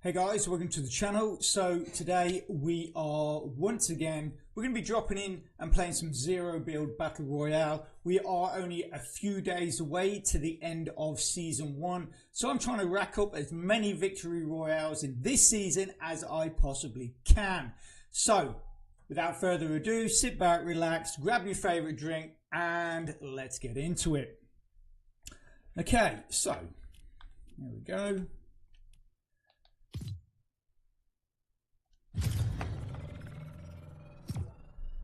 Hey guys, welcome to the channel. So today we are we're going to be dropping in and playing some Zero Build Battle Royale. We are only a few days away to the end of season 1. So I'm trying to rack up as many victory royales in this season as I possibly can. So without further ado, sit back, relax, grab your favorite drink and let's get into it. Okay, so there we go.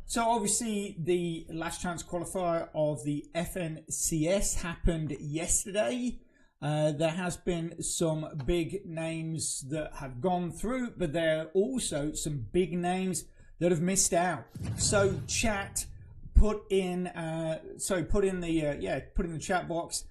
So obviously the last chance qualifier of the FNCS happened yesterday. There has been some big names that have gone through, but there are also some big names that have missed out. So chat, put in the chat box.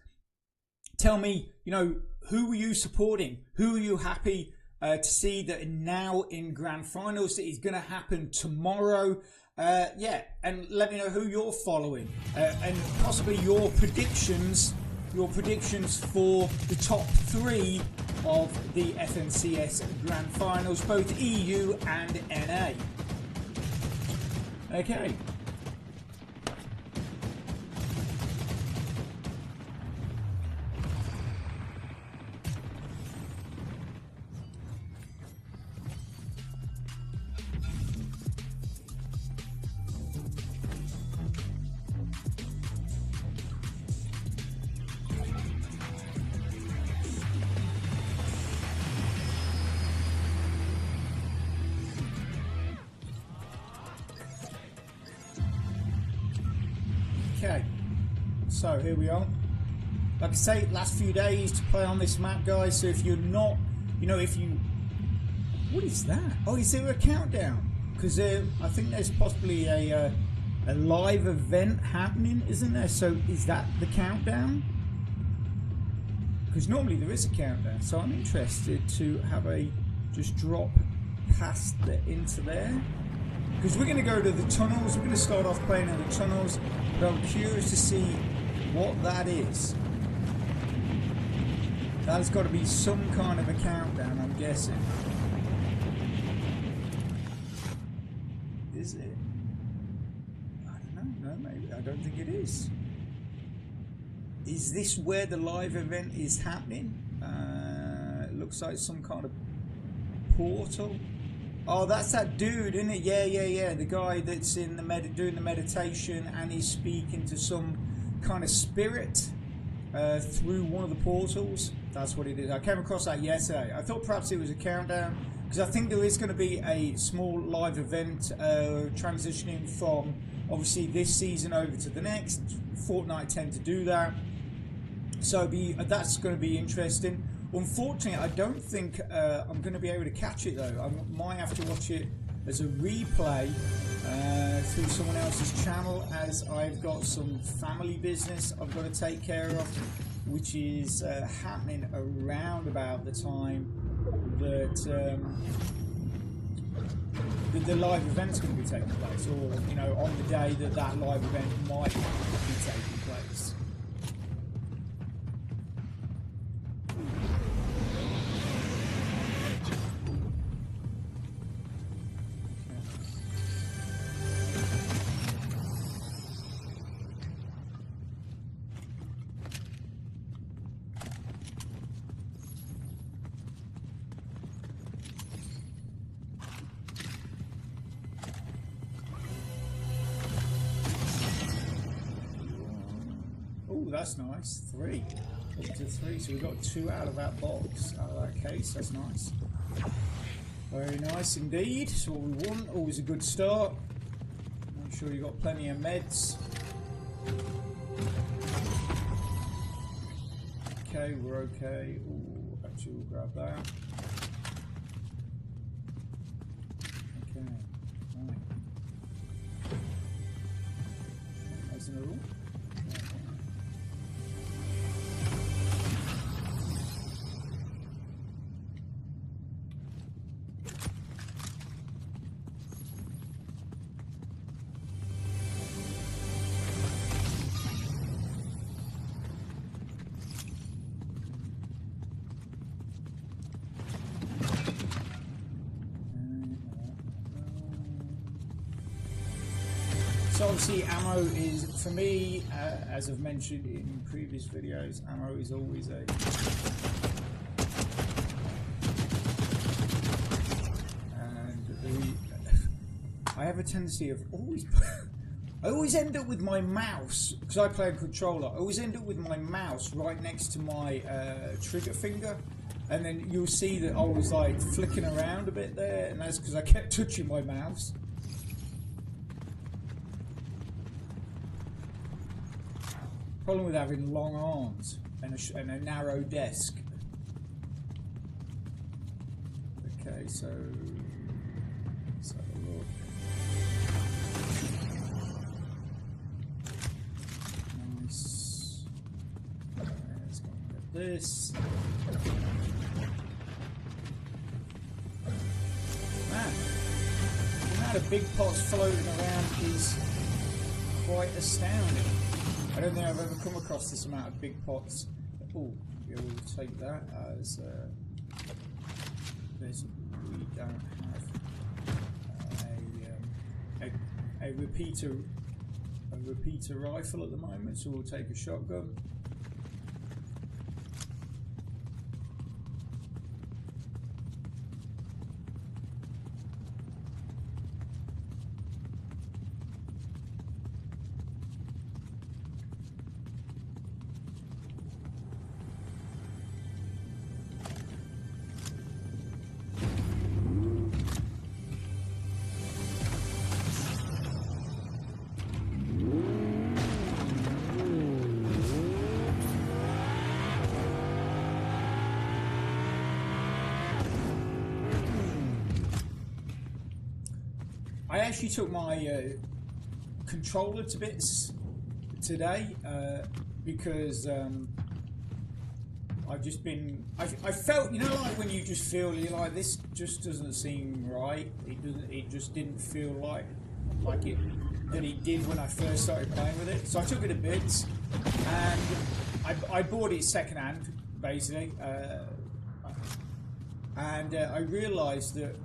Tell me, who were you supporting? Who are you happy to see that now in grand finals that is going to happen tomorrow? And let me know who you're following and possibly your predictions for the top 3 of the FNCS Grand Finals, both EU and NA. Okay. Okay, so here we are. Like I say, last few days to play on this map, guys. So if you're not, what is that? Oh, is there a countdown? Because I think there's possibly a live event happening, isn't there? So is that the countdown? Because normally there is a countdown. So I'm interested to have just drop past into there. Because we're going to go to the tunnels. We're going to start off playing in the tunnels. But I'm curious to see what that is. That's got to be some kind of a countdown, I'm guessing. Is it? I don't know. No, maybe. I don't think it is. Is this where the live event is happening? It looks like some kind of portal. Oh, that's that dude, isn't it? Yeah. The guy that's in the doing the meditation and he's speaking to some kind of spirit through one of the portals. That's what it is. I came across that yesterday. I thought perhaps it was a countdown because I think there is going to be a small live event transitioning from obviously this season over to the next. Fortnite tend to do that, so that's going to be interesting. Unfortunately, I don't think I'm going to be able to catch it though. I might have to watch it as a replay through someone else's channel, as I've got some family business I've got to take care of, which is happening around about the time that the live event's going to be taking place, or on the day that live event might be taking place. That's nice. 3. Up to 3. So we got 2 out of that box. Out of that case. That's nice. Very nice indeed. So what we want. Always a good start. Make sure you got plenty of meds. Okay, we're okay. Ooh, actually we'll grab that. Okay. Right. That's another one. So obviously ammo is, for me, as I've mentioned in previous videos, ammo is always a... And I have a tendency of always... I always end up with my mouse, because I play a controller, I always end up with my mouse right next to my trigger finger. And then you'll see that I was like flicking around a bit there, and that's because I kept touching my mouse. Problem with having long arms and a narrow desk. Okay, so let's have a look. Nice. Let's go and get this. Man, the amount of big pots floating around is quite astounding. I don't think I've ever come across this amount of big pots. Oh, yeah, we'll take that as we don't have a repeater rifle at the moment, so we'll take a shotgun. I actually took my controller to bits today because I've just been. I felt, you know, like when you just feel you're like, this just doesn't seem right. It doesn't. It just didn't feel like it that it did when I first started playing with it. So I took it to bits, and I bought it secondhand, basically, and I realised that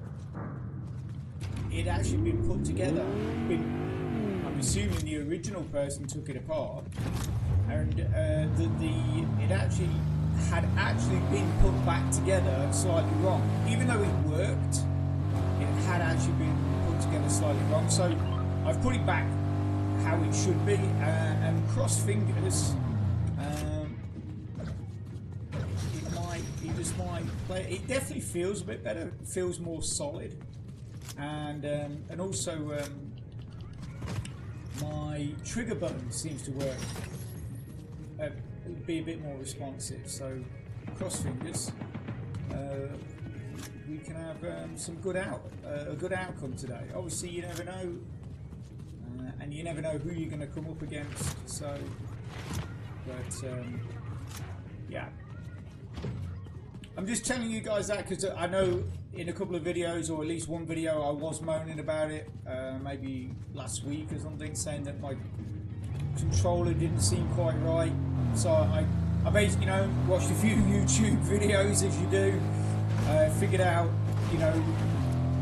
it actually been put together. I'm assuming the original person took it apart, and it actually had been put back together slightly wrong. Even though it worked, it had actually been put together slightly wrong. So I've put it back how it should be, and cross fingers. It just might play. It definitely feels a bit better. It feels more solid. And also my trigger button seems to work, be a bit more responsive. So cross fingers, we can have some a good outcome today. Obviously, you never know, and you never know who you're going to come up against. So, but yeah. I'm just telling you guys that because I know in a couple of videos, or at least one video, I was moaning about it, maybe last week or something, saying that my controller didn't seem quite right. So I basically, you know, watched a few YouTube videos, as you do, figured out, you know,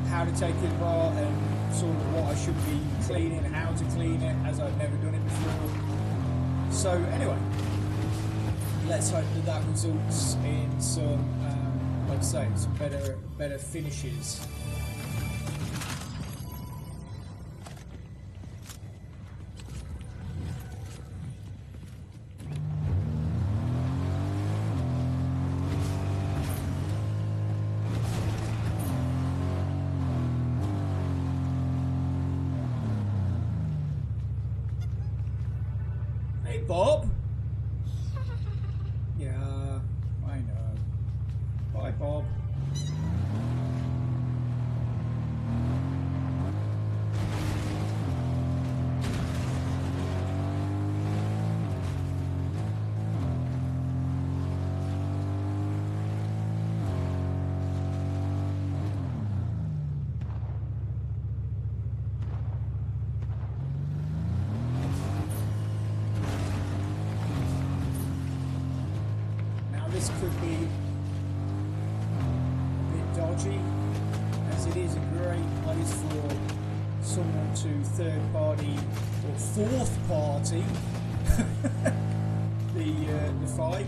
how to take it apart and sort of what I should be cleaning, how to clean it, as I've never done it before. So anyway, let's hope that results in some, like I say, some better finishes. Hey, Bob. Yeah, I know. Bye, Bob. This could be a bit dodgy, as it is a great place for someone to third party or fourth party the fight.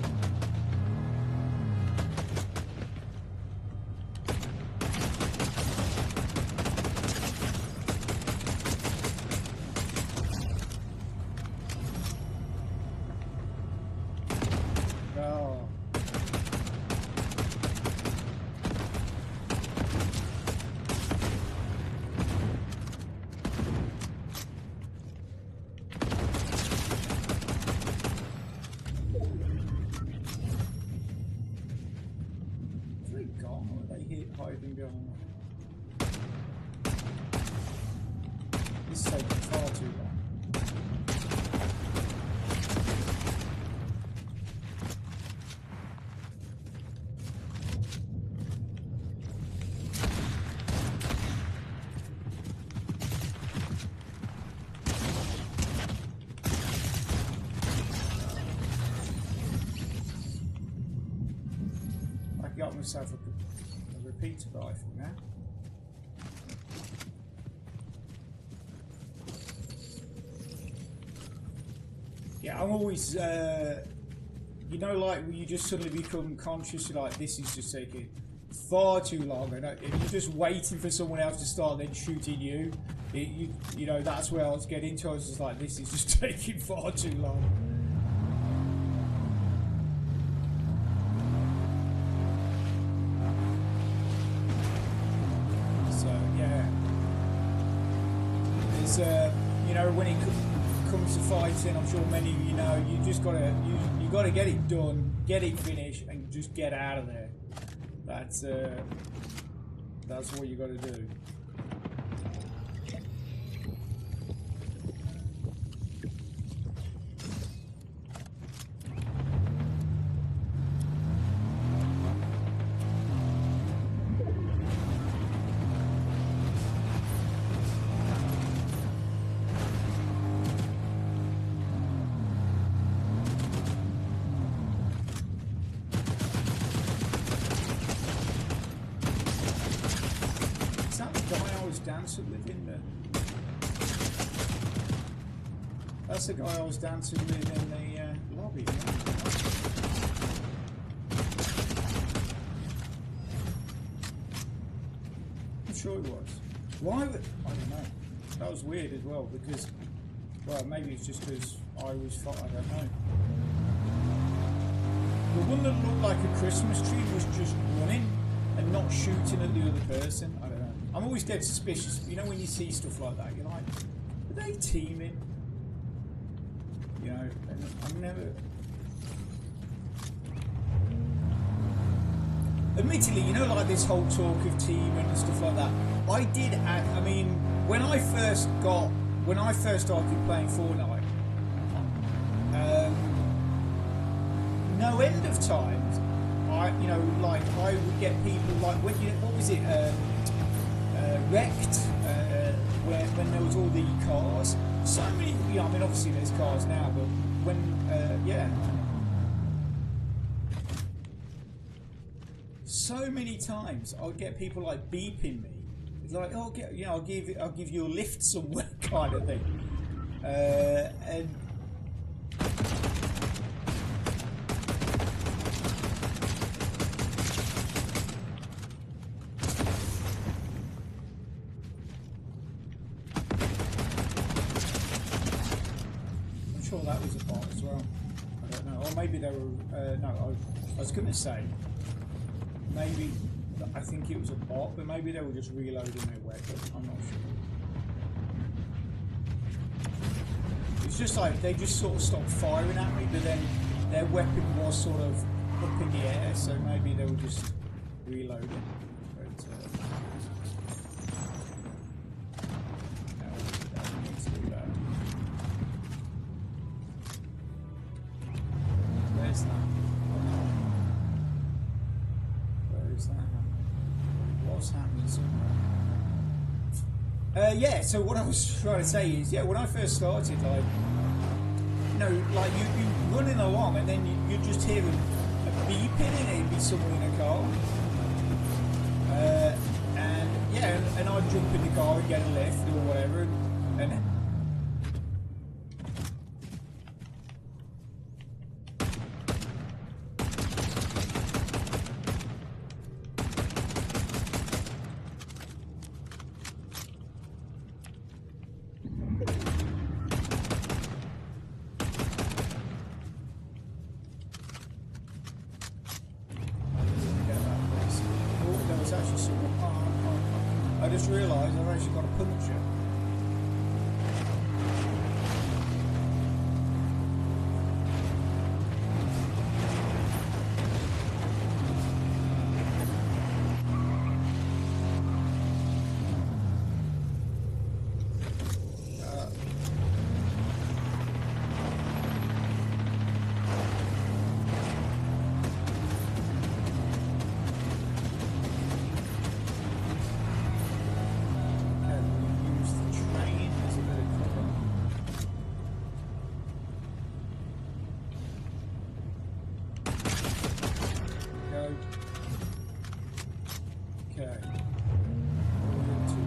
This is taking far too long. I got myself a repeater rifle now. Yeah, I'm always, you know, like when you just suddenly become conscious, you're like, this is just taking far too long, and you're just waiting for someone else to start then shooting you. You know, that's where I was getting into. I was just like, this is just taking far too long. So yeah, there's, you know, when it comes to fighting, I'm sure many of you know, you just gotta you gotta get it done, get it finished, and just get out of there. That's what you gotta do. Dancing with in the... That's the guy I was dancing with in the lobby. I'm sure it was. Why would... I don't know. That was weird as well because... Well, maybe it's just because I was... I don't know. The one that looked like a Christmas tree was just running and not shooting at the other person. I don't know. I'm always dead suspicious. You know, when you see stuff like that, you're like, are they teaming? You know, I'm never... Admittedly, you know, like this whole talk of teaming and stuff like that, I did add, I mean, when I first started playing Fortnite, no end of times, I would get people like, what was it, wrecked, when there was all the cars. So many, you know, I mean, obviously there's cars now, but when, yeah. So many times I'll get people like beeping me. It's like, oh, you know, I'll give you a lift somewhere, kind of thing. And that was a bot as well. I don't know. Or maybe they were... no, I was going to say... Maybe... I think it was a bot, but maybe they were just reloading their weapon. I'm not sure. It's just like they just sort of stopped firing at me, but then their weapon was sort of up in the air, so maybe they were just reloading. But, yeah, so what I was trying to say is, yeah, when I first started, like, you know, like you running along and then you just hear a beeping and it'd be someone in a car. And yeah, and I'd jump in the car and get a lift or whatever, and I just realised I've actually got a puncture. Okay.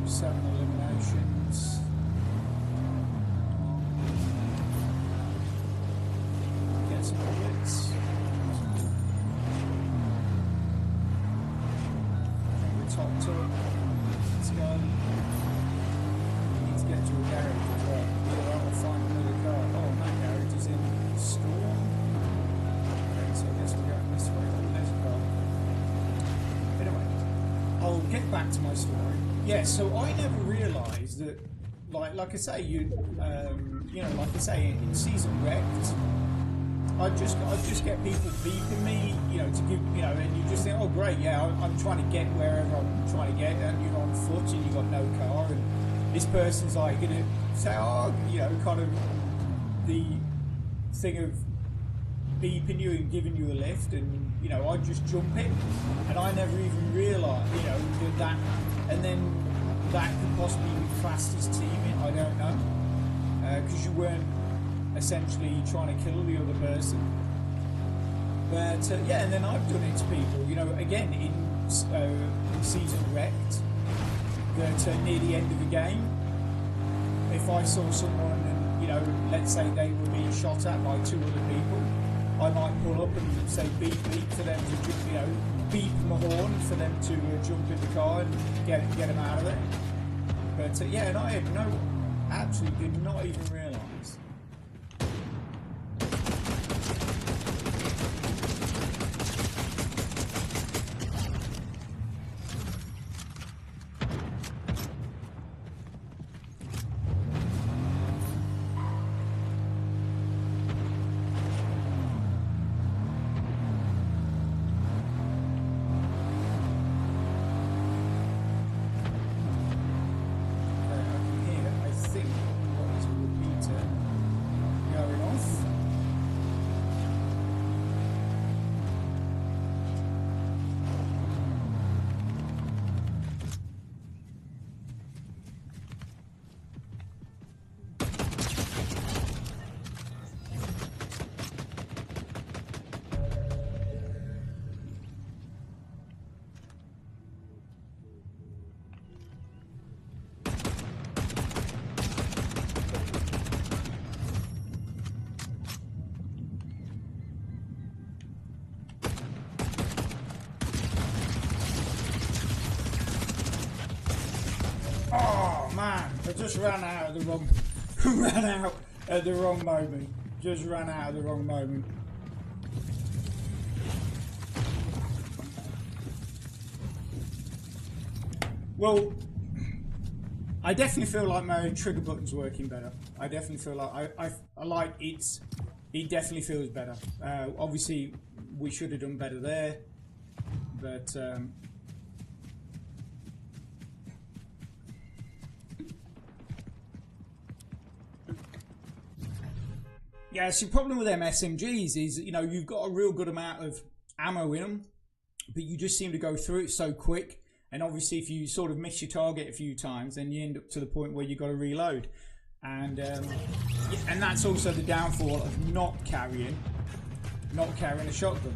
7 eliminations. Get some hits. We're topped up. Let's go. We need to get to a garage as well. Either that or find another car. Oh, that garage is in Storm. Okay, so I guess we're going this way. Oh, there's a car. Anyway, I'll get back to my story. Yeah, so I never realised that, like I say, you know, like I say, in season wrecked, I'd just get people beeping me, you know, to give, you know, and you just think, oh great, yeah, I'm trying to get wherever I'm trying to get, and you're on foot and you've got no car, and this person's like gonna say, oh, you know, kind of the thing of beeping you and giving you a lift, and you know, I'd just jump in, and I never even realised, you know, that, and then that could possibly be classed as teaming. I don't know, because you weren't essentially trying to kill the other person. But yeah, and then I've done it to people, you know, again in season wrecked, that near the end of the game, if I saw someone and, you know, let's say they were being shot at by 2 other people, I might pull up and say beep beep for them to, you know, beep my horn for them to jump in the car and get them out of there. But yeah, and I had absolutely did not even realise. Oh man, I just ran out of the wrong moment. Just ran out of the wrong moment. Well, I definitely feel like my trigger button's working better. I definitely feel like I like it definitely feels better. Obviously we should have done better there, but yeah, so the problem with them SMGs is, you know, you've got a real good amount of ammo in them, but you just seem to go through it so quick. And obviously, if you sort of miss your target a few times, then you end up to the point where you've got to reload. And that's also the downfall of not carrying a shotgun.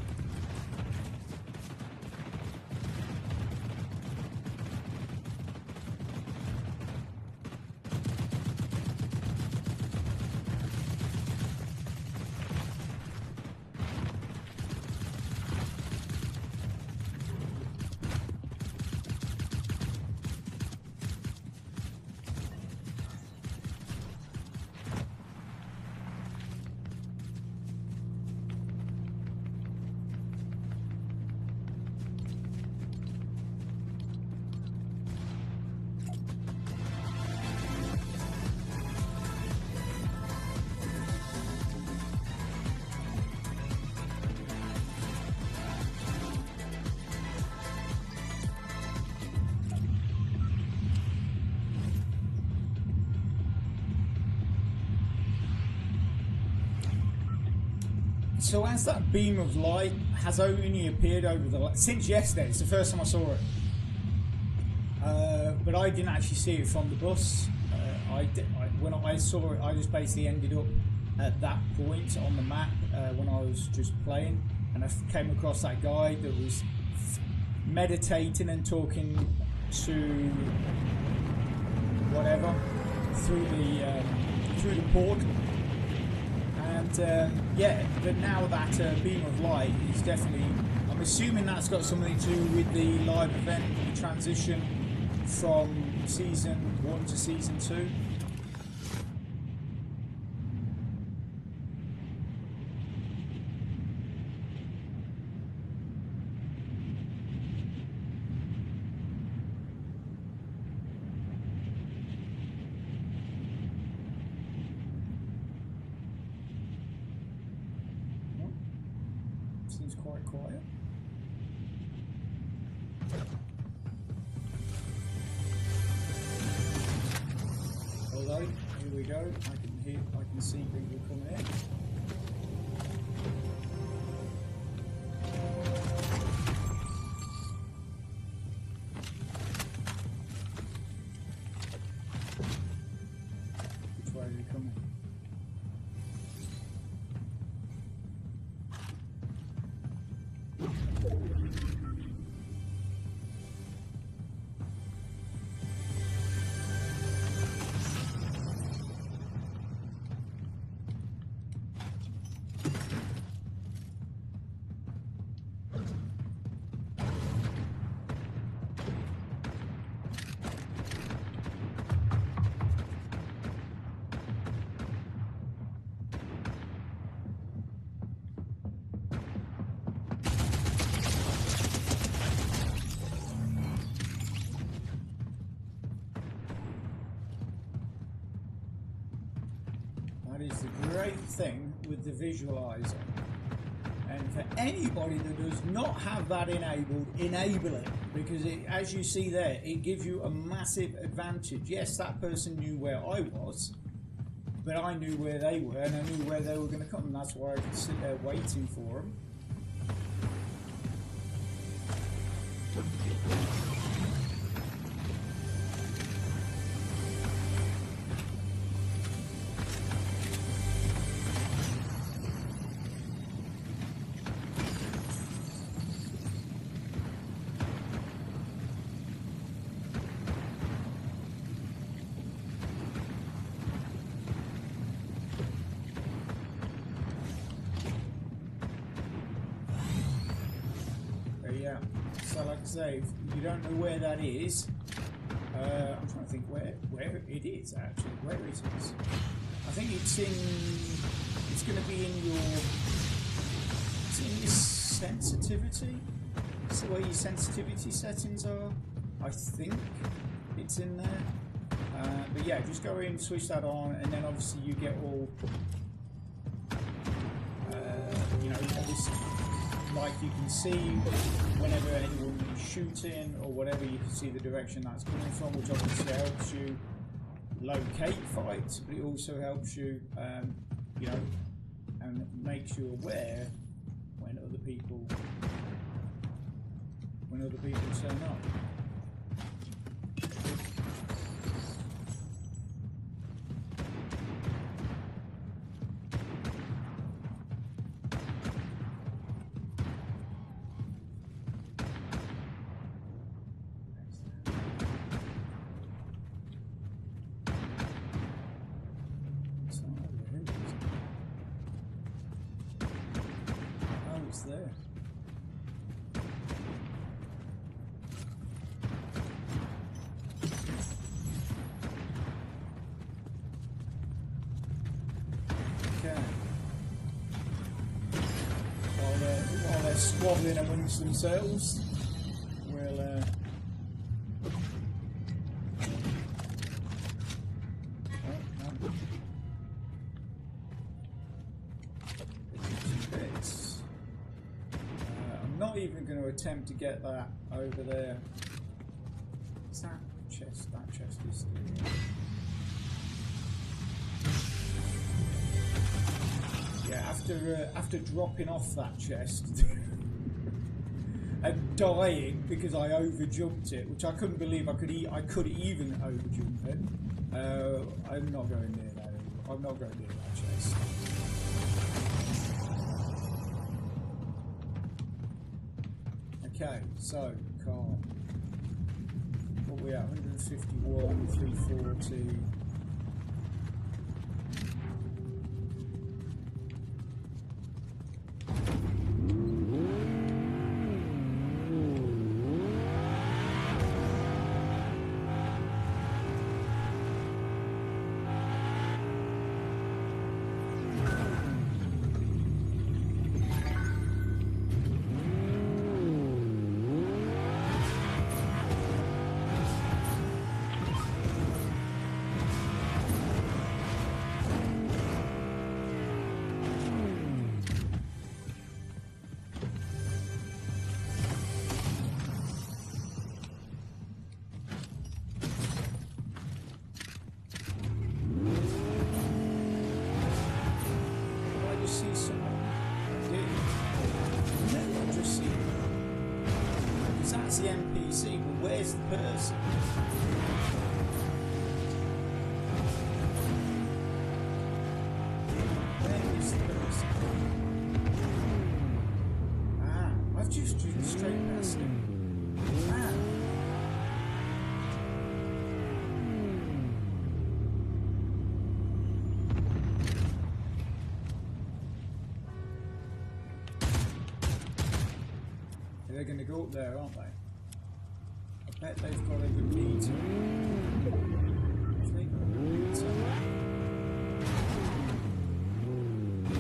So as that beam of light has only appeared over since yesterday, it's the first time I saw it. But I didn't actually see it from the bus. When I saw it, I just basically ended up at that point on the map when I was just playing, and I came across that guy that was meditating and talking to whatever through the port. And yeah, but now that beam of light is definitely, I'm assuming that's got something to do with the live event, the transition from season 1 to season 2. Seems quite quiet. Hello, here we go. I can see people coming in. Which way are they coming? That is the great thing with the visualizer. And for anybody that does not have that enabled, enable it, because it, as you see there, it gives you a massive advantage. Yes, that person knew where I was, but I knew where they were, and I knew where they were going to come, and that's why I could sit there waiting for them. Yeah, so like I say, if you don't know where that is, I'm trying to think where it is actually, where it is. I think it's going to be in your sensitivity. It's the way your sensitivity settings are. I think it's in there. But yeah, just go in, switch that on, and then obviously you get all, you know, this. Like you can see whenever anyone is shooting or whatever, you can see the direction that's coming from, which obviously helps you locate fights, but it also helps you, you know, and makes you aware when other people turn up. There. Okay. While they're squabbling amongst themselves, we'll not even going to attempt to get that over there. Is that chest? That chest is there. Yeah, after dropping off that chest and dying because I overjumped it, which I couldn't believe I could even overjump it. I'm not going near that anymore. I'm not going near that chest. Okay, so car. What we at? 151, 340. The NPC, but where's the person? Where is the person? Ah, I've just driven straight past him. Ah. They're going to go up there, aren't they? I bet they've got a repeater. Have they got a repeater? I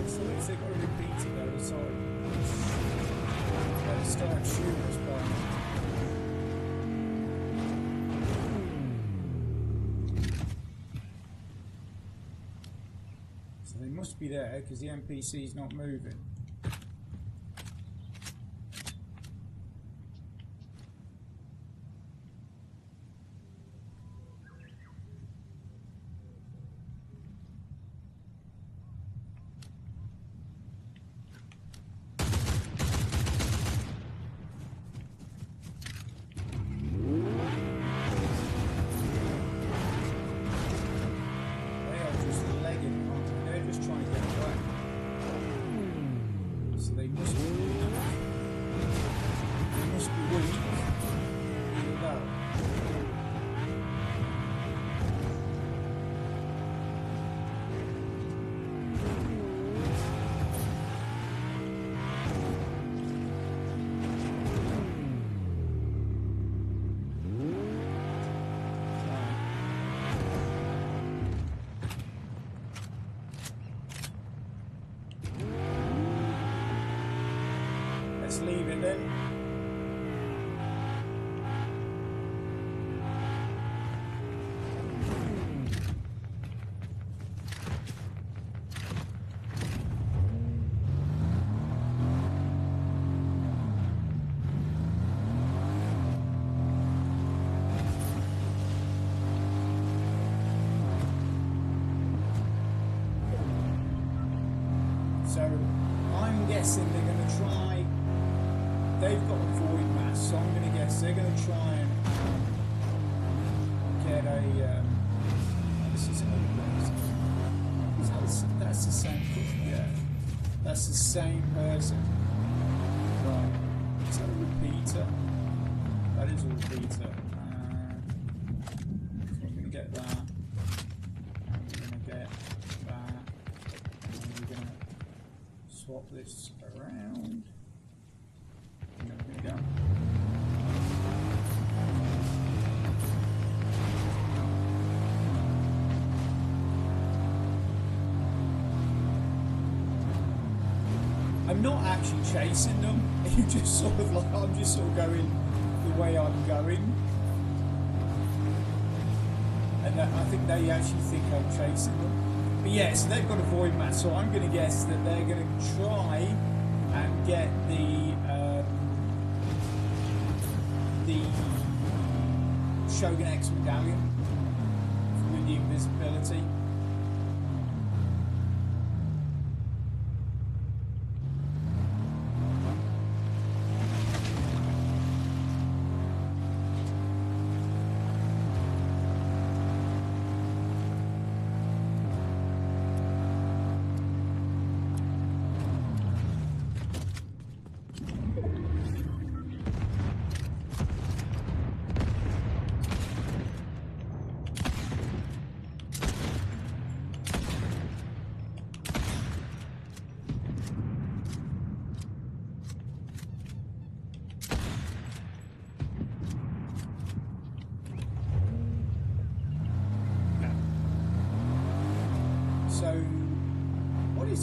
thought if they got a repeater, they would start shooting us by now. So they must be there because the NPC's not moving. Leave it then. So I'm guessing they're going to try. They've got a void mass, so I'm going to guess they're going to try and get a. This is another person. That's the same person. Yeah, that's the same person. Right. Is that a repeater? That is a repeater. So I'm going to get that. And we're going to get that. And we're going to swap this around. Go. I'm not actually chasing them. You just sort of like I'm just sort of going the way I'm going, and I think they actually think I'm chasing them. But yeah, so they've got a void mass, so I'm going to guess that they're going to try and get the Shogun X medallion with the invisibility.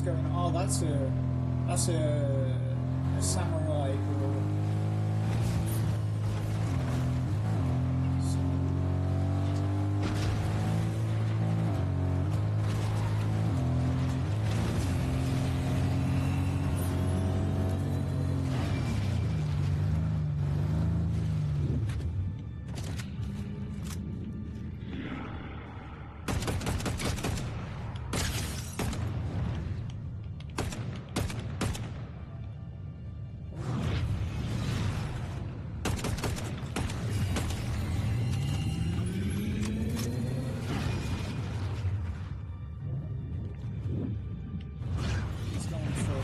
going on? Oh, that's a samurai or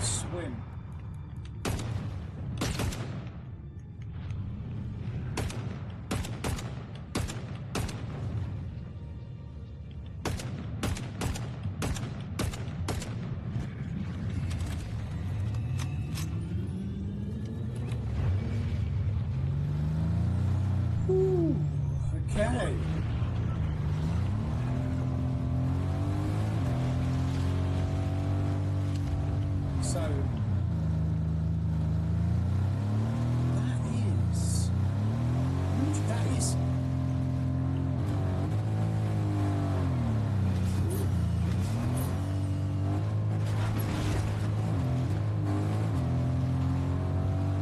swim. Ooh, okay. So that is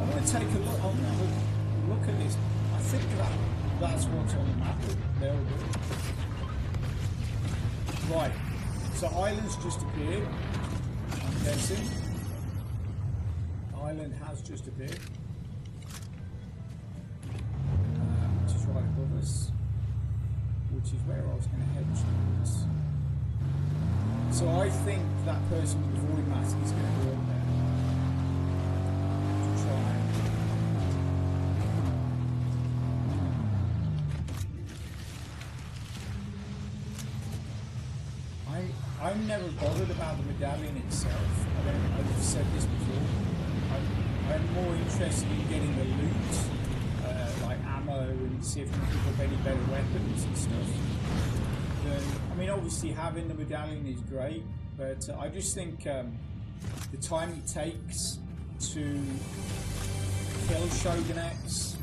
I want to take a look. I'll have a look at this. I think that's what's on the map. There we go. Right. So islands just appeared. I'm guessing. Island has just appeared. Which is right above us. Which is where I was going to head towards. So I think that person with the void mask is going to go up there. To try and... I'm never bothered about the medallion itself. I've said this before. I'm more interested in getting the loot, like ammo, and see if we can pick up any better weapons and stuff. I mean, obviously having the medallion is great, but I just think the time it takes to kill Shogunettes,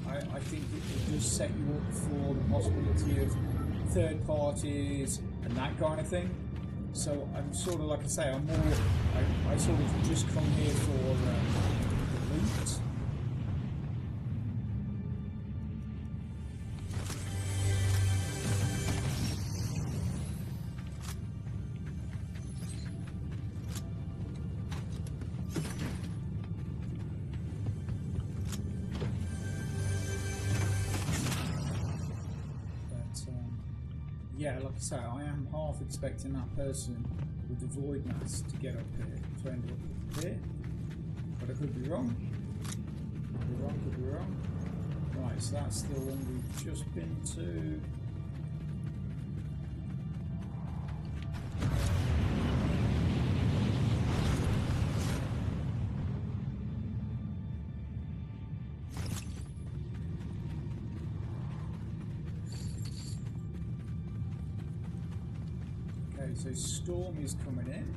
I think it does set you up for the possibility of third parties and that kind of thing. So I'm sort of, like I say, I'm more, I sort of just come here for the loot. Yeah, like I say, I am half expecting that person with the void mask to get up here, to end up here. But I could be wrong. Could be wrong. Right, so that's the one we've just been to. So storm is coming in.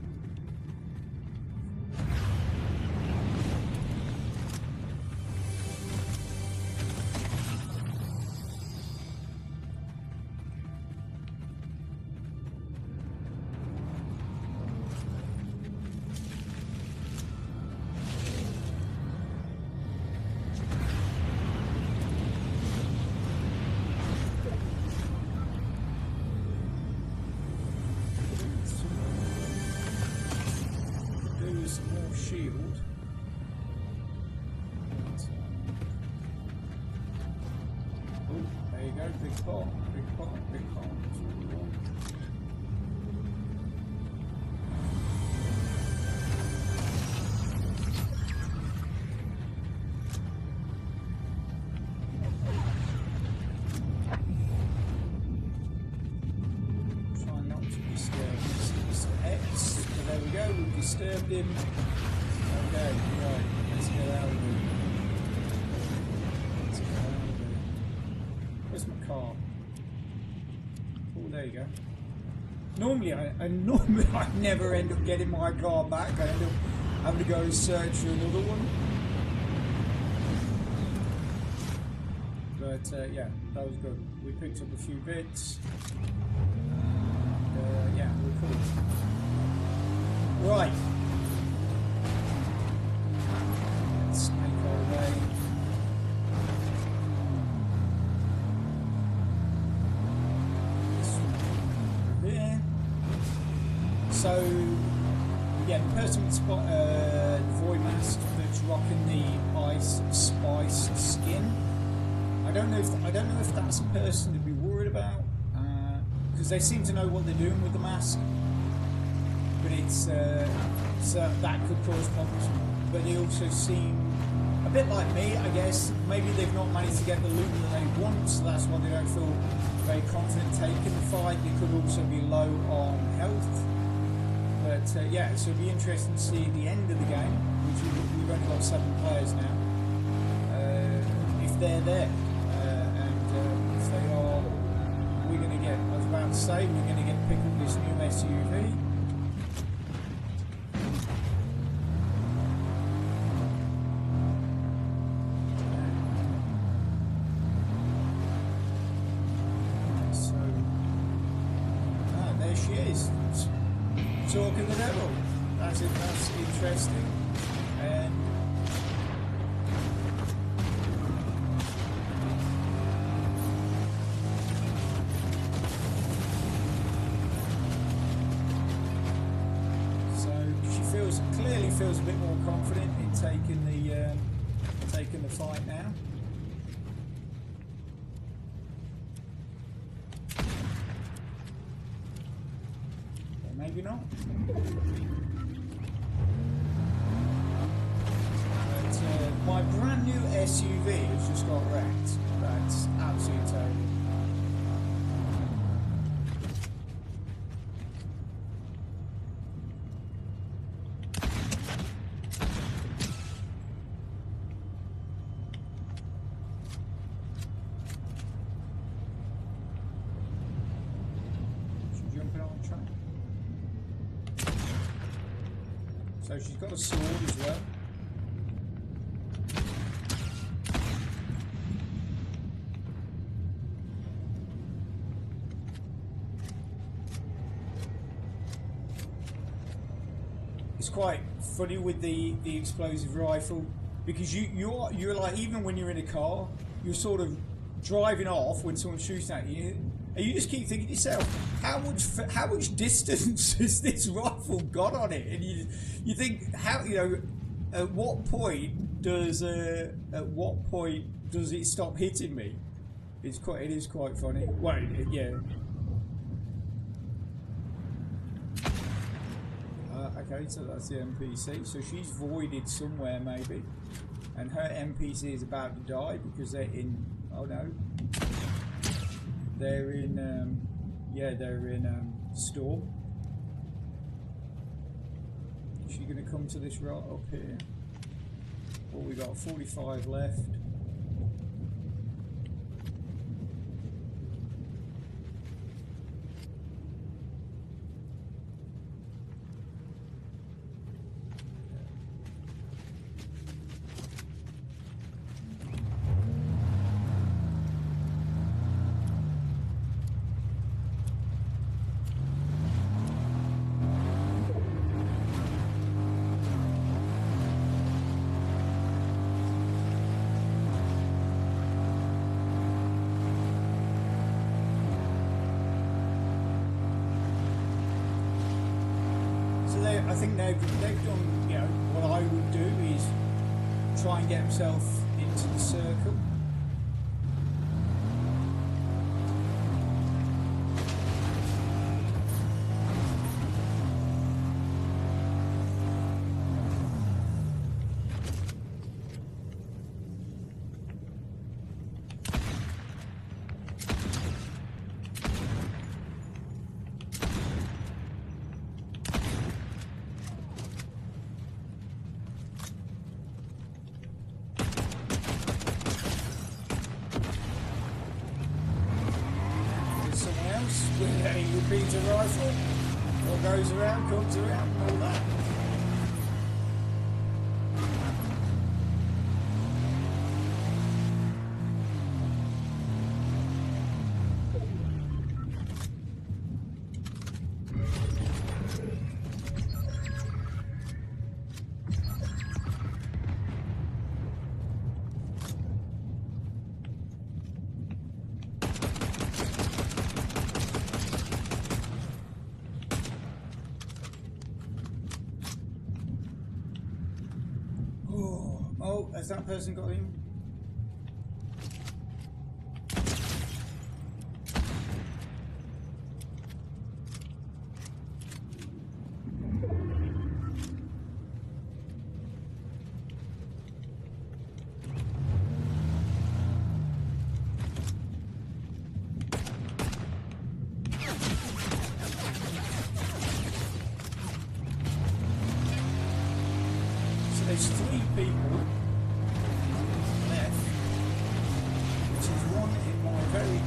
Shield. Oh, there you go, big pot. Try not to disturb Mr. X, but there we go, we've disturbed him. Okay, right, let's get out of here. Where's my car? Oh, there you go. Normally I never end up getting my car back. I end up having to go and search for another one. But yeah, that was good. We picked up a few bits. And yeah, we're cool. Right. Let's make our way. So, yeah, the person with the void mask that's rocking the Ice Spice skin. I don't know if that's a person to be worried about, because they seem to know what they're doing with the mask. But it's so that could cause problems. But they also seem a bit like me, I guess. Maybe they've not managed to get the loot that they want, so that's why they don't feel very confident taking the fight. They could also be low on health. But yeah, so it'll be interesting to see the end of the game, which we've only got 7 players now, if they're there. And if they are, we're going to get, I was about to say, we're going to get pick up this new SUV. Talking the devil. That's interesting. And so she clearly feels a bit more confident in taking the fight now. Maybe not. But my brand new SUV has just got wrecked. That's absolutely terrible. She's jumping on the track. So she's got a sword as well. It's quite funny with the explosive rifle, because you're like, even when you're in a car, you're sort of driving off when someone's shooting at you. And you just keep thinking to yourself, how much distance has this rifle got on it? And you think, how, you know, at what point does it stop hitting me? It is quite funny. Well, yeah. Okay, so that's the NPC. So she's voided somewhere maybe, and her NPC is about to die because they're in. Oh no. They're in, yeah, they're in Storm. Is she going to come to this right up here? Well, we got 45 left. I think they've done, you know, what I would do is try and get himself into the circle. repeater rifle. What goes around comes around and all that. Oh, has that person got in? So there's 3 people left, which is one in my very,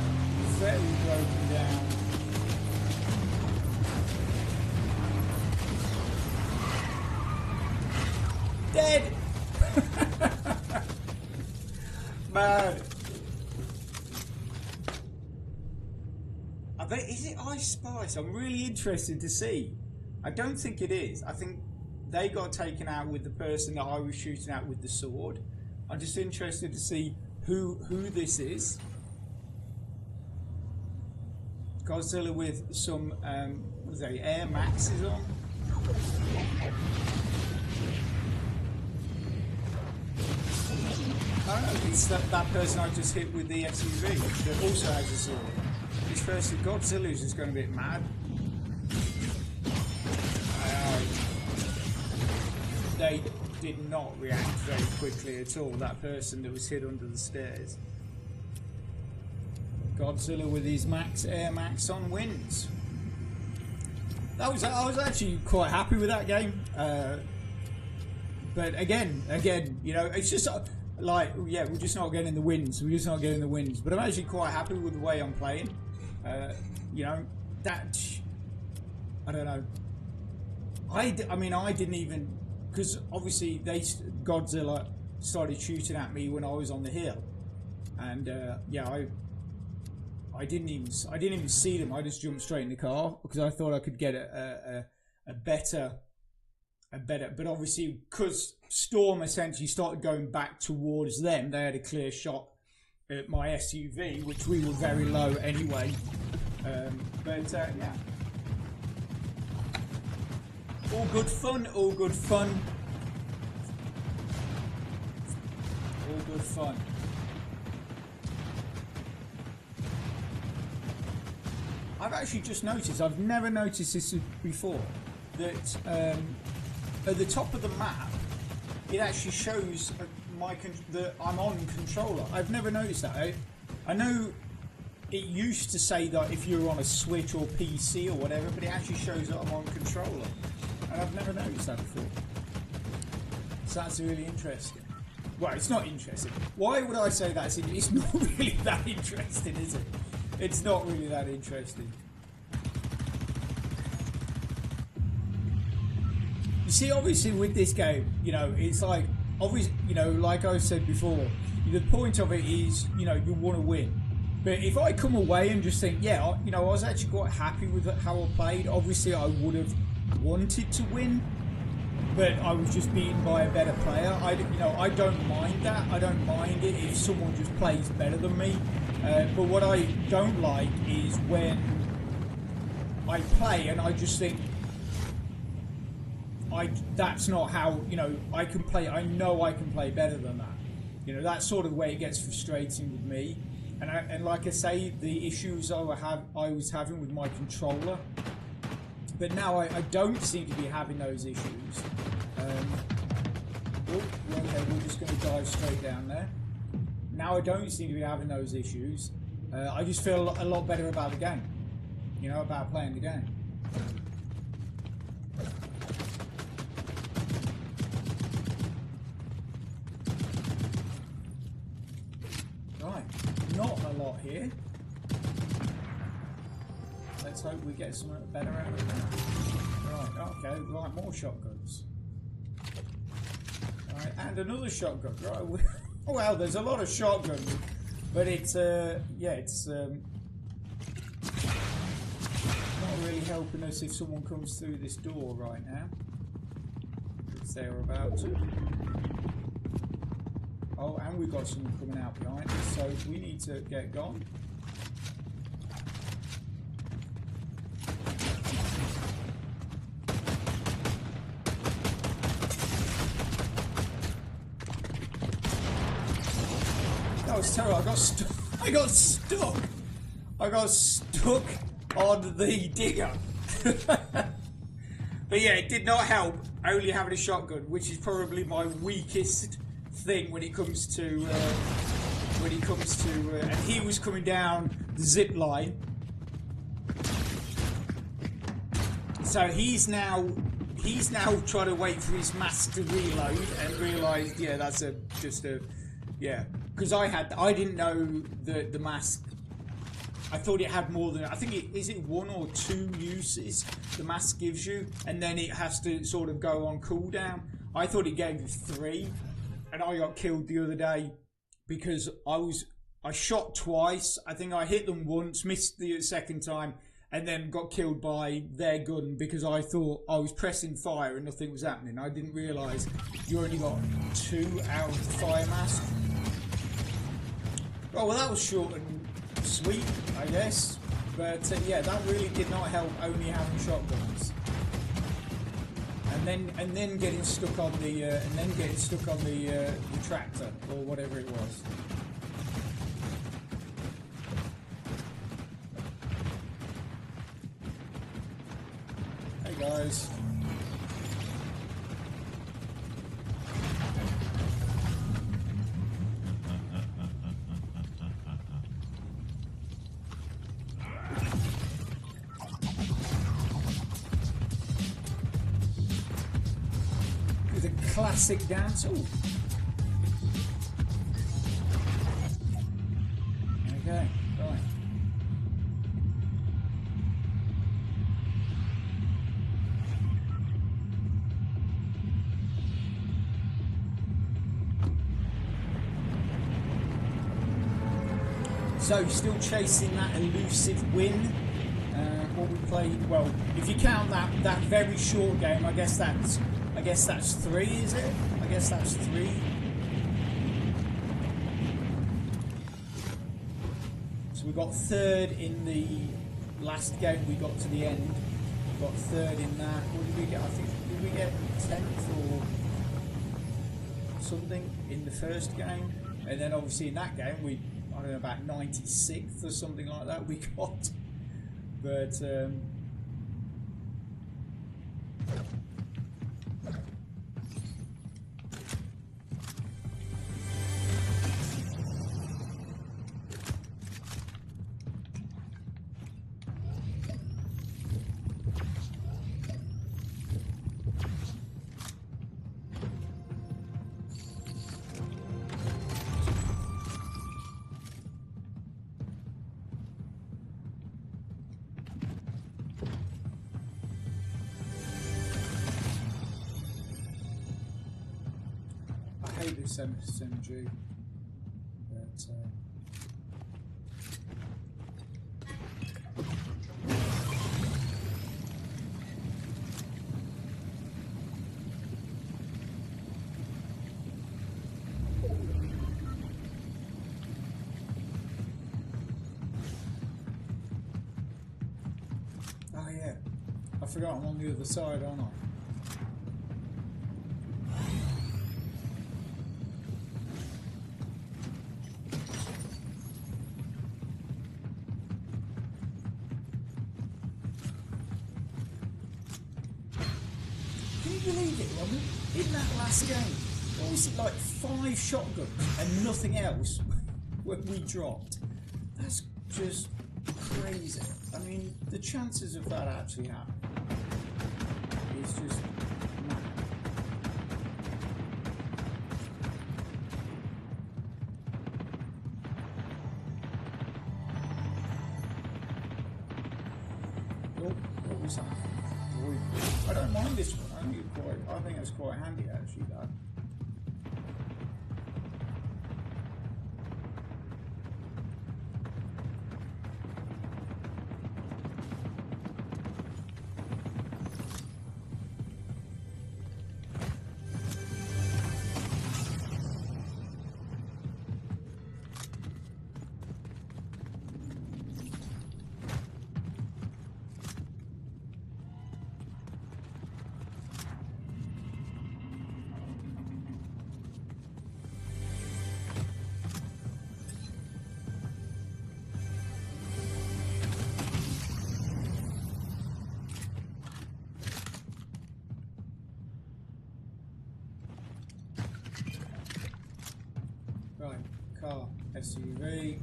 very broken down. Dead! Man. I bet, is it Ice Spice? I'm really interested to see. I don't think it is. I think they got taken out with the person that I was shooting at with the sword. I'm just interested to see who this is. Godzilla with some what was they, Air Maxes on. I don't know, it's that person I just hit with the SUV that also has a sword. This person, Godzilla's just going a bit mad. They did not react very quickly at all, that person that was hit under the stairs. Godzilla with his Air Max on wins. I was actually quite happy with that game. But again, you know, it's just like, yeah, we're just not getting the wins. We're just not getting the wins. But I'm actually quite happy with the way I'm playing. You know, that, I don't know. I mean, I didn't even, because obviously Godzilla started shooting at me when I was on the hill, and yeah, I didn't even see them. I just jumped straight in the car because I thought I could get a better. But obviously, because Storm essentially started going back towards them, they had a clear shot at my SUV, which we were very low anyway. But yeah. All good fun, all good fun. All good fun. I've actually just noticed, I've never noticed this before, that at the top of the map, it actually shows that I'm on controller. I've never noticed that. I know it used to say that if you're on a Switch or PC or whatever, but it actually shows that I'm on controller. And I've never noticed that before. So that's really interesting. Well, it's not interesting. Why would I say that? It's not really that interesting, is it? It's not really that interesting. You see, obviously with this game, you know, it's like, obviously, you know, like I said before, the point of it is, you know, you want to win. But if I come away and just think, yeah, you know, I was actually quite happy with how I played. Obviously, I would have wanted to win, but I was just beaten by a better player. You know, I don't mind that. I don't mind it if someone just plays better than me. But what I don't like is when I play and I just think, that's not how, you know, I can play. I know I can play better than that. You know, that's sort of the way it gets frustrating with me. And like I say, the issues I was having with my controller. But now I don't seem to be having those issues. Okay, we're just going to dive straight down there. Now I don't seem to be having those issues. I just feel a lot better about the game. You know, about playing the game. Right, not a lot here. let's hope we get something better out of that. Right, okay, right, more shotguns. Right, and another shotgun. Right, well, there's a lot of shotguns, but it's yeah, it's not really helping us if someone comes through this door right now. If they're about to. Oh, and we've got someone coming out behind us, so we need to get gone. That was terrible. I got stuck. I got stuck on the digger. But yeah, it did not help only having a shotgun, which is probably my weakest thing when it comes to and he was coming down the zip line, so he's now trying to wait for his mask to reload and realised, yeah, that's yeah, because I didn't know that the mask, I thought it had more than, I think is it 1 or 2 uses the mask gives you, and then it has to sort of go on cooldown. I thought it gave you 3, and I got killed the other day because I shot twice. I think I hit them once, missed the second time, and then got killed by their gun because I thought I was pressing fire and nothing was happening. I didn't realise you only got 2 out of the fire mask. Oh, well, that was short and sweet, I guess. But yeah, that really did not help only having shotguns. And then getting stuck on the the tractor or whatever it was. Hey guys. Classic dance. Ooh. Okay, right. So, still chasing that elusive win. What we played. Well, if you count that very short game, I guess that's 3, is it? I guess that's 3. So we got 3rd in the last game. We got to the end. We got 3rd in that. What did we get? I think, did we get 10th or something in the first game? And then obviously in that game we, I don't know, about 96th or something like that we got. But I hate this SMG, but oh yeah, I forgot I'm on the other side, aren't I? Believe it, Robin? In that last game, what was it, like 5 shotguns and nothing else when we dropped? That's just crazy. I mean, the chances of that actually happening is just mad. What's that? I don't mind this one. I think it's quite handy actually, though. Right, car, SUV.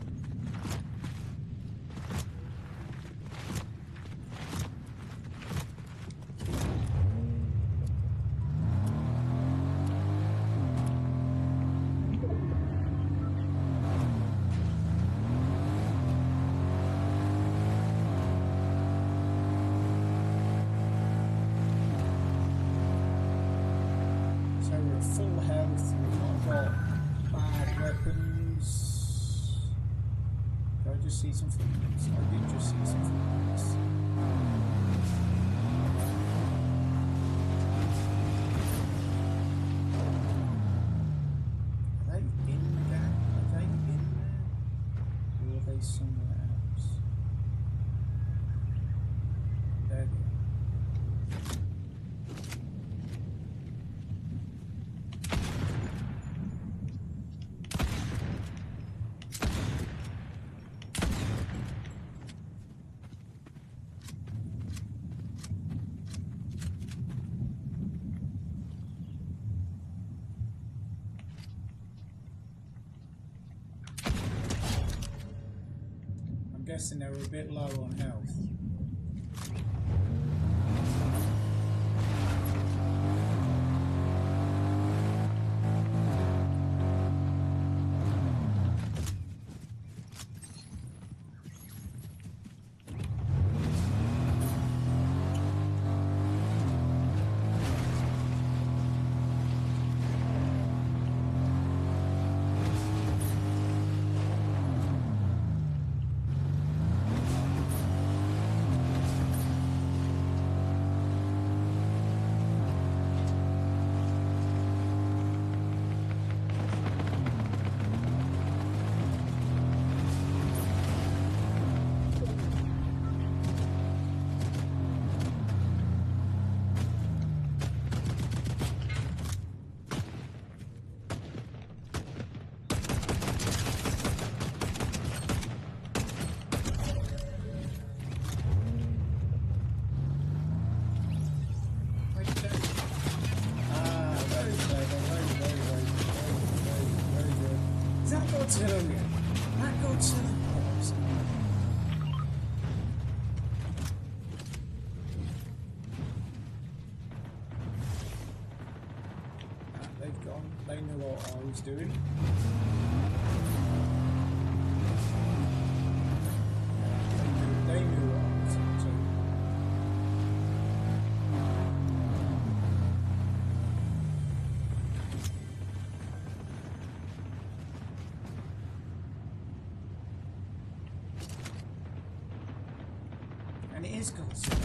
So we're at full health, we've not got bad weapons. Did I just see some footprints? I did just see some footprints. Are they in there? Are they in there? Or are they somewhere else? There they are. I'm guessing they were a bit low on health. They've gone. They knew what I was doing. They knew what I was up to. And it is Godzilla.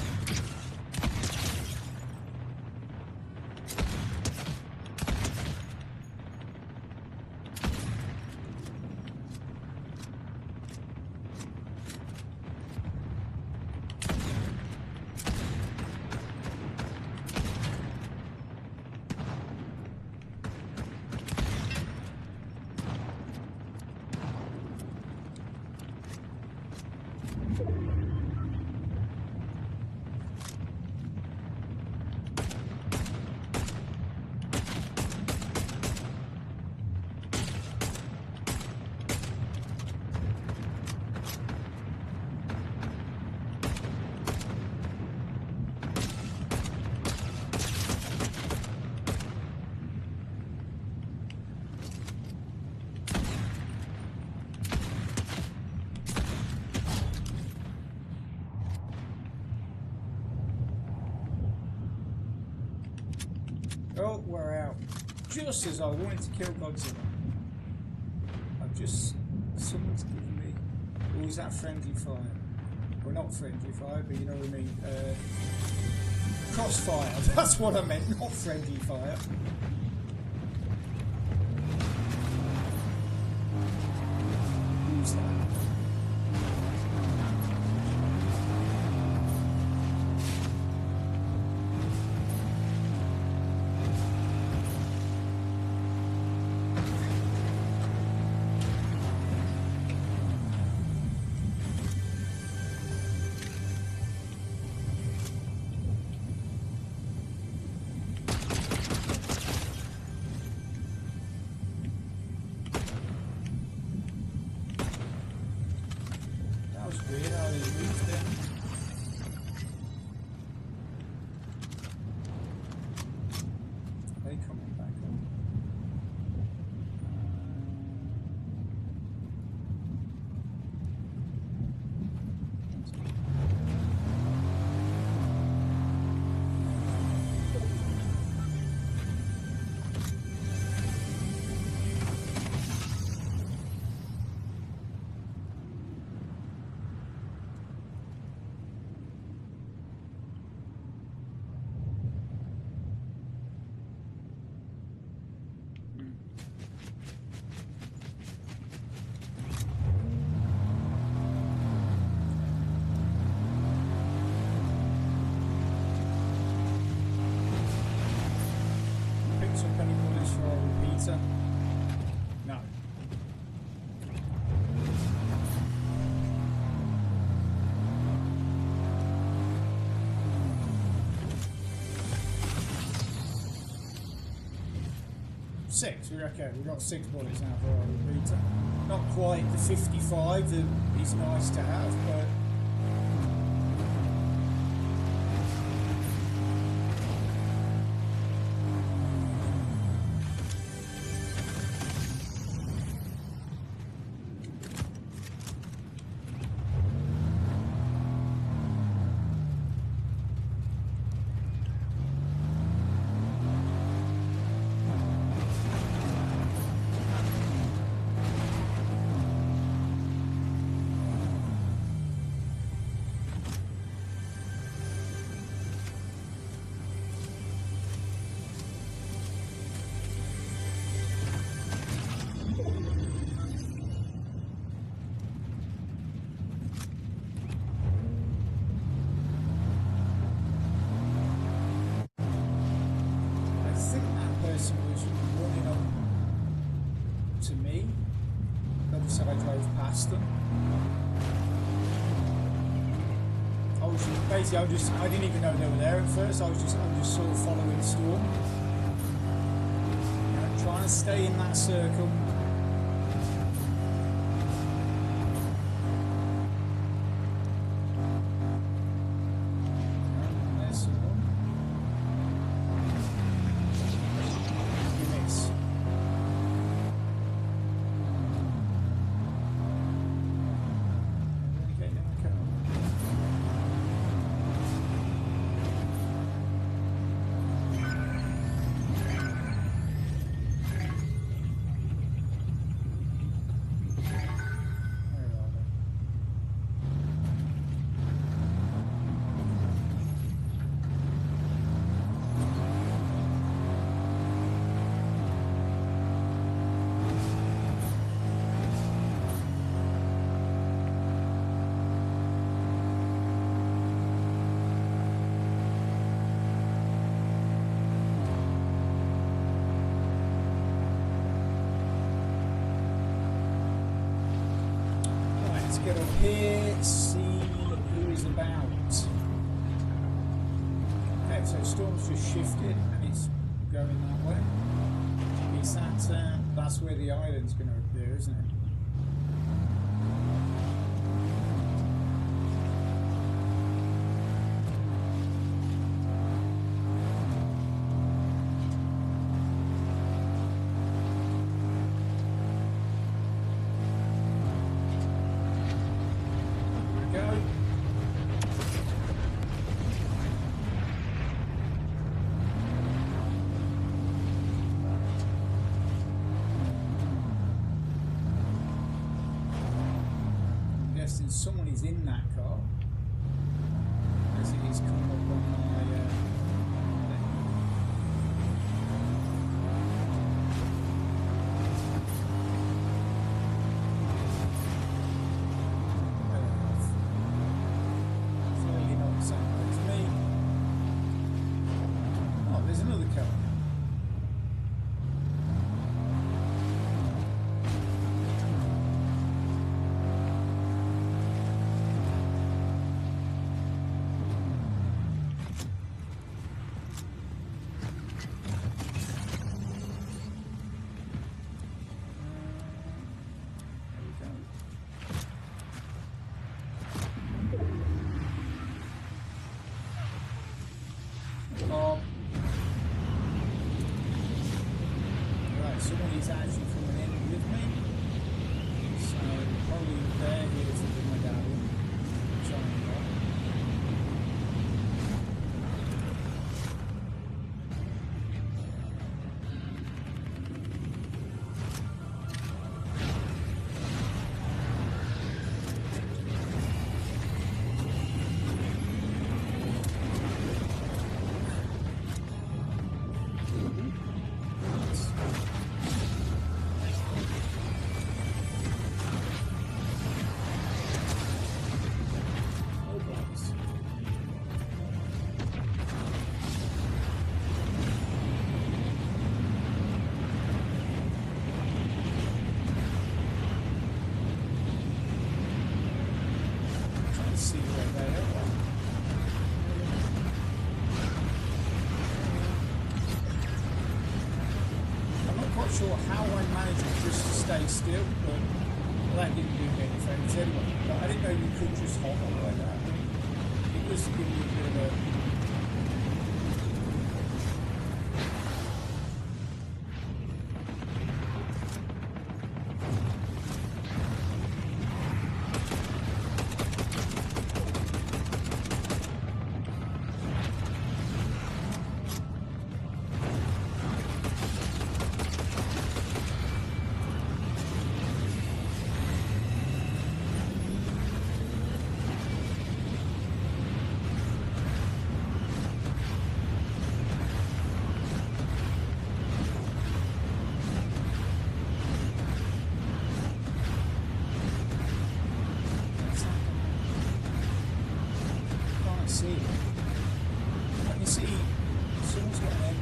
just as I wanted to kill Godzilla. Someone's giving me... Oh, is that friendly fire? Well, not friendly fire, but you know what I mean. Crossfire, that's what I meant, not friendly fire. Who's that? No. Six, okay, we've got 6 bullets now for our repeater. Not quite the 55 that is nice to have, but I didn't even know they were there at first. I'm just sort of following Storm. You know, trying to stay in that circle. There's someone. You miss. Okay, there we go. Get up here, see who is about. Okay, so Storm's just shifted and it's going that way. Is that, that's where the island's going to appear, isn't it? suggesting someone is in that car as it is coming up on my clearly not the same way as me. Oh, there's another car. Someone is actually coming in with me, so probably they're here for the medallion, which I'm not. See where they are. I'm not quite sure how I managed just to stay still, but that didn't do me any favours anyway. But I didn't know you could just hold on like that. It was to give me a bit of a... Let me see. Someone's got an egg.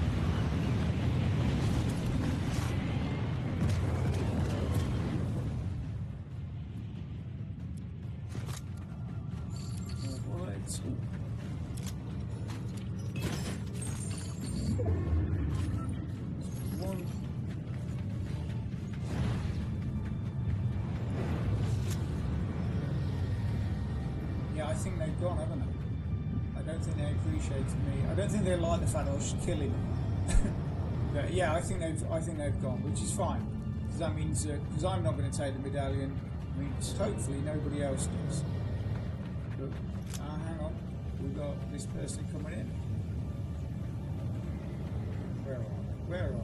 More bullets. One. Yeah, I think they've gone, haven't they? I don't think they appreciated me. I don't think they like the fact I was killing them. But yeah, I think they've gone, which is fine, because that means because I'm not going to take the medallion, means hopefully nobody else does. But hang on, we've got this person coming in. Where are they? Where are they?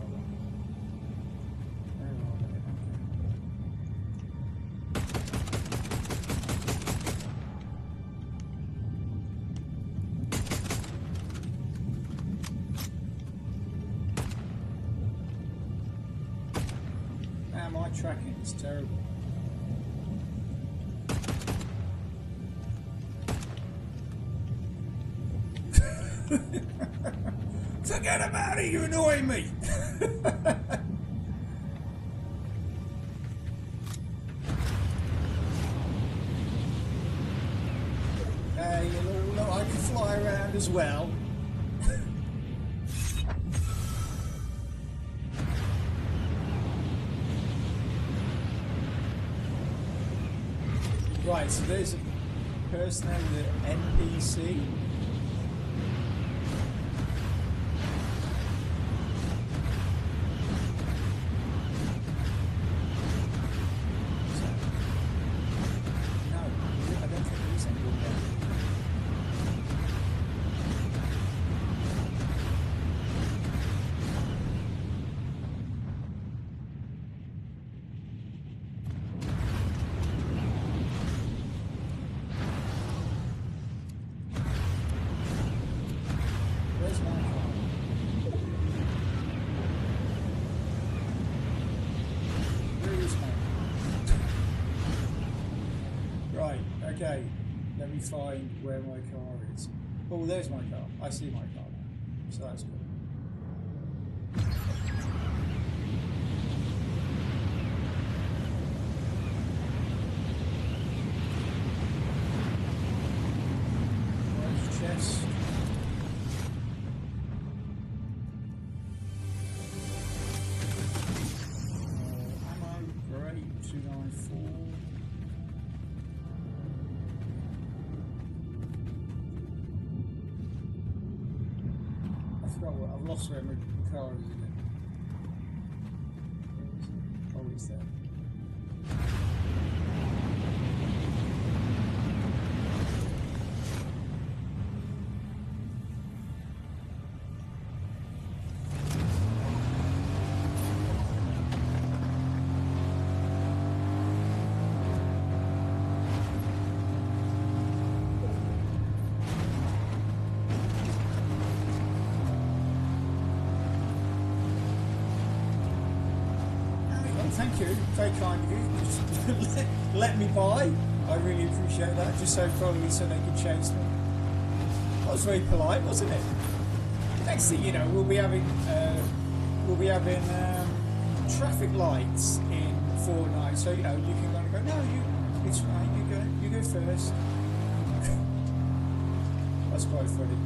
My tracking is terrible. Forget about it, you annoy me. Hey, you know, I can fly around as well. Right, so there's a person there with an NPC. Okay, let me find where my car is. Oh, there's my car. I see my car now. So that's good. Chest. Ammo, great, 294. I forgot what, I've lost where my car is again. Oh, it's there. Thank you, very kind of you. Just let me by. I really appreciate that. Just so probably so they could chase me. That was very polite, wasn't it? Next thing you know, we'll be having traffic lights in Fortnite. So you know you can kind of go, no, it's fine. You go first. That's quite funny.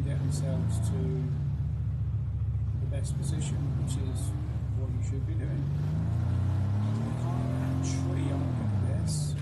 Themselves to the best position, which is what you should be doing. Behind that tree, I'm going to guess.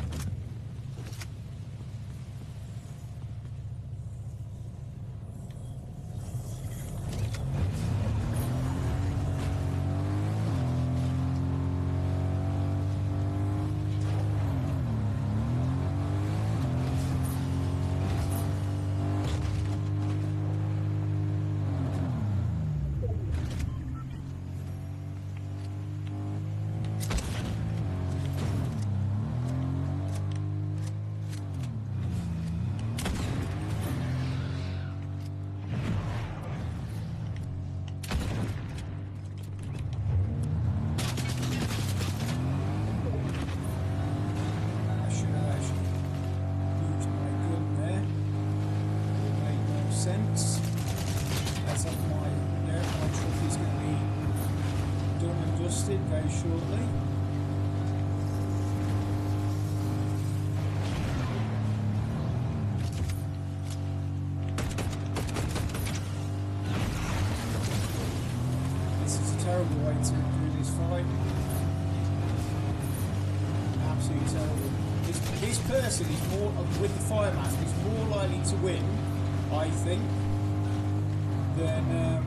exhausted very shortly. This is a terrible way to do this fight. Absolutely terrible. This person is more, with the fire mask, is more likely to win, I think, than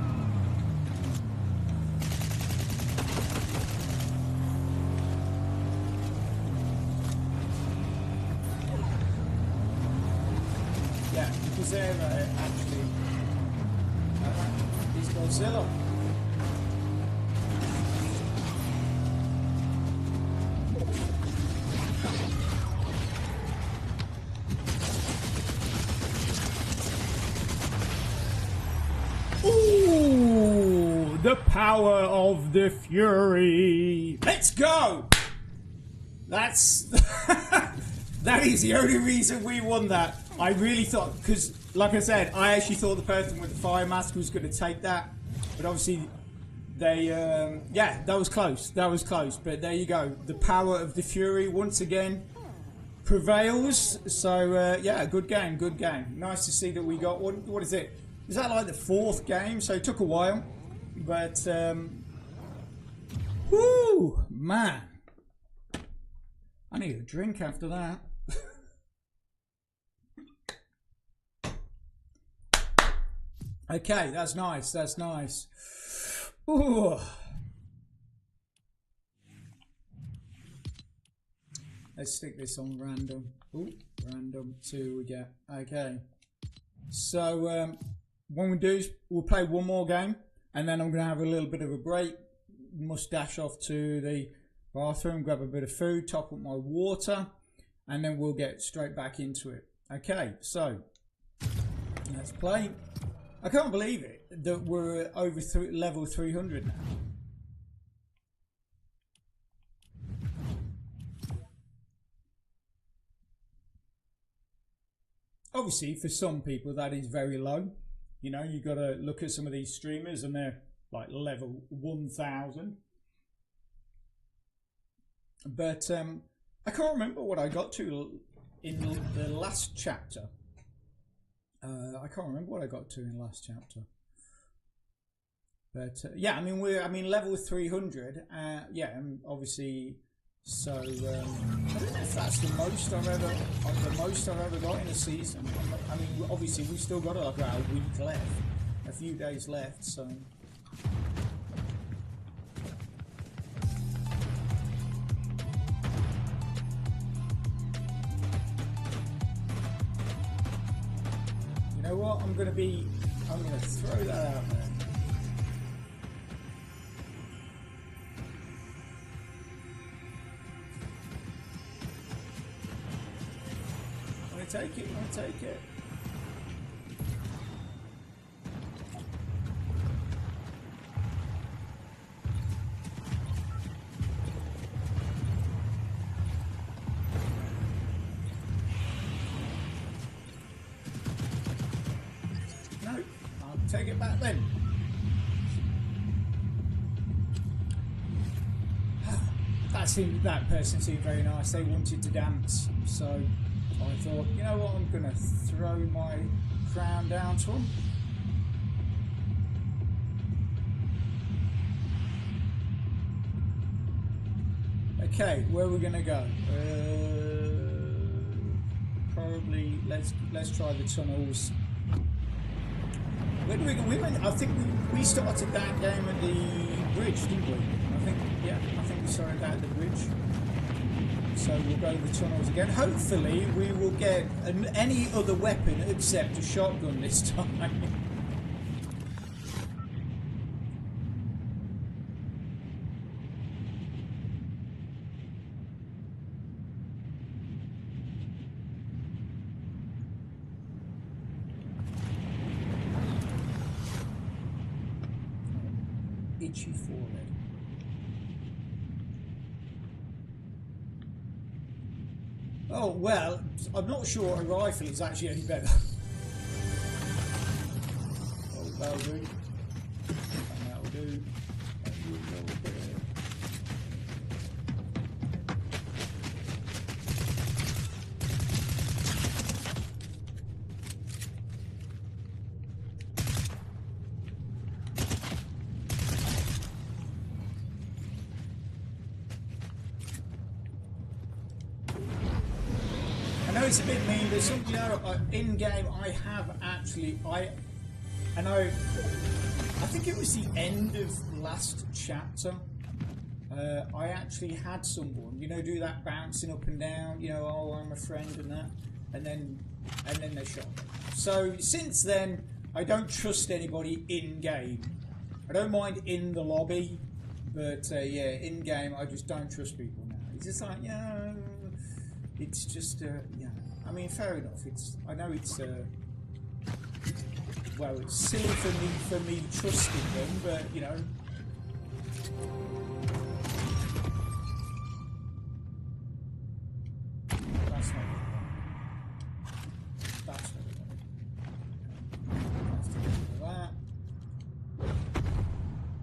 yeah, because they're actually is Godzilla. Ooh, the power of the Fury. Let's go. That's that is the only reason we won that. I really thought, because like I said, I actually thought the person with the fire mask was going to take that, but obviously they yeah, that was close, but there you go, the power of the Fury once again prevails. So yeah, good game. Nice to see that we got what is it, is that like the 4th game? So it took a while, but whoo, man, I need a drink after that. Okay, that's nice. Ooh. Let's stick this on random. Ooh, random 2 we get. Okay. So what we do is we'll play one more game, and then I'm going to have a little bit of a break. Must dash off to the bathroom, grab a bit of food, top up my water, and then we'll get straight back into it. Okay, so let's play. I can't believe it that we're over level 300 now. Obviously, for some people that is very low. You know, you got to look at some of these streamers and they're like level 1000. But I can't remember what I got to in the last chapter. I can't remember what I got to in the last chapter. But yeah, I mean level 300. Yeah, and obviously. So I don't know if that's the most I've ever got in a season. I mean, obviously we've still got like about a week left, a few days left. So you know what? I'm gonna throw that out there. I'll take it. No, I'll take it back then. That person seemed very nice. They wanted to dance, so I thought, you know what, I'm going to throw my crown down to him. Okay, where are we going to go? Probably let's try the tunnels. Where do we went. I think we started that game at the bridge, didn't we? I think we started that at the bridge. So we'll go to the tunnels again. Hopefully we will get any other weapon except a shotgun this time. Itchy forehead. Oh, well, I'm not sure a rifle is actually any better. Oh, that'll do. And that'll do. it's a bit mean, but some, you know, in game I have actually, I think it was the end of last chapter. I actually had someone, you know, do that bouncing up and down, you know, oh, I'm a friend and that, and then they shot me. So since then, I don't trust anybody in game. I don't mind in the lobby, but yeah, in game I just don't trust people now. It's just like, yeah, it's just, yeah. I mean, fair enough. I know it's, well, it's silly for me trusting them, but you know. That's not what I want. That's what I want.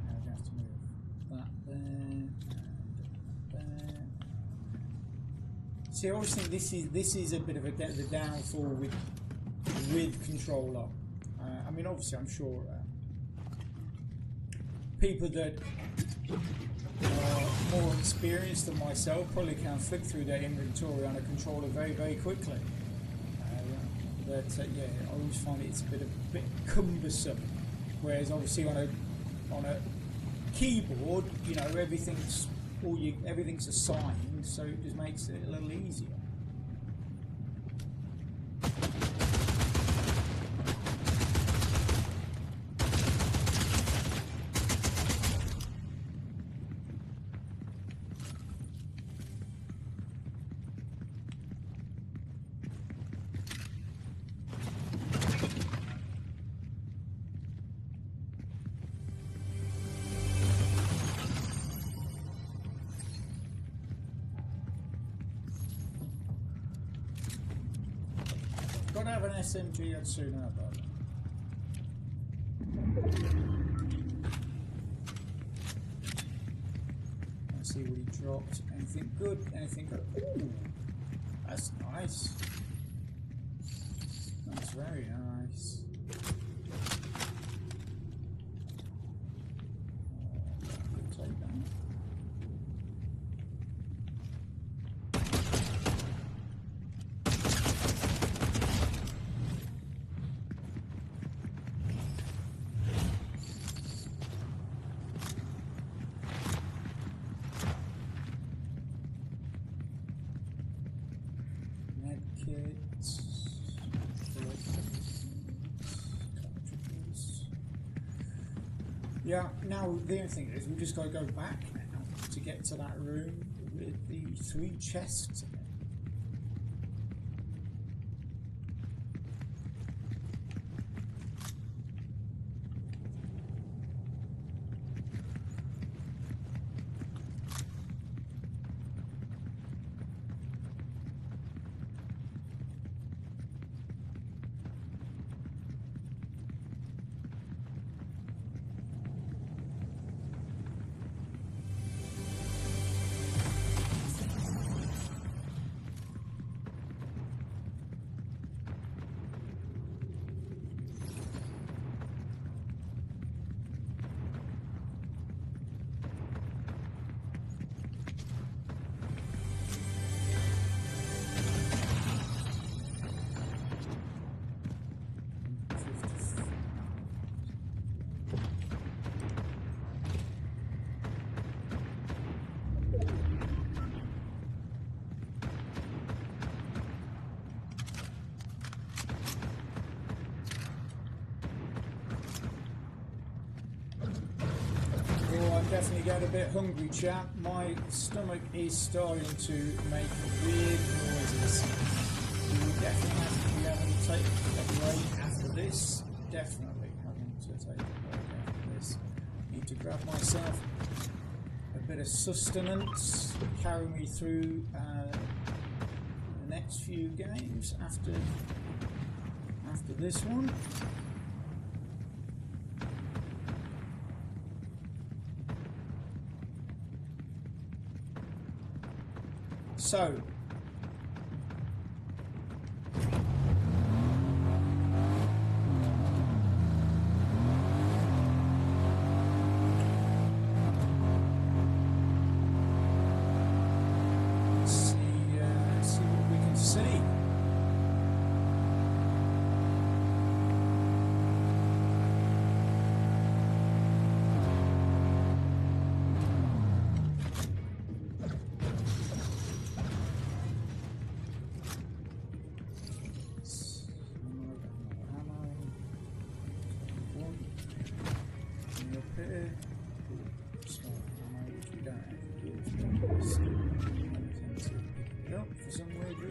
Now we have to move that there, and there. See, I always think this is a bit of the downfall with controller. I mean, obviously, I'm sure people that are more experienced than myself probably can flick through their inventory on a controller very, very quickly. But yeah, I always find it's a bit cumbersome. Whereas obviously on a keyboard, you know, everything's assigned, so it just makes it a little easier. Gotta have an SMG, I'd soon have that. Let's see what he dropped. Anything good? Anything good? Ooh, that's nice. That's very nice. I'll take that. Yeah, now the only thing is we've just got to go back now to get to that room with the 3 chests again. Definitely get a bit hungry, chap. My stomach is starting to make weird noises. We definitely have to be having to take a break after this. Definitely having to take a break after this. Need to grab myself a bit of sustenance, carry me through the next few games after this one. So, see what we can see.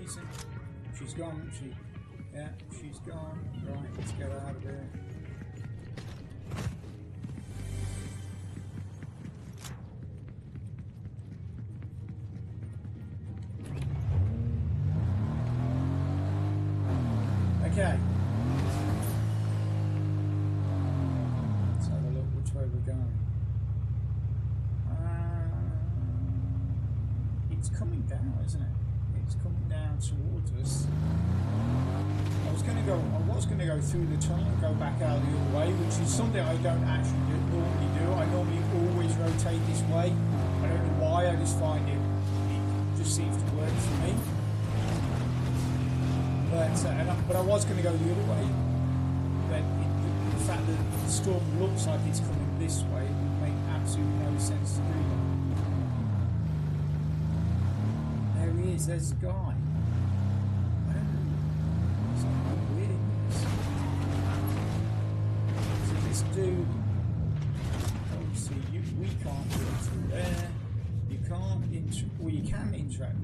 reason. She's gone, she... Yeah, she's gone. Right, let's get out of there. Okay. Let's have a look which way we're going. It's coming down, isn't it? It's coming down towards us. I was going to go through the tunnel and go back out the other way, which is something I don't actually normally do. I normally always rotate this way. I don't know why. I just find it just seems to work for me. But I was going to go the other way. But the fact that the storm looks like it's coming this way would make absolutely no sense to do that. There he is. There's the guy. I don't know. Something weird. So this dude. Obviously, we can't go through there. You can't well, you can interact.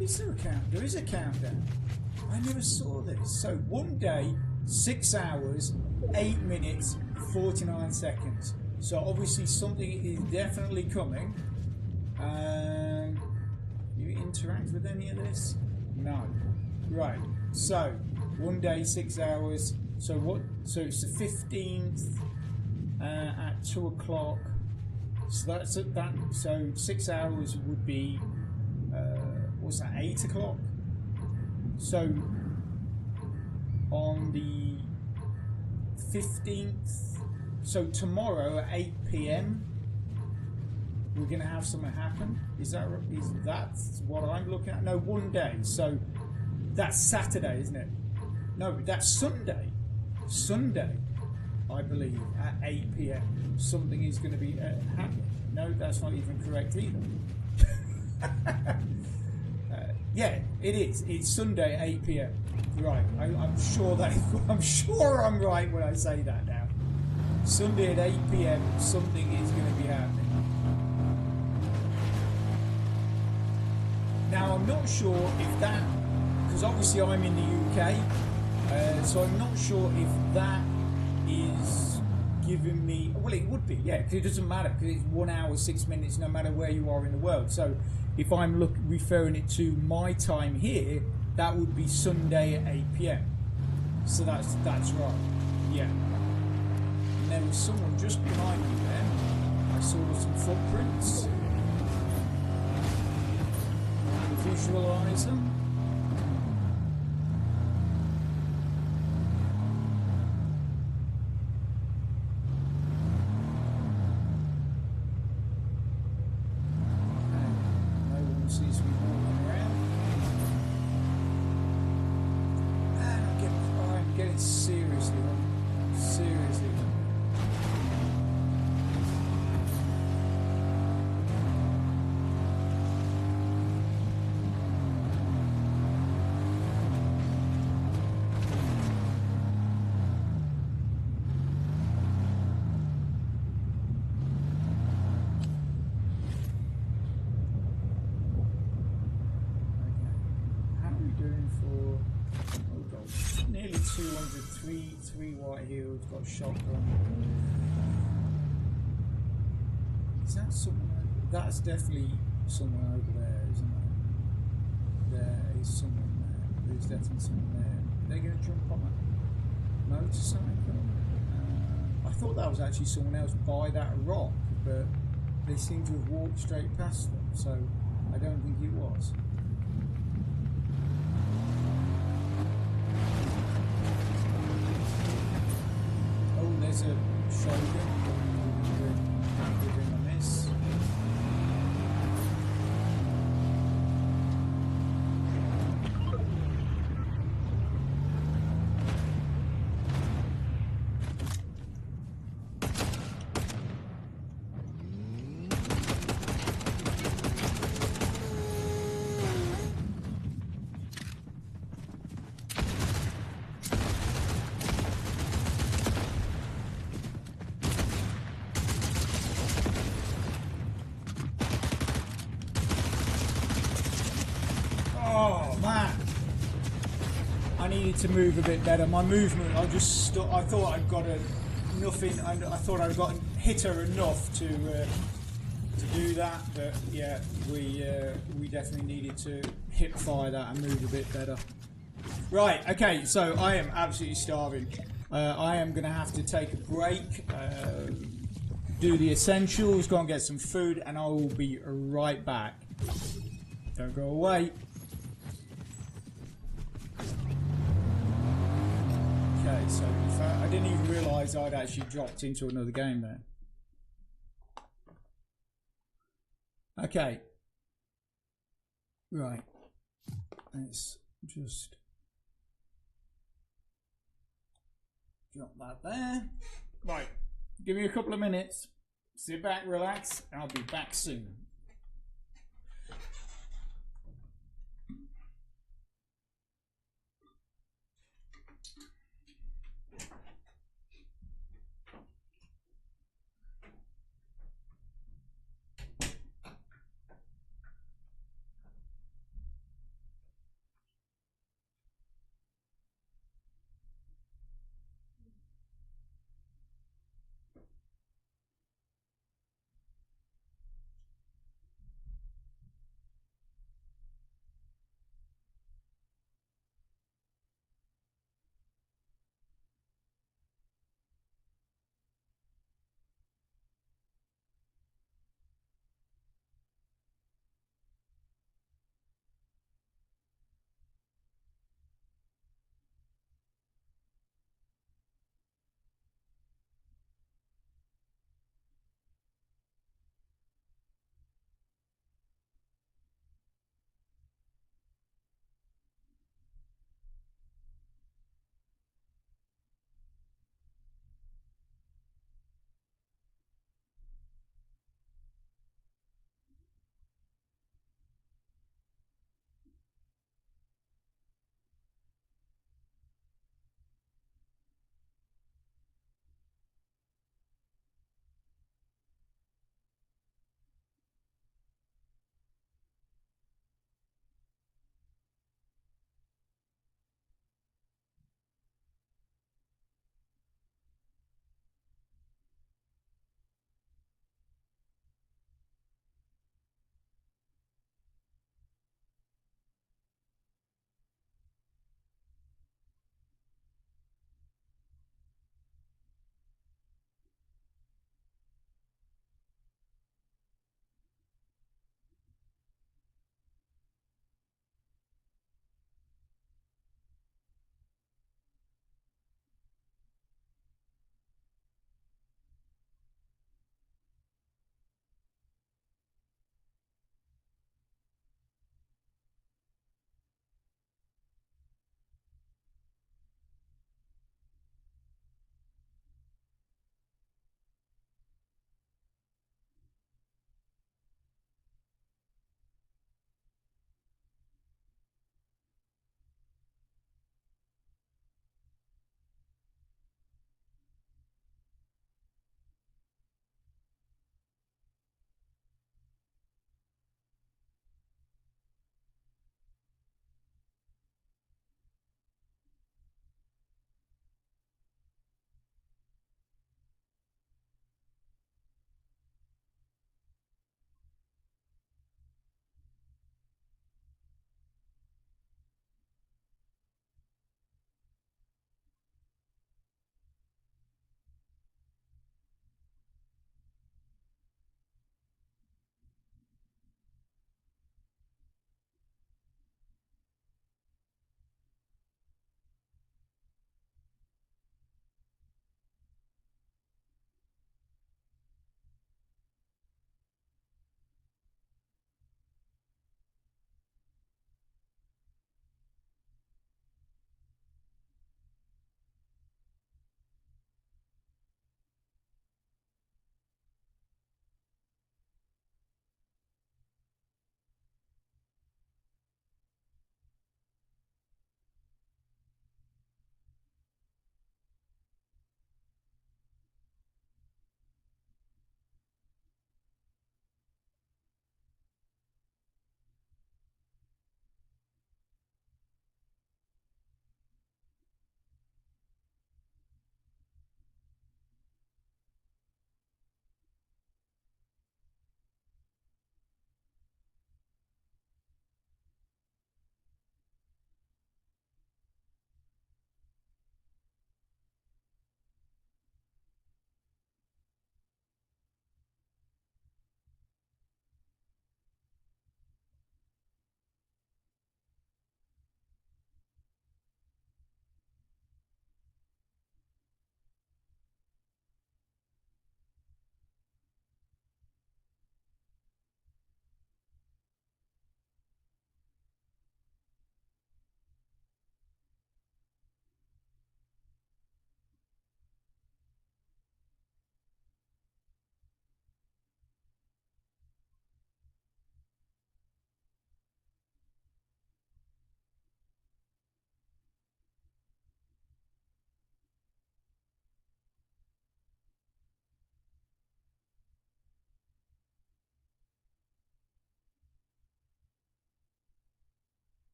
Is there a count? There is a countdown. I never saw this. So 1 day, 6 hours, 8 minutes, 49 seconds. So obviously something is definitely coming. You interact with any of this? No. Right. So 1 day, 6 hours. So what? So it's the 15th at 2 o'clock. So that's that. So 6 hours would be. What's that, 8 o'clock? So on the 15th, so tomorrow at 8 PM we're going to have something happen. Is that what I'm looking at? No, 1 day. So that's Saturday, isn't it? No, that's Sunday. Sunday, I believe, at 8 PM something is going to be happening. No, that's not even correct either. Yeah, it is. It's Sunday, 8 PM. Right, I'm sure that I'm sure I'm right when I say that now. Sunday at 8 PM, something is going to be happening. Now, I'm not sure if that, because obviously I'm in the UK, so I'm not sure if that is giving me. Well, it would be, yeah, because it doesn't matter because it's 1 hour 6 minutes, no matter where you are in the world. So if I'm referring it to my time here, that would be Sunday at 8 PM. So that's right. Yeah. And there was someone just behind me there. I saw some footprints. Visualize them. Nearly 200, three white heels, got shotgun. Is that someone? That's definitely someone over there, isn't it? There is someone there. There's definitely someone there. They're going to jump on a motorcycle. I thought that was actually someone else by that rock, but they seem to have walked straight past them, so I don't think it was. There's a shoulder. Give him a miss. Oh man, I needed to move a bit better. My movement, I thought I'd got nothing. I thought I'd got hit her enough to do that, but yeah, we definitely needed to hip fire that and move a bit better. Right, okay, so I am absolutely starving. I am going to have to take a break, do the essentials, go and get some food, and I will be right back. Don't go away. Okay, so I didn't even realise I'd actually dropped into another game there. Okay. Right. Let's just drop that there. Right. Give me a couple of minutes. Sit back, relax, and I'll be back soon.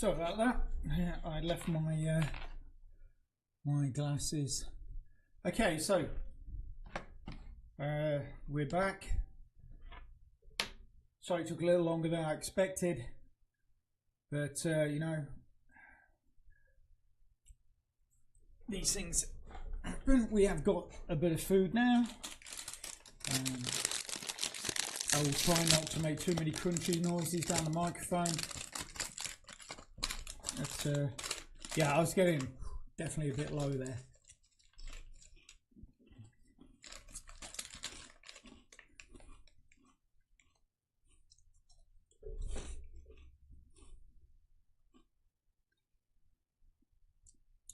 Sorry about that. I left my my glasses. Okay, so we're back. Sorry, it took a little longer than I expected, but you know, these things happen. We have got a bit of food now. I will try not to make too many crunchy noises down the microphone. But yeah, I was getting definitely a bit low there.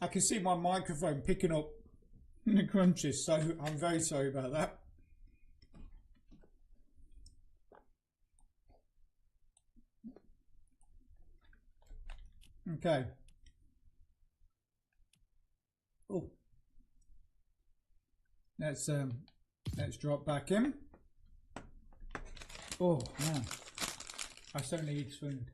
I can see my microphone picking up the crunches, so I'm very sorry about that. Okay. Oh, let's drop back in. Oh man, I certainly need food.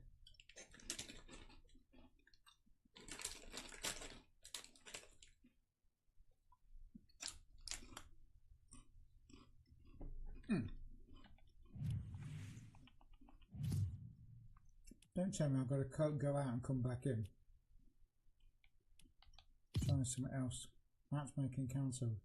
Don't tell me I've got to go out and come back in. Trying something else. Matchmaking cancelled.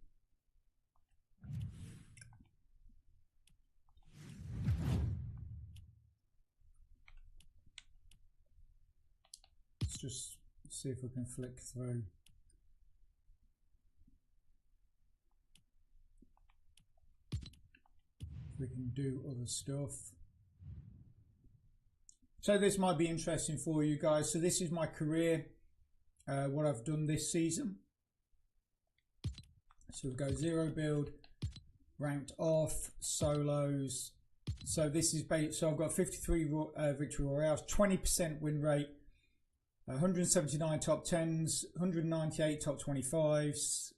Let's just see if we can flick through. We can do other stuff. So this might be interesting for you guys. So this is my career, what I've done this season. So we'll go zero build, ranked off, solos. So this is so I've got 53 victory royales, 20% win rate, 179 top 10s, 198 top 25s,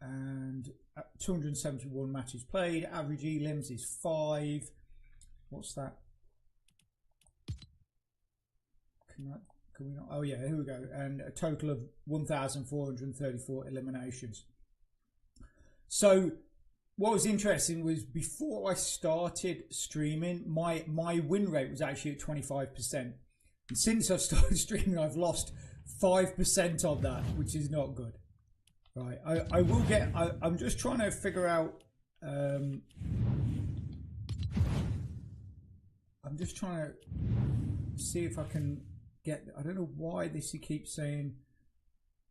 and 271 matches played. Average elims is 5. What's that? Can we not? Oh yeah, here we go. And a total of 1,434 eliminations. So what was interesting was before I started streaming, my win rate was actually at 25%. And since I've started streaming, I've lost 5% of that, which is not good. Right, I will get. I'm just trying to figure out. I'm just trying to see if I can get. I don't know why this keeps saying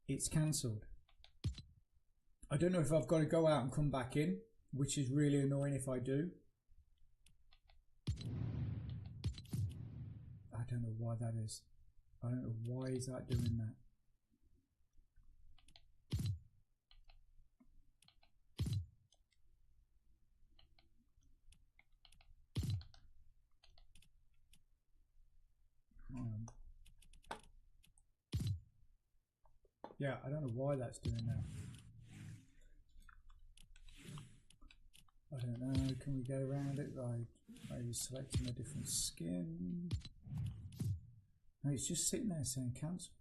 it's cancelled. I don't know if I've got to go out and come back in, which is really annoying if I do. I don't know why that is. I don't know why is that doing that. Yeah, I don't know why that's doing that. I don't know. Can we get around it by maybe selecting a different skin? No, it's just sitting there saying cancelled.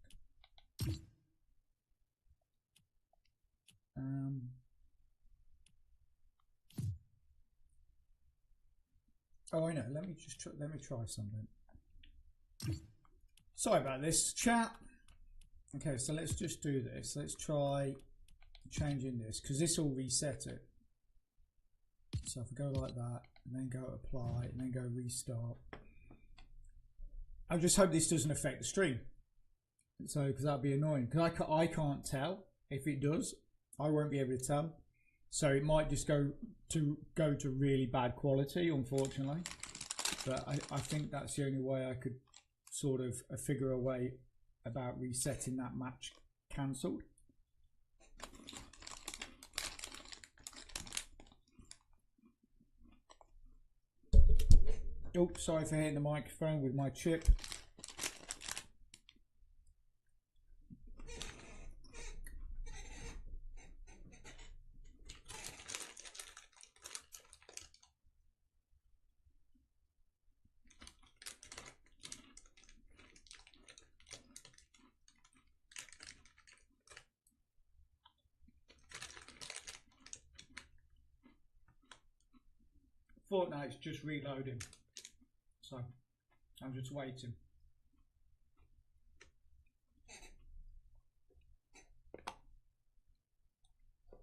Oh, I know. Let me try something. Sorry about this, chat. Okay, so let's just do this. Let's try changing this because this will reset it. So if I go like that and then go apply and then go restart. I just hope this doesn't affect the stream. So because that'd be annoying because I can't tell if it does. I won't be able to tell. So it might just go to really bad quality, unfortunately. But I think that's the only way I could sort of figure a way about resetting that match cancelled. Oh, sorry for hitting the microphone with my chip. Fortnite's just reloading, so I'm just waiting.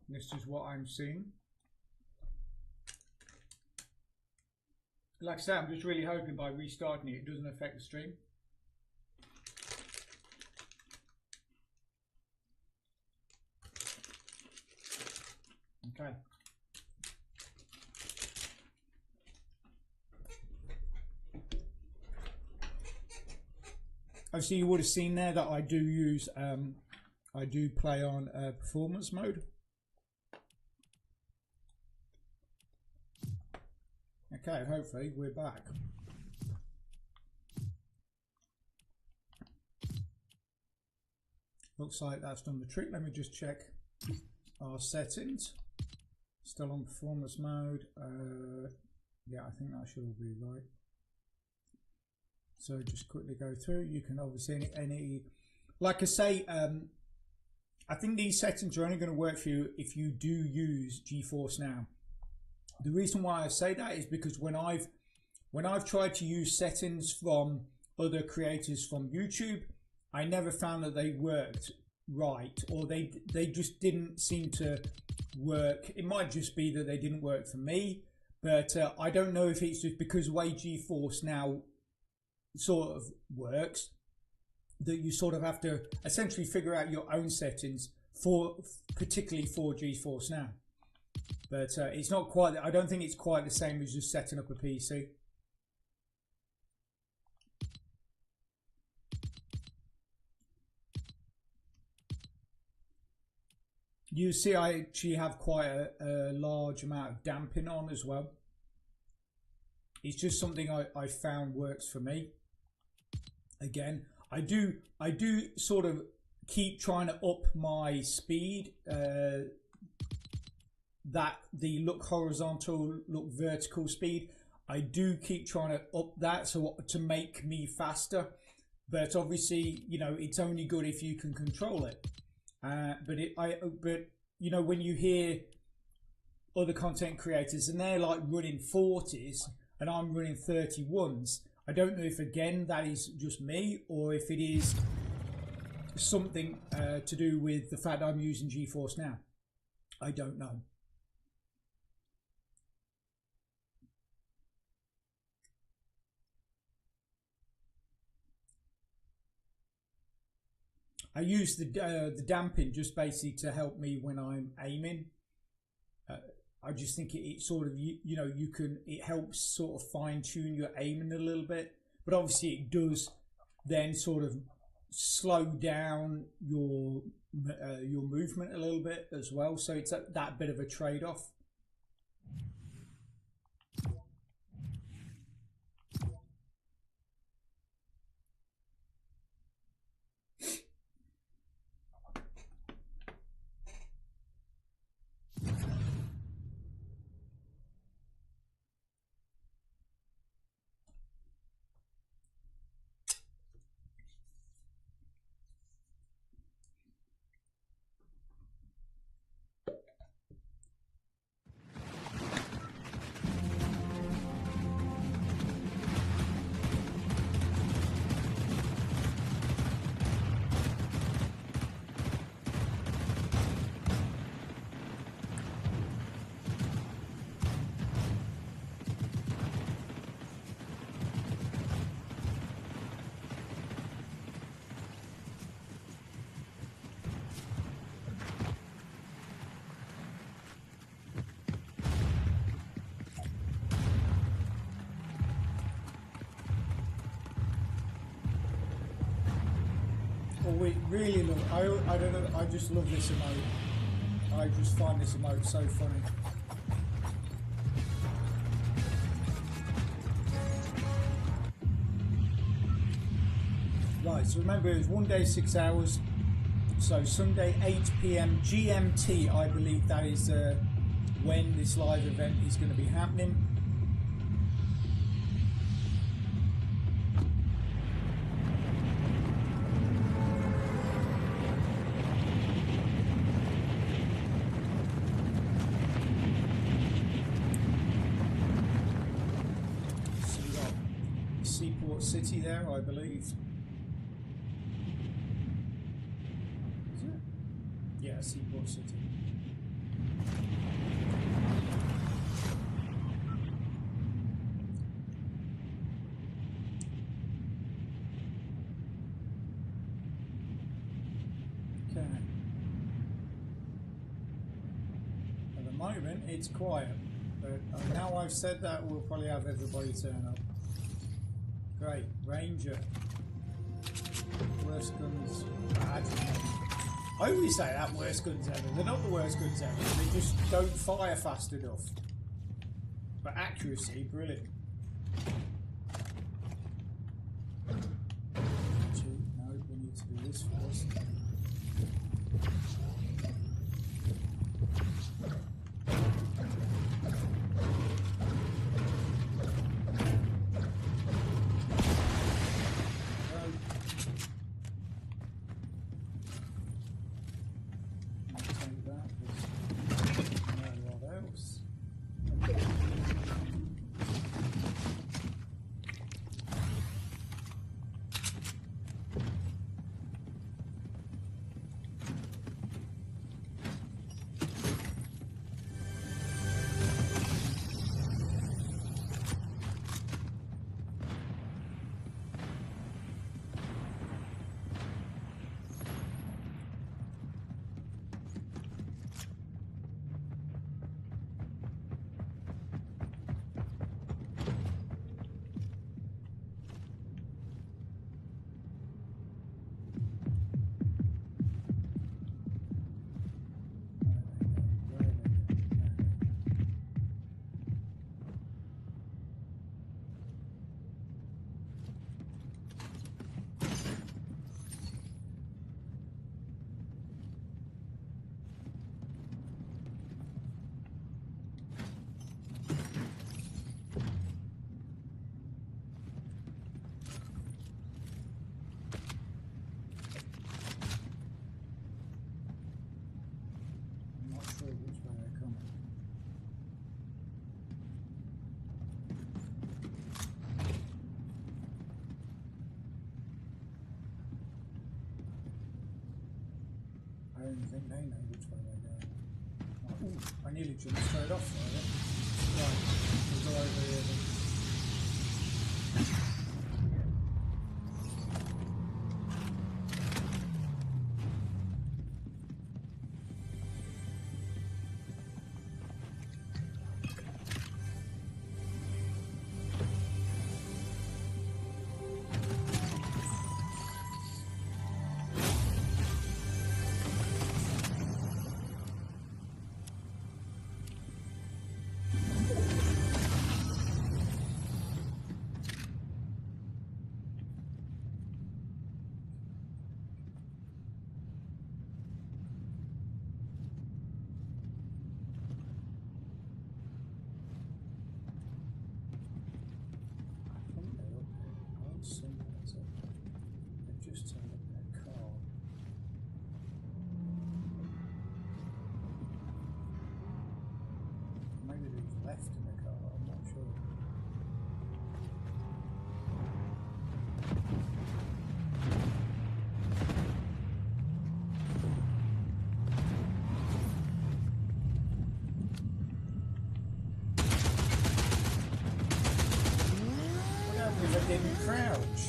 This is what I'm seeing. Like I said, I'm just really hoping by restarting it doesn't affect the stream. Okay. Obviously, you would have seen there that I do use, I do play on performance mode. Okay, hopefully we're back. Looks like that's done the trick. Let me just check our settings. Still on performance mode. Yeah, I think that should all be right. So just quickly go through. You can obviously any like I say, I think these settings are only going to work for you if you do use GeForce Now. The reason why I say that is because when I've tried to use settings from other creators from YouTube, I never found that they worked right, or they just didn't seem to work. It might just be that they didn't work for me, but I don't know if it's just because the way GeForce Now sort of works, that you sort of have to essentially figure out your own settings for, particularly for GeForce Now. But it's not quite, I don't think it's quite the same as just setting up a PC. You see, I actually have quite a large amount of damping on as well. It's just something I found works for me. Again, I do sort of keep trying to up my speed, that the look horizontal, look vertical speed. I do keep trying to up that so to make me faster, but obviously, you know, it's only good if you can control it. But you know, when you hear other content creators and they're like running 40s and I'm running 31s, I don't know if again that is just me or if it is something to do with the fact I'm using GeForce Now. I don't know. I use the damping just basically to help me when I'm aiming. I just think it sort of, you know, it helps sort of fine tune your aiming a little bit, but obviously it does then sort of slow down your movement a little bit as well. So it's that bit of a trade-off. We really love it. I don't know, I just love this emote. I just find this emote so funny. Right, so remember it was 1 day 6 hours, so Sunday 8 PM GMT, I believe that is when this live event is going to be happening. City there, I believe. Is it? Yeah, Seaport City. Okay. At the moment, it's quiet. But now I've said that, we'll probably have everybody turn up. Great. Ranger. Worst guns. I always say that, worst guns ever. They're not the worst guns ever. They just don't fire fast enough. But accuracy, brilliant. Actually, no, we need to do this first. I don't even think they know which way they're going. Oh, ooh, I nearly jumped straight off there. Right, we'll go over here then. Left in the car, I'm not sure. What happened if I didn't crouch?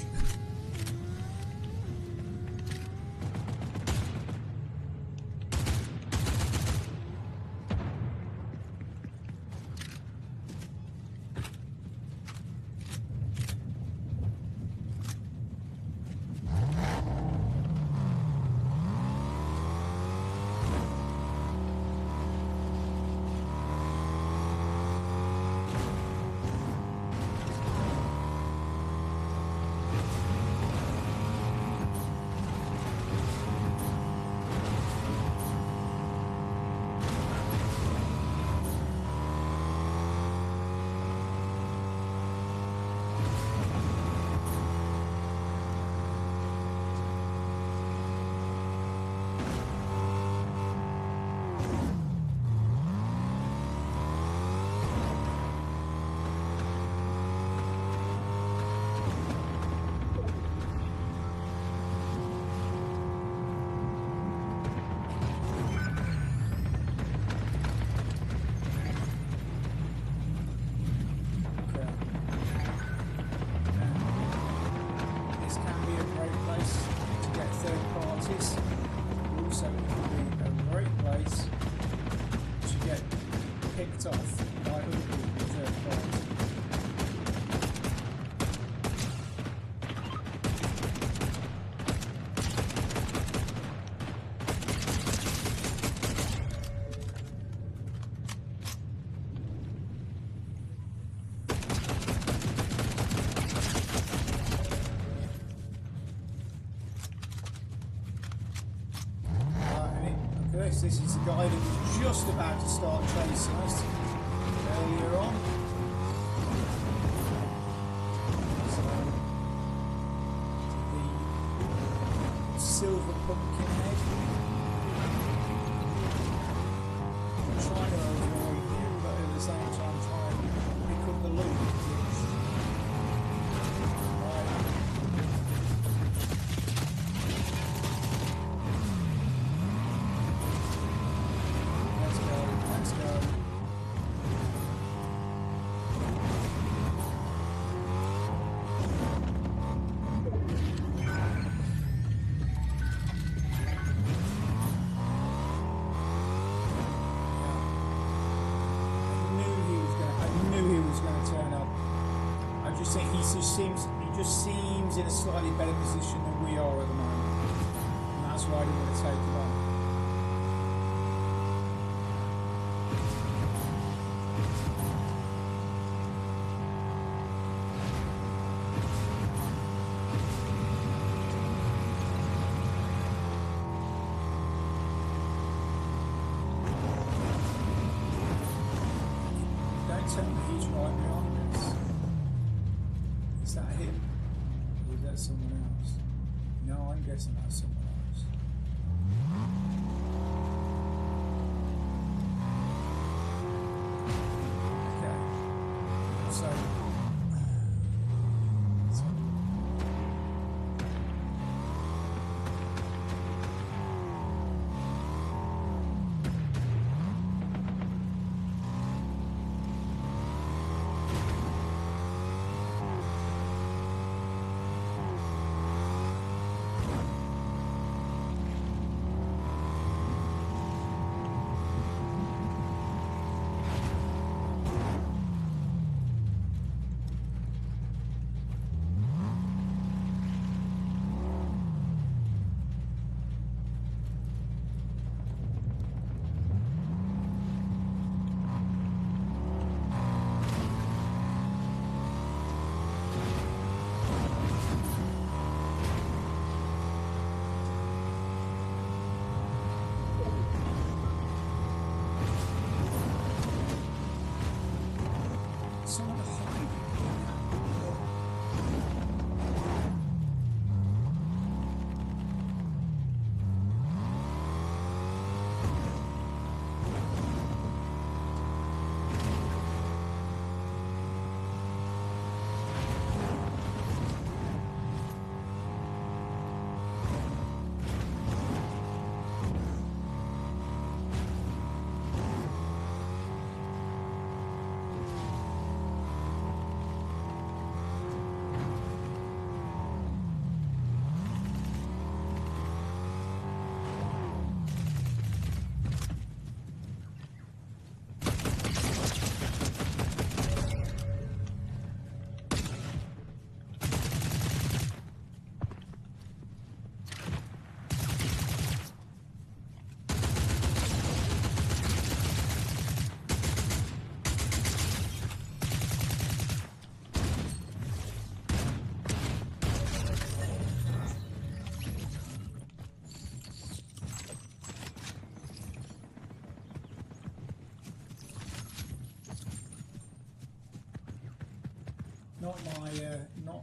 this. This is the guy that was just about to start chasing us earlier on. So, the silver pumpkin head. I'm trying to avoid him, but at the same time trying to pick up the loot. He just seems in a slightly better position than we are at the moment, and that's why I didn't want to take him on. Don't tell me he's right behind us. Is that him? Or is that someone else? No, I'm guessing that's someone else. Okay. So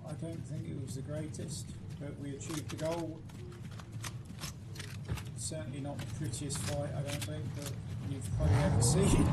I don't think it was the greatest, but we achieved the goal. Certainly not the prettiest fight, I don't think, that you've probably ever seen.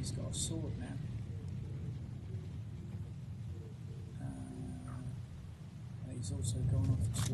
He's got a sword now. And he's also gone off to...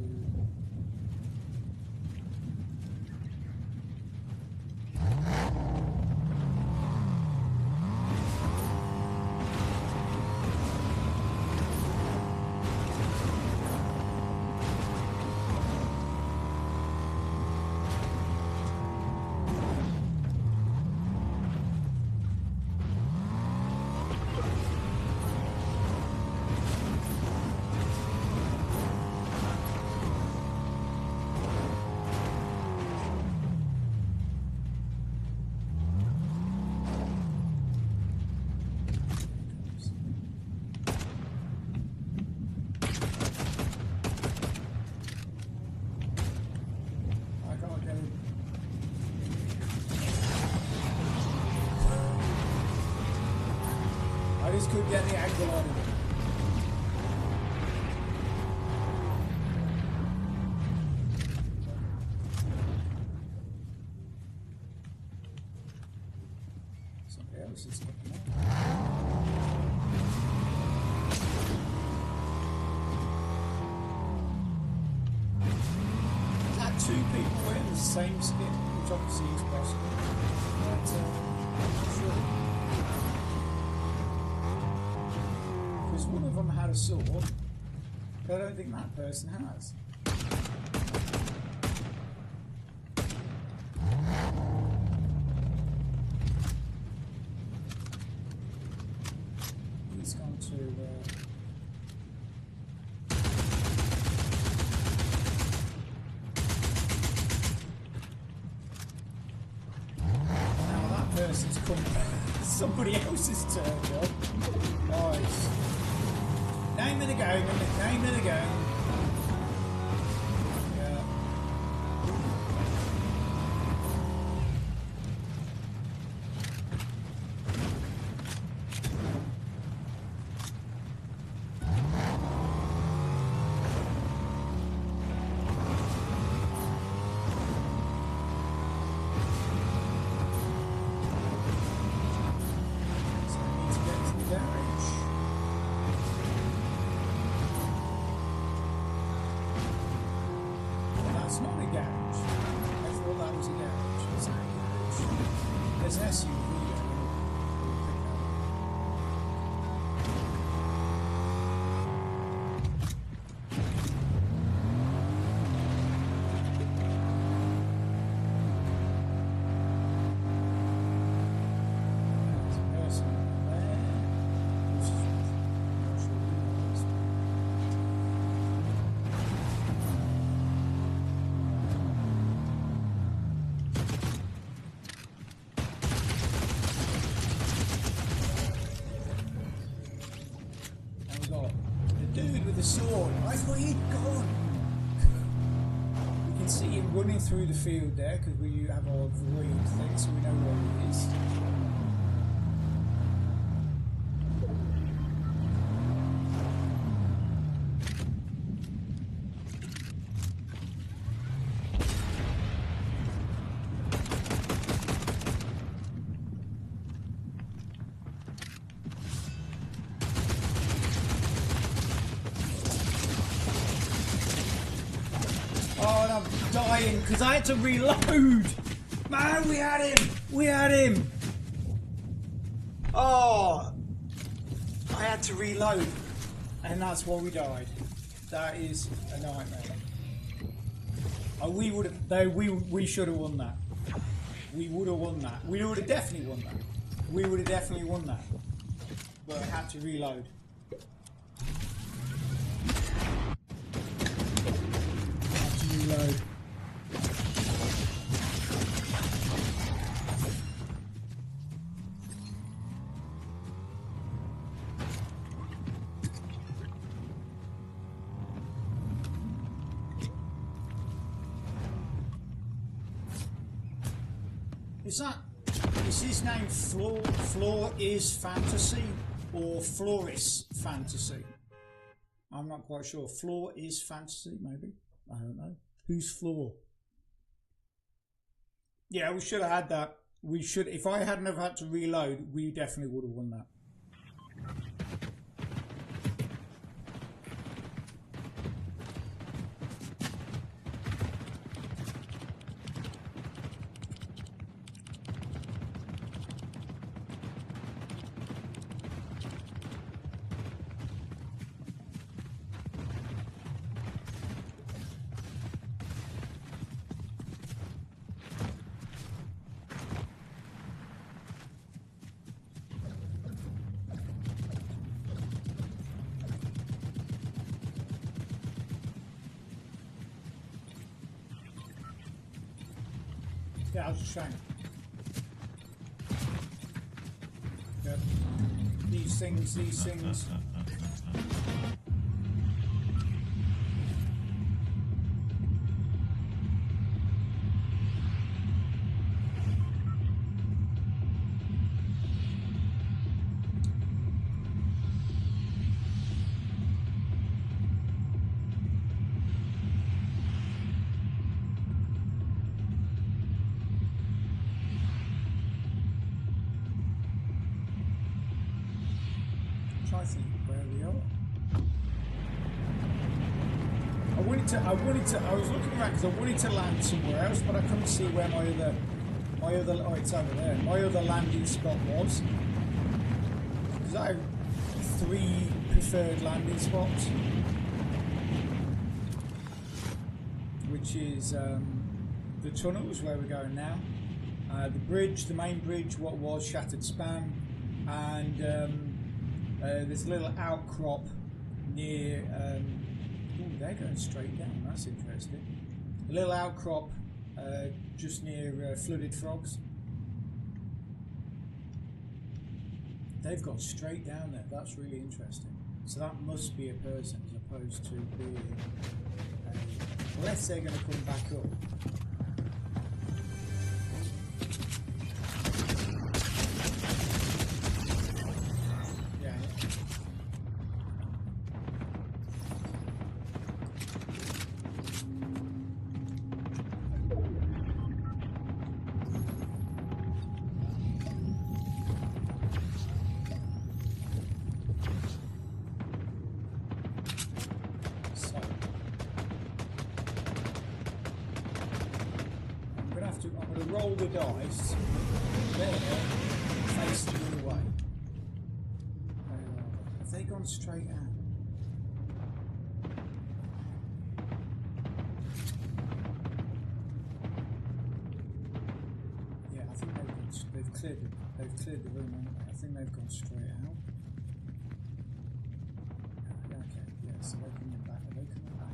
I just couldn't get the angle on him. Somebody else is looking at. Is that two people wearing the same skin, which obviously is possible. But, I'm not sure. One of them had a sword, but I don't think that person has. He's gone to... now that person's come... somebody else's turn, Joe. Nice. Name of the game, name of the game. Yeah. So I need to get to the garage. It's not a garage. I thought that was a garage. It's not a garage. There's an SUV there. There's a person there. I'm not sure who that is. Dude with the sword. I thought he'd gone. We can see him running through the field there because we have our void thing, so we know where he is. Oh, and I'm dying because I had to reload. Man, we had him. We had him. Oh, I had to reload, and that's why we died. That is a nightmare. Oh, we would have. We should have won that. We would have won that. We would have definitely won that. We would have definitely won that. But I had to reload. Reload. Is his name Floor is Fantasy or Floris Fantasy? I'm not quite sure. Floor is Fantasy, maybe. I don't know. Who's Floor? Yeah, we should have had that. we should. If I hadn't have had to reload, we definitely would have won that. Yeah, I was just trying. Yep. These things. I think where we are. I was looking around because I wanted to land somewhere else, but I couldn't see where my other, oh, it's over there. My other landing spot was. Because I have 3 preferred landing spots, which is the tunnels where we're going now, the bridge, the main bridge, what was Shattered Span, and there's a little outcrop near. Oh, they're going straight down. That's interesting. A little outcrop just near Flooded Frogs. They've gone straight down there. That's really interesting. So that must be a person as opposed to being. Unless they're going to come back up. Roll the dice there, facing the other way. Have they gone straight out? Yeah, I think they've cleared the room, haven't they? I think they've gone straight out. Okay, yeah, so they're coming back. Are they coming back?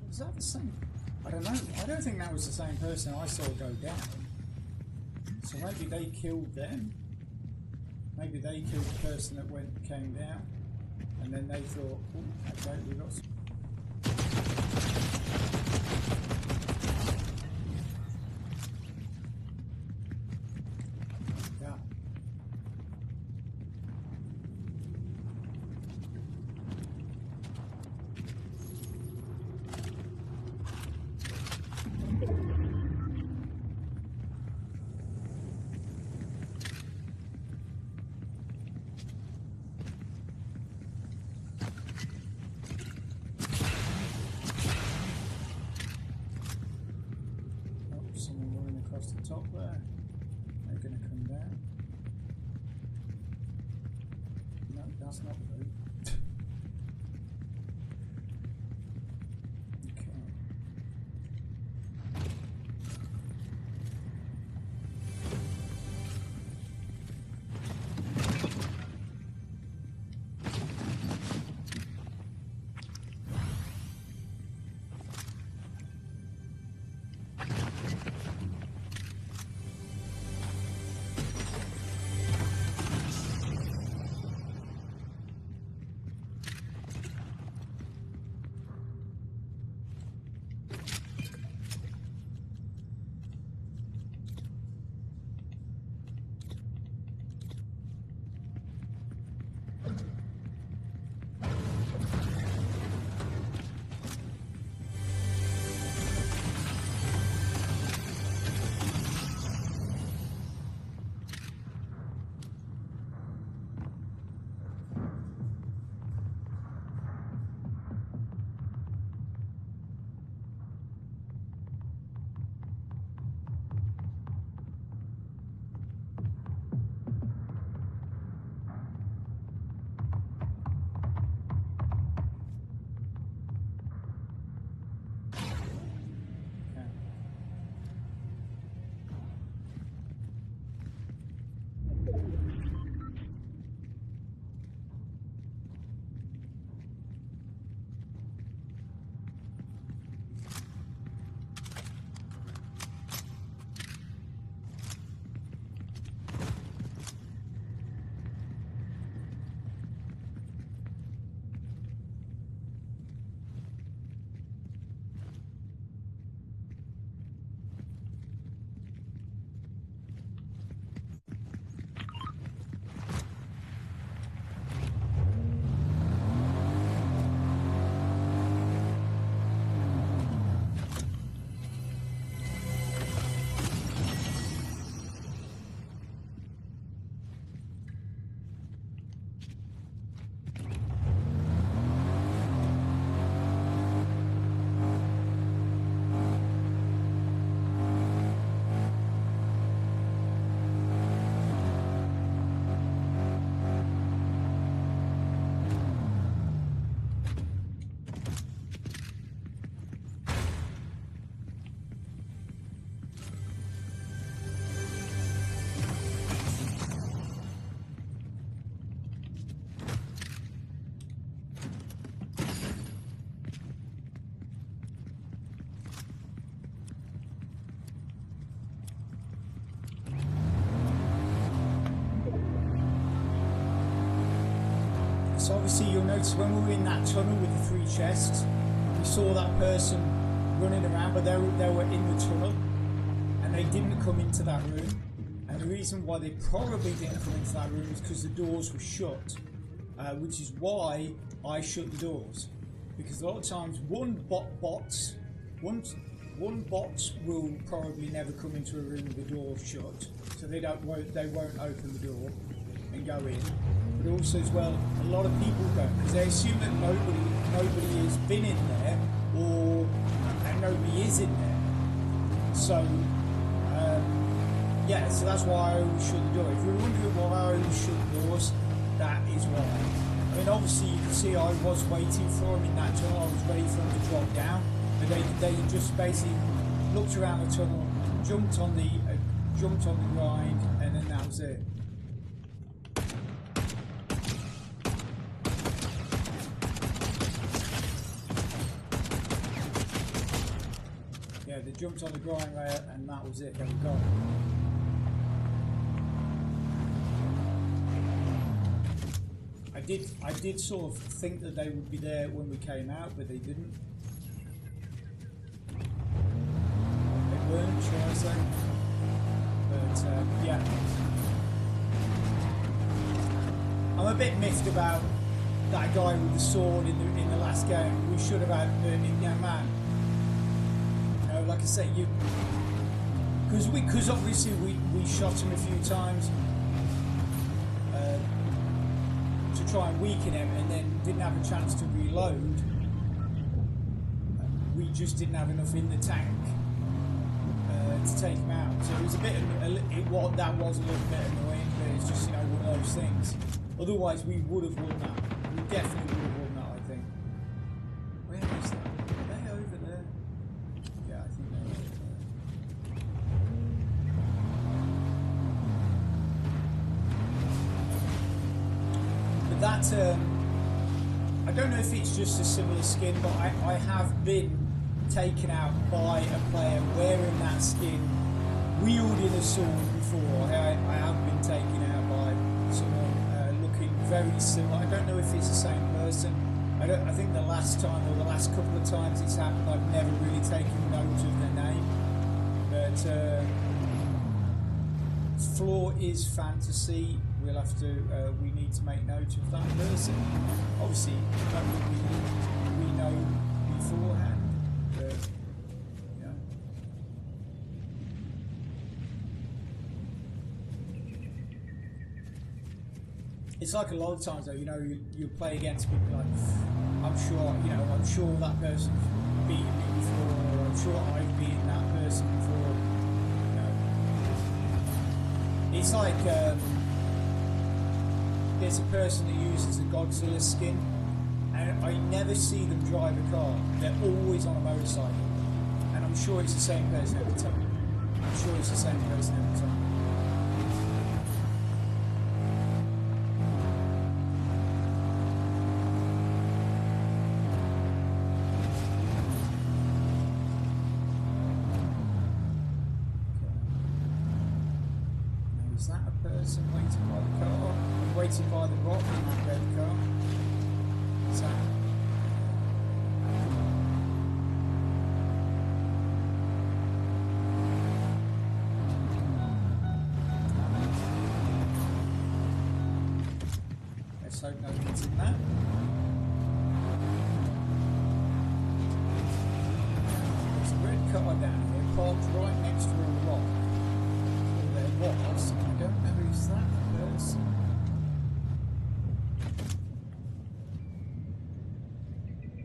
Is that the same? I don't know. I don't think that was the same person I saw go down. So maybe they killed them. Maybe they killed the person that came down, and then they thought, oh, okay, we got some. Across the top there. They're going to come down. No, that's not the route. Okay. So obviously you'll notice when we were in that tunnel with the 3 chests, we saw that person running around, but they were in the tunnel and they didn't come into that room. And the reason why they probably didn't come into that room is because the doors were shut, which is why I shut the doors. Because a lot of times one bot will probably never come into a room with the door shut, so they won't open the door and go in. But also as well, a lot of people don't, because they assume that nobody has been in there, and nobody is in there. So yeah, so that's why I always shut the door. If you're wondering why I always shut the doors, that is why. I mean, obviously you can see I was waiting for them in that tunnel. I was ready for them to drop down, but they just basically looked around the tunnel, jumped on the grind, and then that was it. Yeah, they jumped on the grind layer, and that was it. There we go. I did sort of think that they would be there when we came out, but they didn't. They weren't, shall I say? But yeah, I'm a bit miffed about that guy with the sword in the last game. We should have had the young man. You know, like I say, because obviously we shot him a few times. Try and weaken him, and then didn't have a chance to reload. We just didn't have enough in the tank to take him out. So it was a bit that was a little bit annoying, but it's just, you know, one of those things. Otherwise we would have won that. We definitely would have won that, I think. Where is that? Are they over there? Yeah, I think they're over there. That I don't know if it's just a similar skin, but I have been taken out by a player wearing that skin, wielding a sword before. I have been taken out by someone looking very similar. I don't know if it's the same person. I think the last time or the last couple of times it's happened, I've never really taken note of their name. But floor is fantasy. We'll have to. We need to make note of that person. Obviously, we know beforehand. But, you know. It's like a lot of times, though. You know, you play against people like, I'm sure that person's beaten me before, or I'm sure I've beaten that person before. You know, it's like. There's a person who uses a Godzilla skin, and I never see them drive a car. They're always on a motorcycle, and I'm sure it's the same person every time. I'm sure it's the same person every time. Now, is that a person waiting by the car? Waiting by the rock in that red car. So, let's hope nobody's in that. There's a red car down here, parked right next to a rock. Or there was. I don't know who's that person.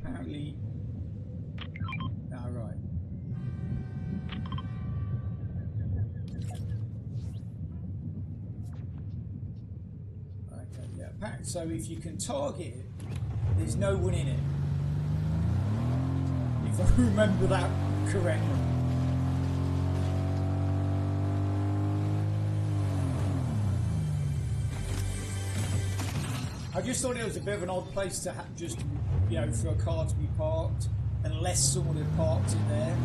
Apparently, right. Okay, yeah. Apparently, so if you can target it, there's no one in it. If I remember that correctly. I just thought it was a bit of an odd place to just, you know, for a car to be parked, unless someone had parked it there,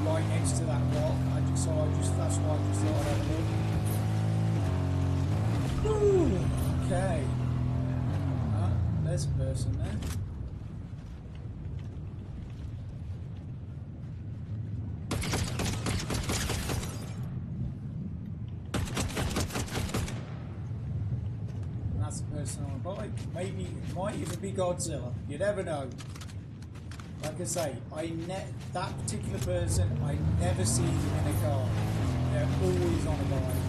right next to that rock. That's why I just thought I'd have a look. Ooh, okay. there's a person there. That's a person on a bike. Maybe it might even be Godzilla. You never know. Like I say, that particular person, I never see them in a car. They're always on a bike.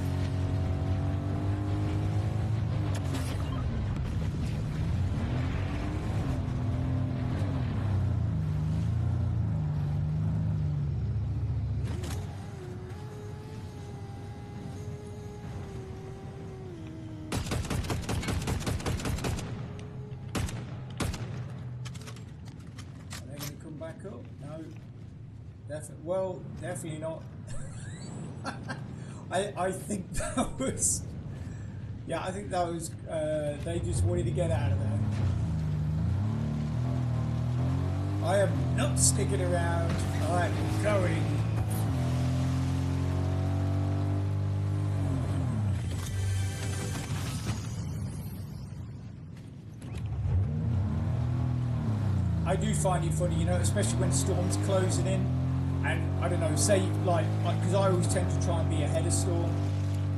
Back up? No. Definitely not. I think that was... Yeah, I think that was... they just wanted to get out of there. I am not sticking around. I'm going. I do find it funny, you know, especially when storms closing in, and I don't know, say like because I always tend to try and be ahead of storm,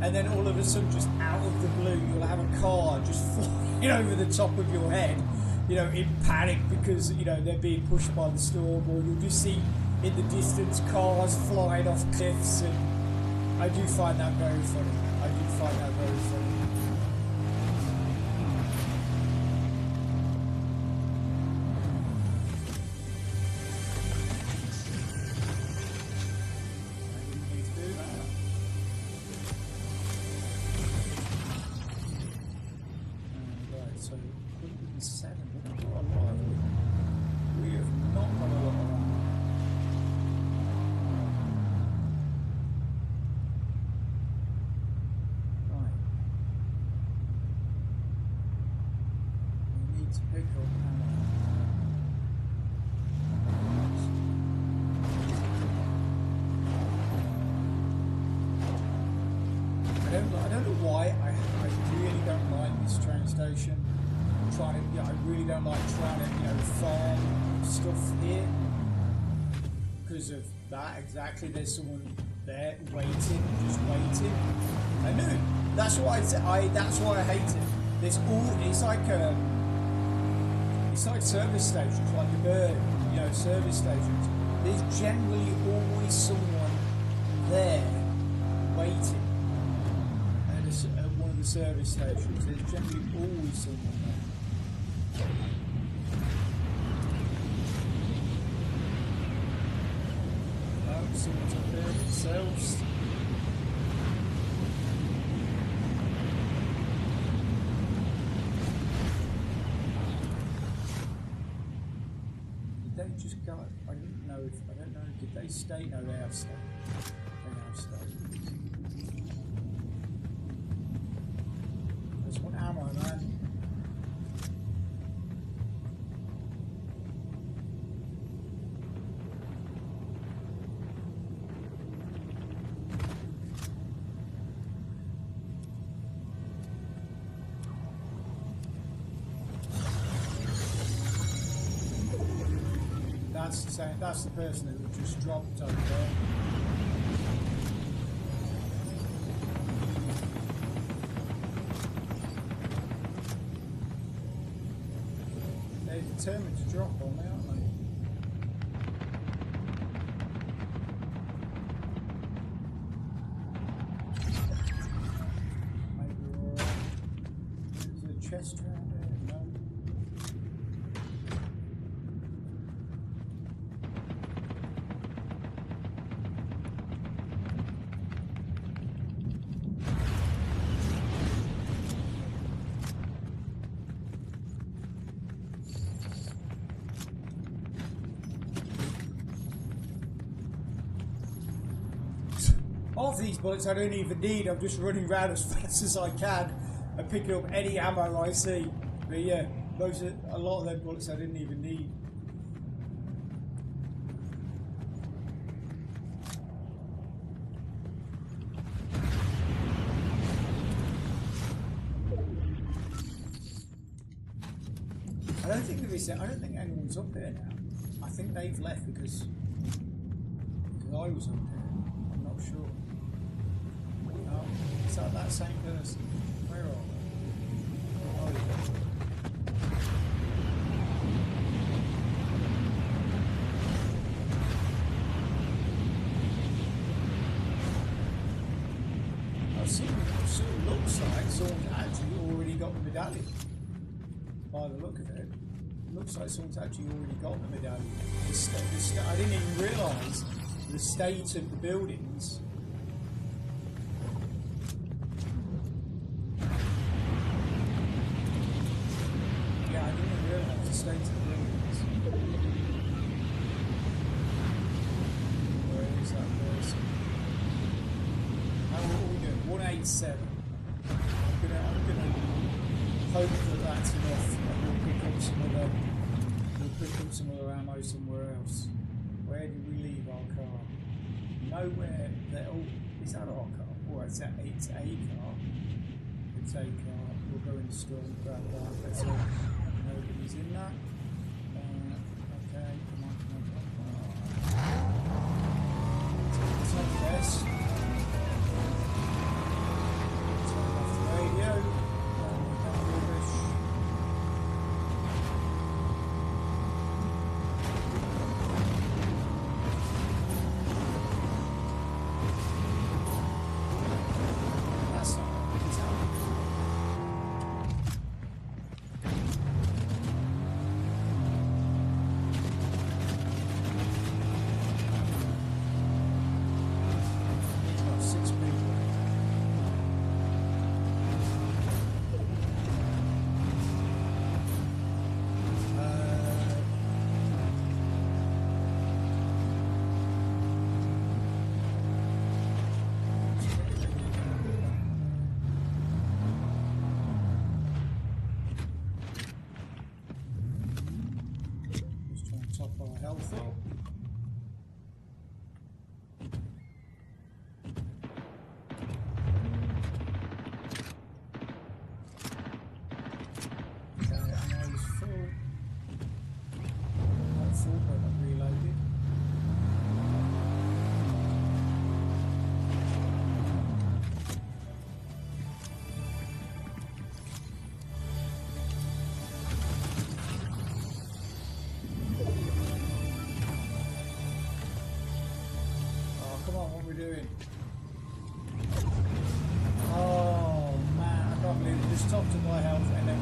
and then all of a sudden, just out of the blue, you'll have a car just flying over the top of your head, you know, in panic because you know they're being pushed by the storm, or you'll just see in the distance cars flying off cliffs, and I do find that very funny. I do find that very funny. I don't know why I really don't like this train station. I really don't like trying to, you know, farm stuff here because of that. Exactly, there's someone there waiting, just waiting. I knew. That's why that's why I hate it. It's like service stations, like the bird, you know, service stations. There's generally always someone there waiting. At one of the service stations, there's generally always someone there. Oh, someone's up there themselves. Did they just go? I don't know. Did they stay? No, they have stayed. They have stayed. There's one ammo, man. That's the person who just dropped over there. They're determined to drop on me, aren't they? Maybe we're alright. Is there a chest around there? No. Half these bullets I don't even need. I'm just running around as fast as I can and picking up any ammo I see. But yeah, a lot of them bullets I didn't even need. I don't think there is. I don't think anyone's up there now. I think they've left because I was up there. I'm not sure. No, is that same person? Where are they? Oh, yeah. It looks like someone's actually already got the medallion. By the look of it, it looks like someone's actually already got the medallion. I didn't even realise the state of the buildings. Yeah, I didn't even realise the state of the buildings. Where is that person? How are we doing? 187. I'm gonna hope that that's enough. And we'll pick up some other ammo somewhere else. Where did we leave our car? Nowhere. Is that our car? Oh, it's a car. It's a car. We'll go in the store and grab that. Let's hope nobody's in that. Okay, come on. It's not this. Turn off the radio. Doing? Oh man, I can't believe it. Just topped to my health and then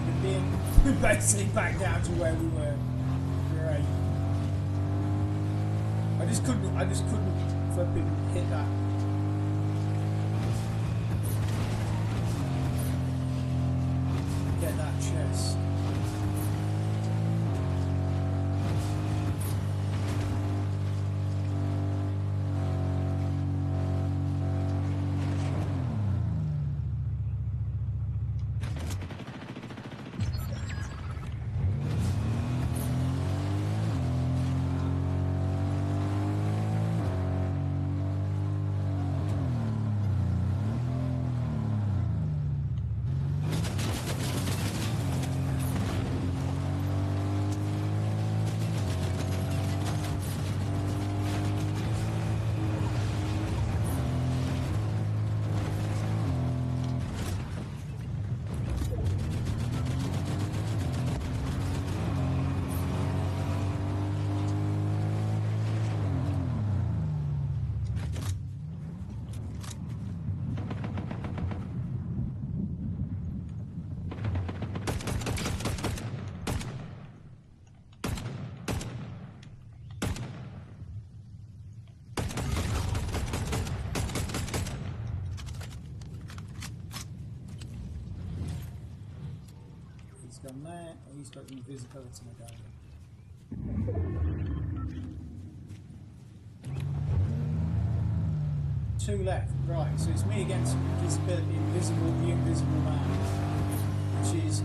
we're basically back down to where we were. Great. I just couldn't flipping hit that. Get that chest. Done there, and he's got the invisibility medallion. 2 left, right, so it's me against the invisible man, which is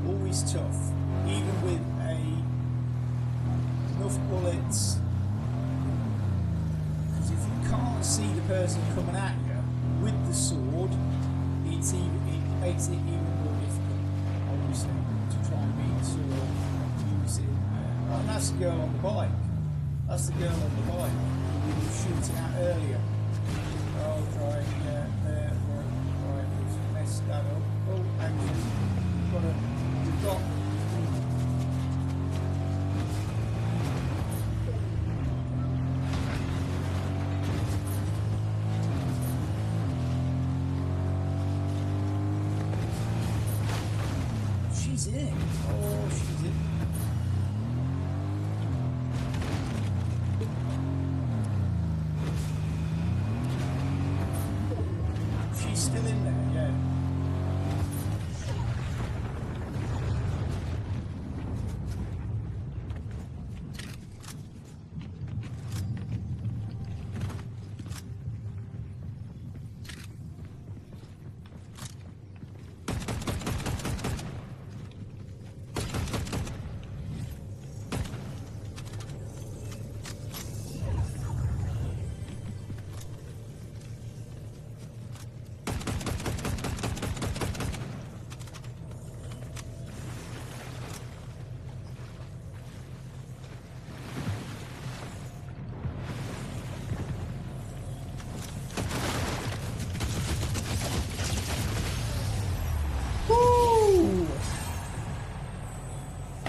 always tough. Even with a enough bullets. Because if you can't see the person coming at you with the sword, it makes it even more difficult, obviously, to try and beat the sword and use it. And that's the girl on the bike. That's the girl on the bike who we were shooting at earlier. Oh, right, yeah, there, right, we've messed that up. Oh, and we've got. She's in. Oh, she's in. She's still in there, yeah.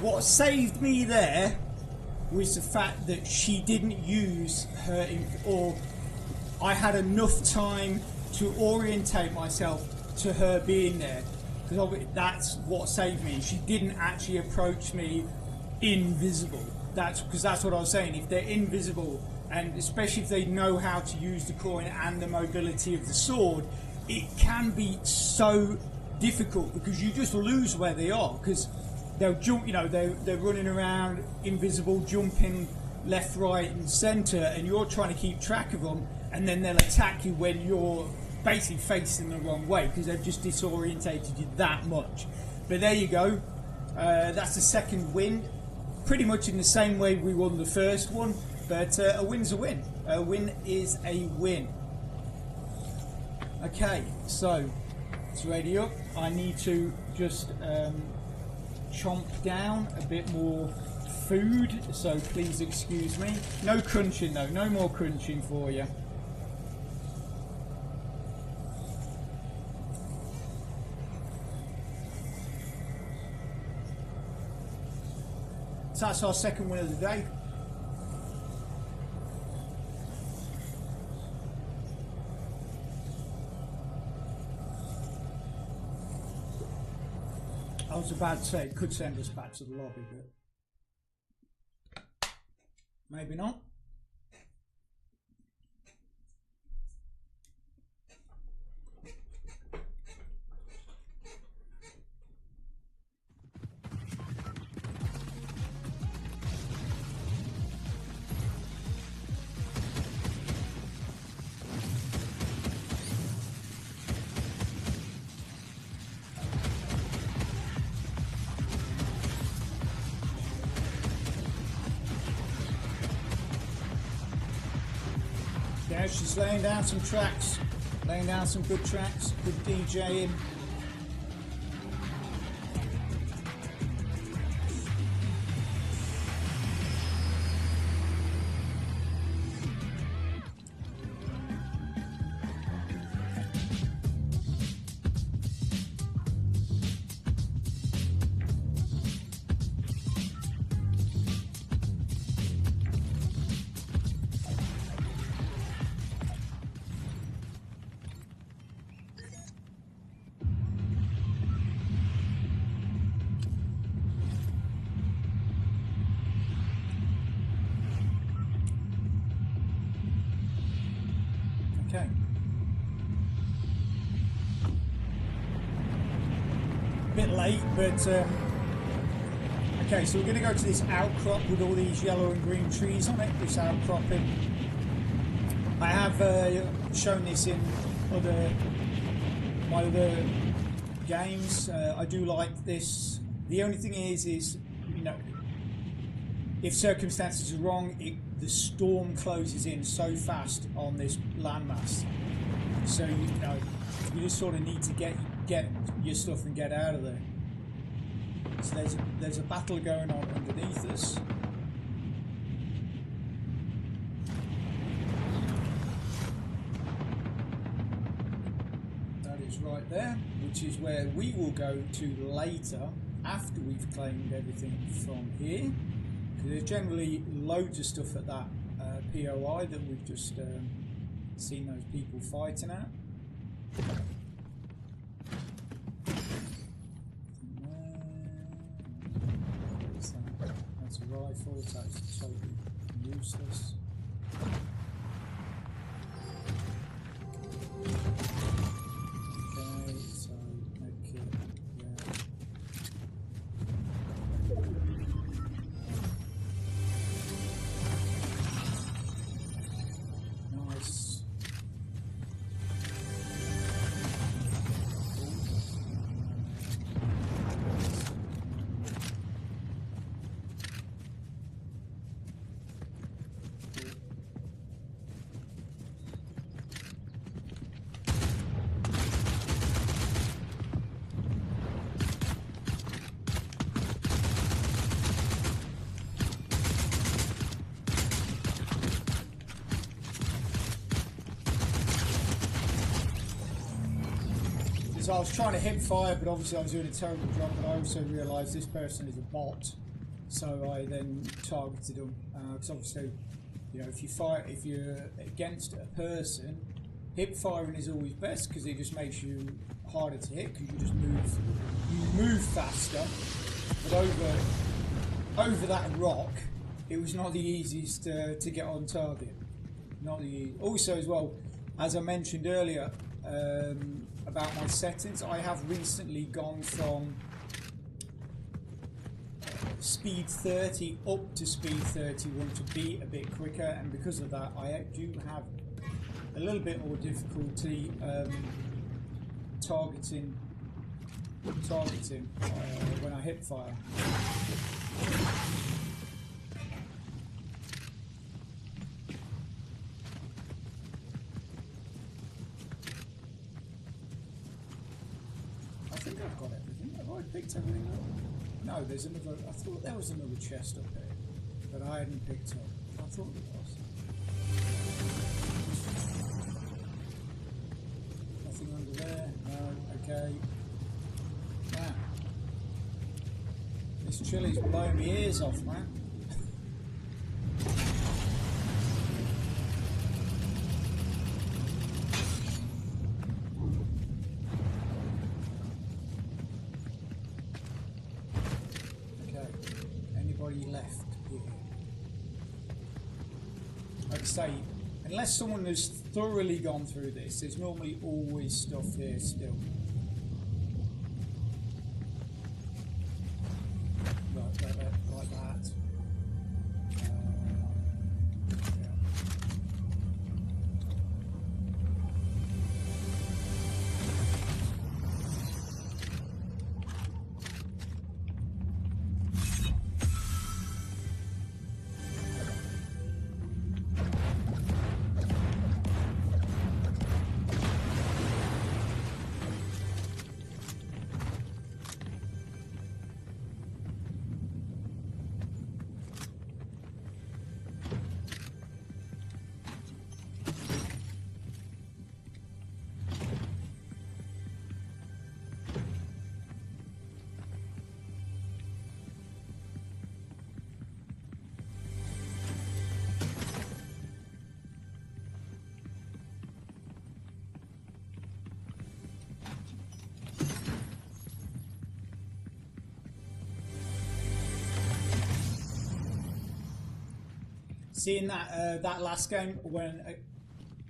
What saved me there was the fact that she didn't use her, or I had enough time to orientate myself to her being there, because that's what saved me. She didn't actually approach me invisible. That's what I was saying. If they're invisible, and especially if they know how to use the coin and the mobility of the sword, it can be so difficult because you just lose where they are, because they'll jump, you know, they're running around invisible, jumping left, right and centre, and you're trying to keep track of them, and then they'll attack you when you're basically facing the wrong way because they've just disorientated you that much. But there you go. That's the second win. Pretty much in the same way we won the first one, but a win's a win. A win is a win. Okay, so it's ready up. I need to just chomp down a bit more food, so please excuse me. No crunching though, no more crunching for you. So that's our second win of the day. I was about to say it could send us back to the lobby, but maybe not. Yeah, she's laying down some tracks, laying down some good tracks, good DJing. Okay. Bit late, but okay, so we're going to go to this outcrop with all these yellow and green trees on it, this outcropping. I have shown this in my other games. I do like this. The only thing is, you know, if circumstances are wrong, the storm closes in so fast on this landmass. So you know, you just sort of need to get your stuff and get out of there. So there's a battle going on underneath us. That is right there, which is where we will go to later after we've claimed everything from here. Because there's generally loads of stuff at that POI that we've just seen those people fighting at. That's a rifle, so it's totally useless. Okay, so make it, yeah. Nice. I was trying to hip fire, but obviously I was doing a terrible job, but I also realised this person is a bot, so I then targeted them, because obviously, you know, if you're against a person, hip firing is always best, because it just makes you harder to hit, because you move faster, but over that rock, it was not the easiest to get on target. Not the easiest. Also as well, as I mentioned earlier, about my settings, I have recently gone from speed 30 up to speed 31 to be a bit quicker, and because of that I do have a little bit more difficulty targeting when I hip fire. Picked everything up. No, there's another. I thought there was another chest up here, but I hadn't picked up. I thought there was. Nothing under there. No. Okay. Man, this chili's blowing my ears off, man. Left here. Like I say, unless someone has thoroughly gone through this, there's normally always stuff here still. Like that. Seeing that last game when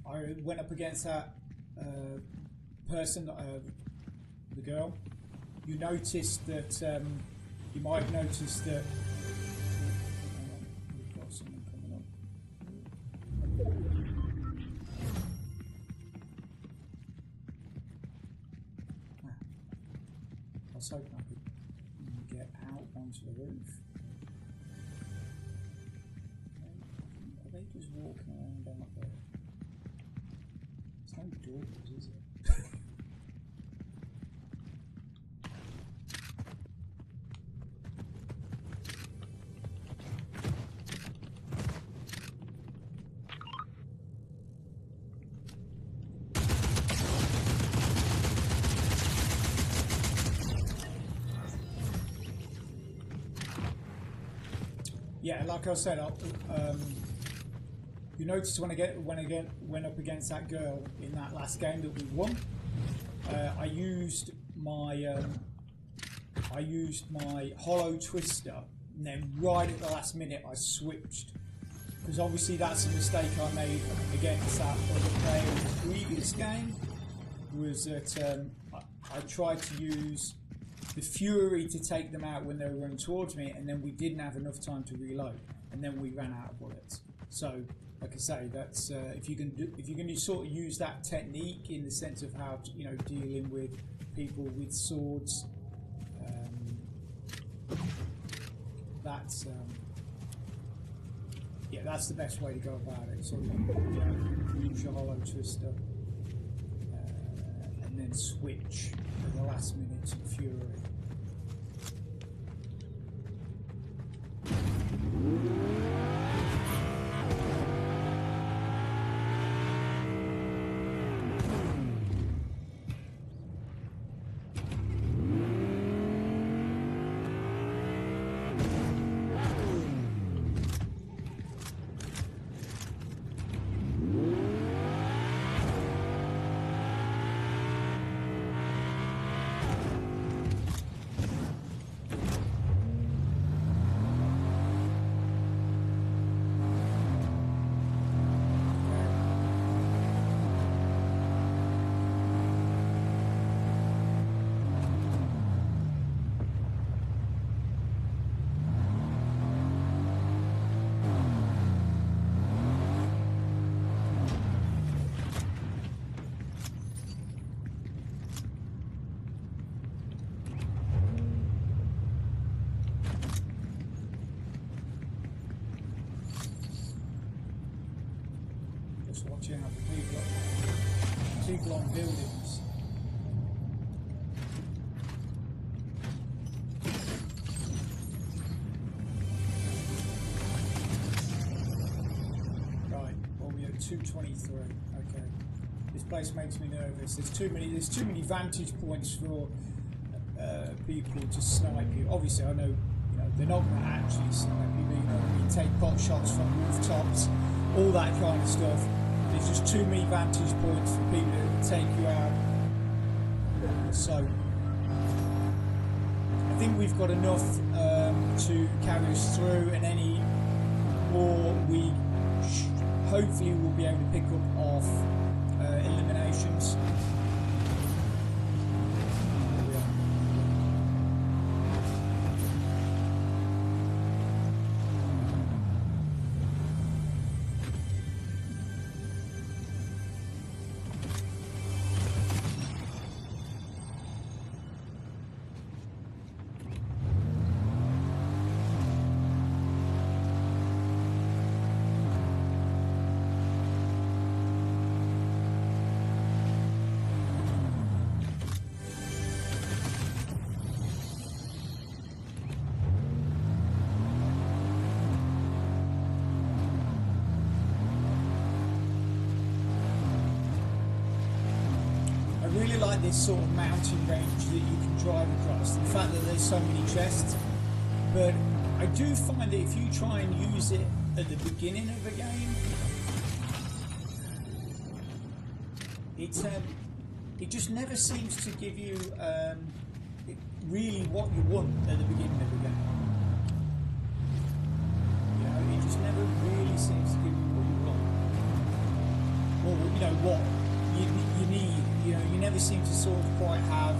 I went up against that person, the girl, you noticed that you might have noticed that we've got someone coming up. I was hoping I could get out onto the roof. Are they just walking around out there? It's no doors, is it? Yeah, like I said, you noticed when I went up against that girl in that last game that we won, I used my hollow twister, and then right at the last minute I switched, because obviously that's a mistake I made against that other player in the previous game. Was that I tried to use the Fury to take them out when they were running towards me, and then we didn't have enough time to reload, and then we ran out of bullets. So, like I say, that's if you can sort of use that technique in the sense of how to, dealing with people with swords. That's that's the best way to go about it. So, use your hollow twister, and then switch at the last minute to Fury. Watching out for people on buildings. Right, well we're at 223. Okay, this place makes me nervous. There's too many vantage points for people to snipe you. Obviously, I know they're not going to actually snipe you, but you take pot shots from rooftops, all that kind of stuff. There's just too many vantage points for people to take you out. So I think we've got enough to carry us through, and any more we hopefully will be able to pick up off eliminations. Like this sort of mountain range that you can drive across, the fact that there's so many chests, but I do find that if you try and use it at the beginning of a game, it just never seems to give you really what you want at the beginning of the game. It just never really seems to give you what you want, or what you need. You never seem to sort of quite have,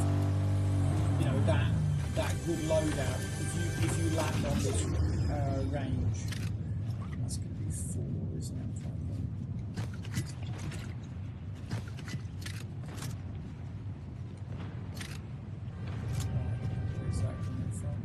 that good loadout if you land on this range. That's going to be 4, isn't it? Where's that coming from?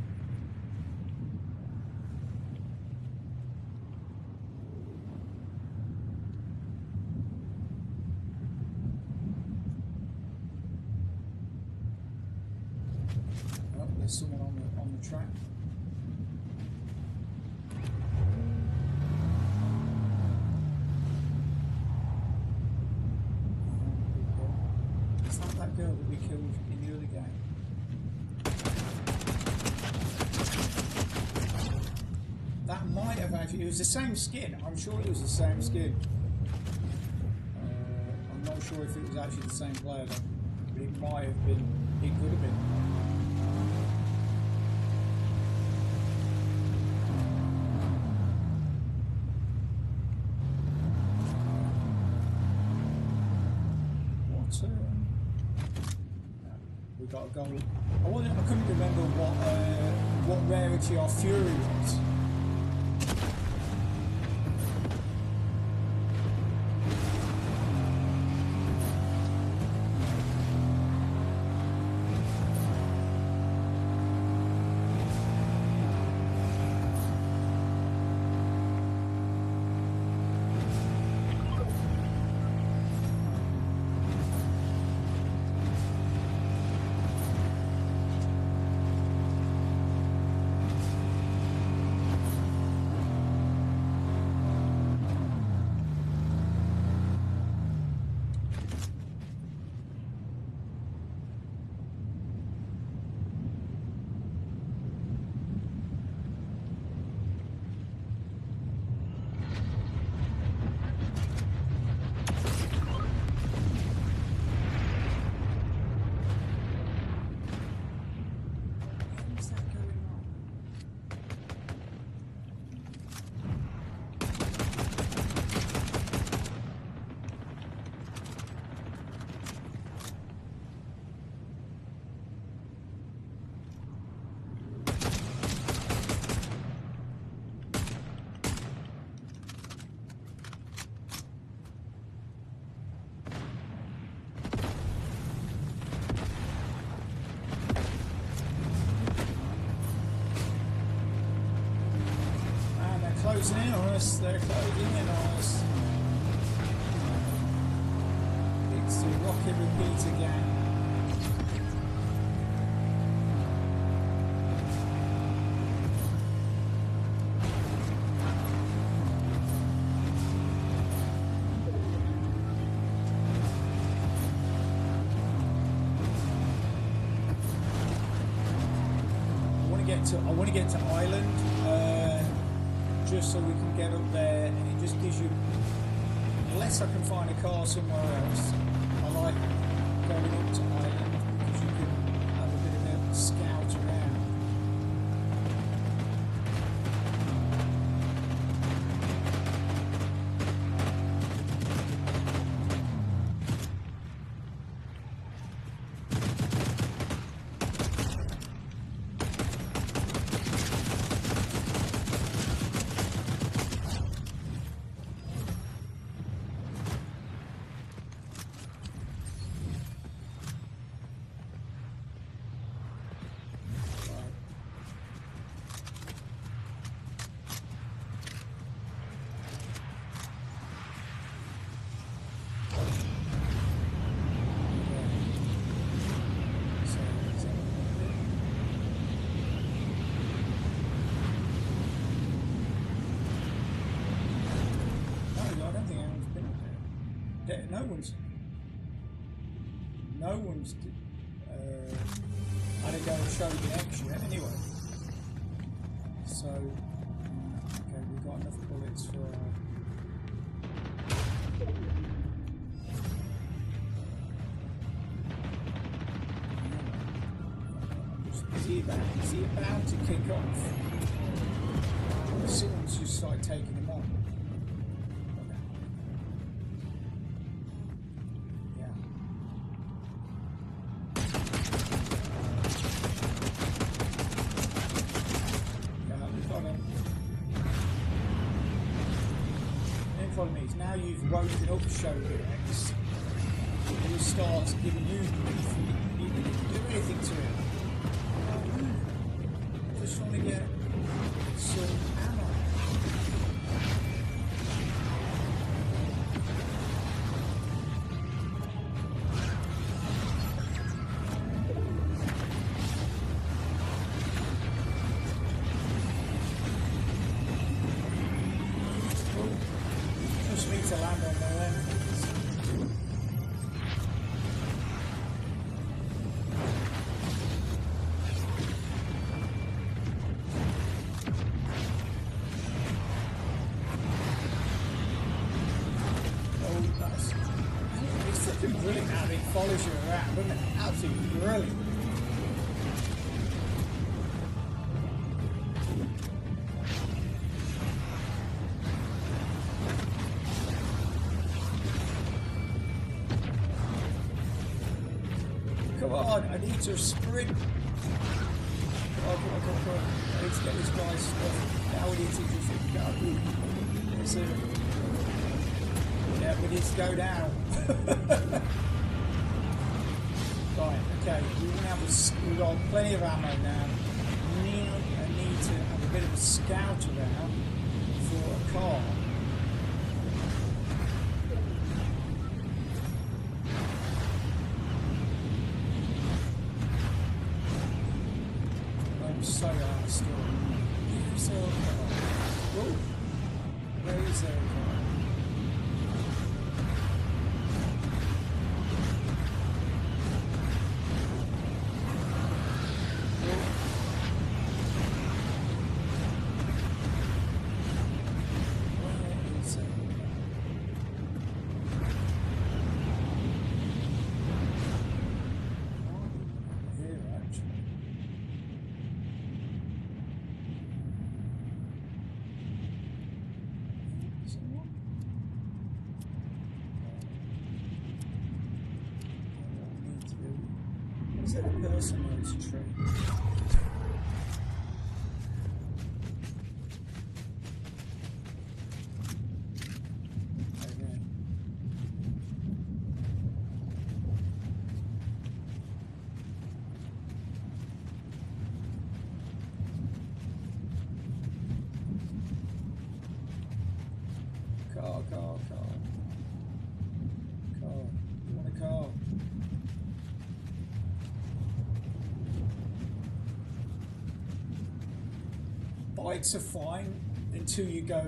that girl that we killed in the other game? That might have actually... It was the same skin. I'm sure it was the same skin. I'm not sure if it was actually the same player though. But it might have been. It could have been. We got a goal. I couldn't remember what rarity our Fury was. Closing in on us, they're closing in on us. It's the rocket repeat again. I want to get to Island. Just so we can get up there, and it just gives you, unless I can find a car somewhere else, I like going up to Island because you can have a bit of a scout around. No one's had to go and show the action anyway. So, okay, we've got enough bullets for Is he about to kick off? Someone's just like taking him on. Now you've woken up Shogun X, and he starts giving you grief. You didn't do anything to him. Just want to get some ammo. To land on their enemies. follows you around, doesn't it? Absolutely brilliant. Come on, I need to sprint. Come on. I need to get this guy's stuff. Now we need to just go. That's it. Yeah, we need to go down. Right, okay. We've got plenty of ammo now. I need to have a bit of a scout around for a car. So out of store. Where's there a car? Whoa! Where is there a car? Where is there a car? Here, actually. Is that a person or is it a tree? Okay. Car. You want a car? Bikes are fine until you go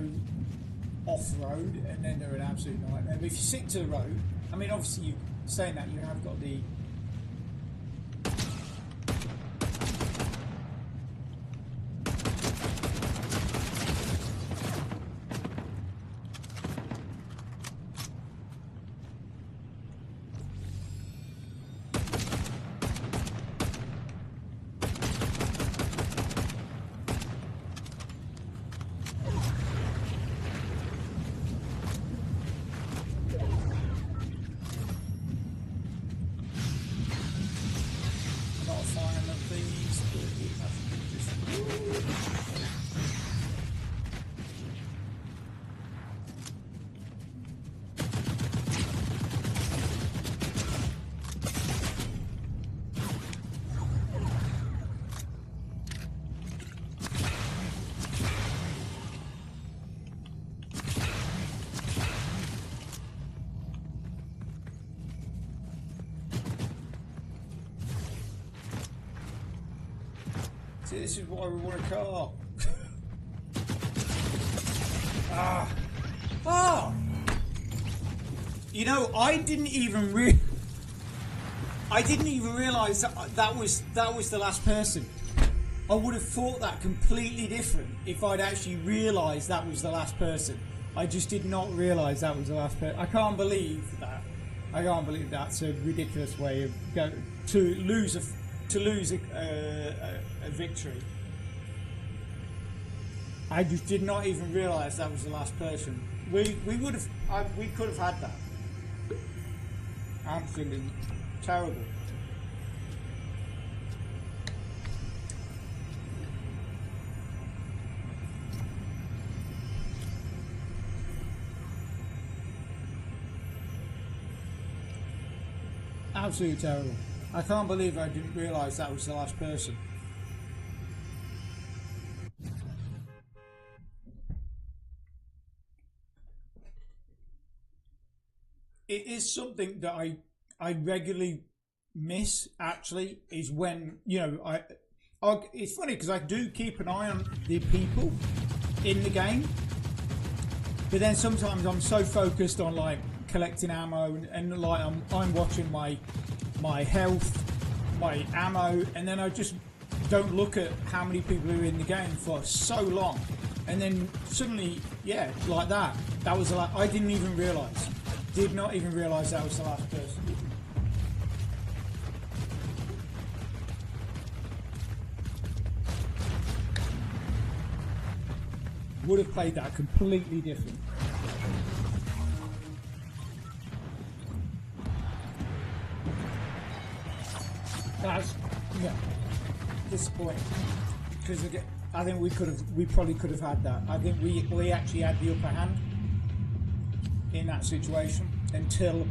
off-road, and then they're an absolute nightmare. But if you stick to the road, I mean, obviously, you saying that you have got the See, this is why we want a car. You know, I didn't even realise that was the last person. I would have thought that completely different if I'd actually realised that was the last person. I just did not realise that was the last person. I can't believe that. I can't believe that's a ridiculous way of to lose a victory. I just did not even realise that was the last person. We could have had that. Absolutely terrible. Absolutely terrible. I can't believe I didn't realise that was the last person. It is something that I regularly miss, actually, is when, you know, it's funny because I do keep an eye on the people in the game, but then sometimes I'm so focused on like collecting ammo and like I'm watching my health, my ammo, and then I just don't look at how many people are in the game for so long, and then suddenly, yeah, like that was like I did not even realise that was the last person. would have played that completely different. That's disappointing because I think we probably could have had that. I think we actually had the upper hand in that situation until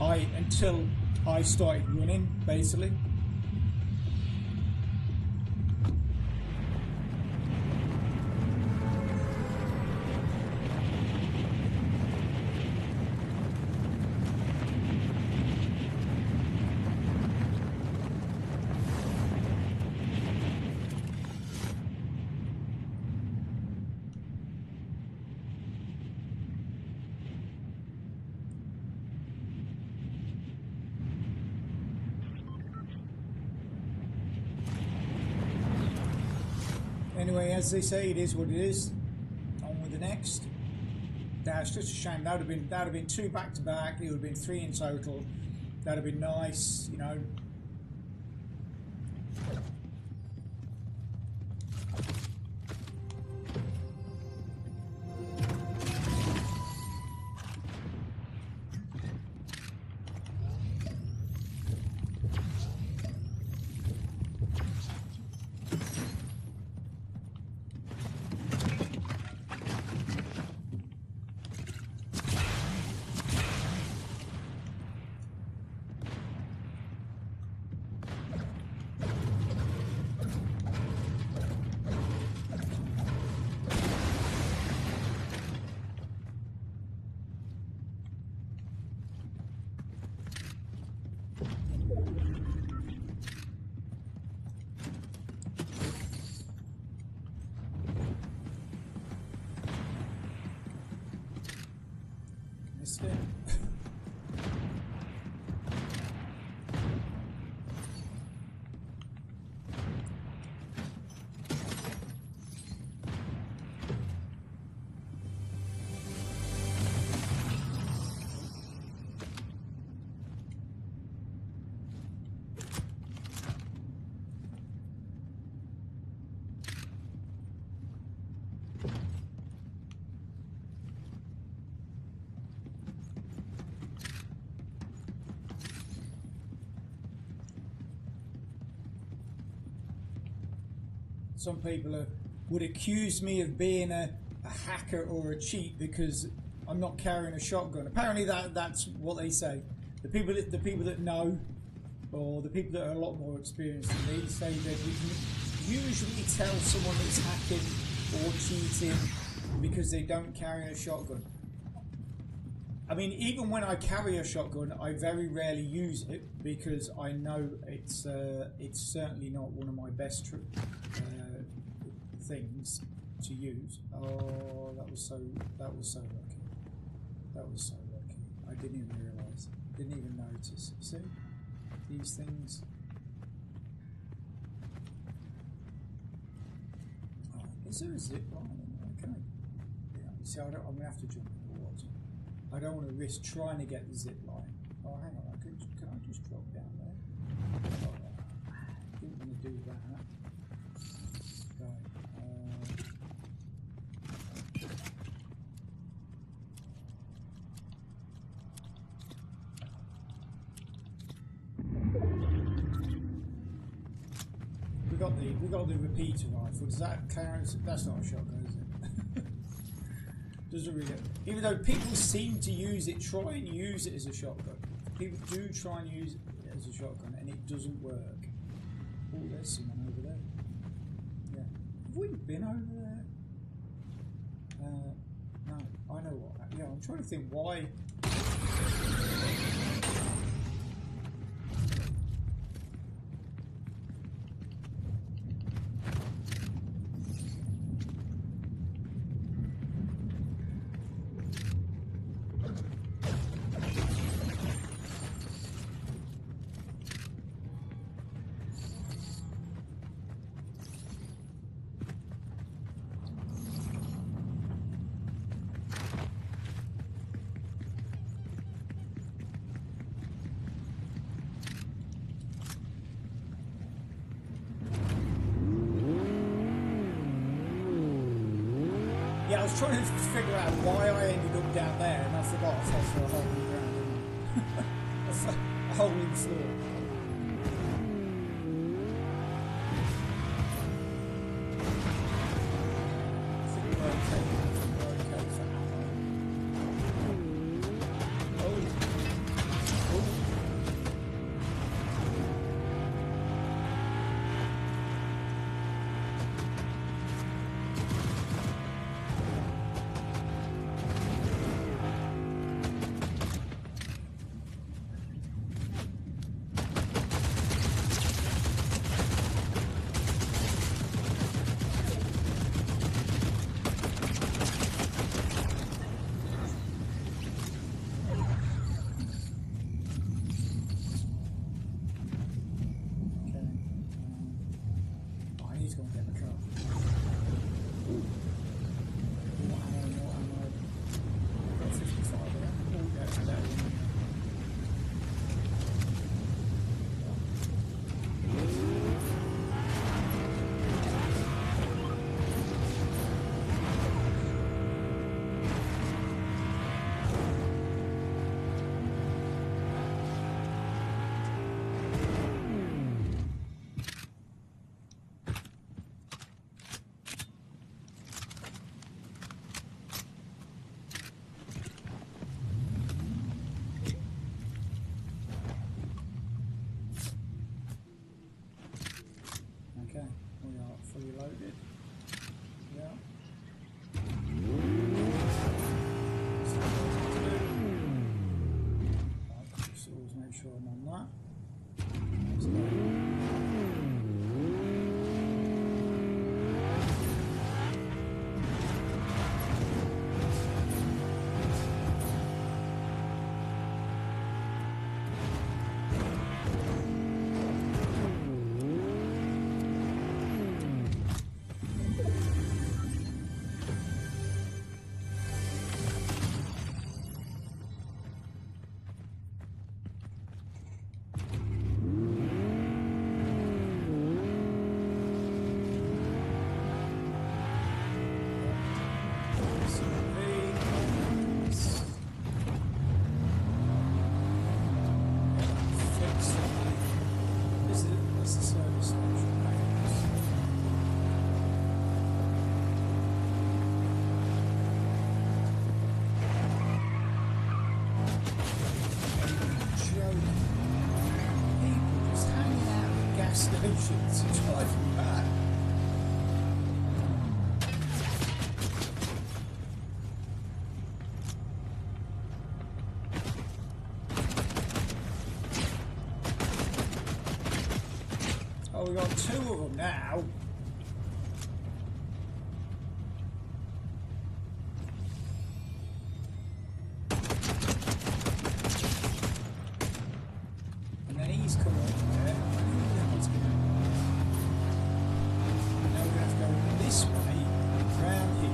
I started running, basically. Anyway, as they say, it is what it is. On with the next. That's just a shame. That would have been 2 back to back. It would have been 3 in total. That would have been nice, you know. Missed it. Some people would accuse me of being a hacker or a cheat because I'm not carrying a shotgun. Apparently that's what they say. The people that know, or the people that are a lot more experienced than me, say that you can usually tell someone that's hacking or cheating because they don't carry a shotgun. I mean, even when I carry a shotgun, I very rarely use it because I know it's certainly not one of my best things to use. Oh, that was so lucky. That was so lucky. I didn't even realise. Didn't even notice. See these things. Oh, is there a zip line? Okay. Yeah. See, I'm gonna have to jump in the water. I don't want to risk trying to get the zip line. Oh, hang on. Can I just drop down there? Oh, didn't want to do that. Right. We got the repeater rifle. Does that count? That's not a shotgun, is it? Doesn't really. Even though people seem to use it, try and use it as a shotgun. People do try and use it as a shotgun, and it doesn't work. Oh, there's someone over there. Yeah. Have we been over there? No. I know what. Yeah, I'm trying to think why. Yeah, I was trying to figure out why I ended up down there, and I forgot I fell through a hole in the ground, didn't I? A hole in the floor. I think we're okay. We're okay for ammo. Oh. Oh. He's going to get the car. More ammo. Got 55 of that. Oh, that's that one. Okay, we are fully loaded. Yeah. So always make sure I'm on that. Let's go. Stations, it's driving mad. Oh, we got two of them now. And then he's coming over there. This way, round here,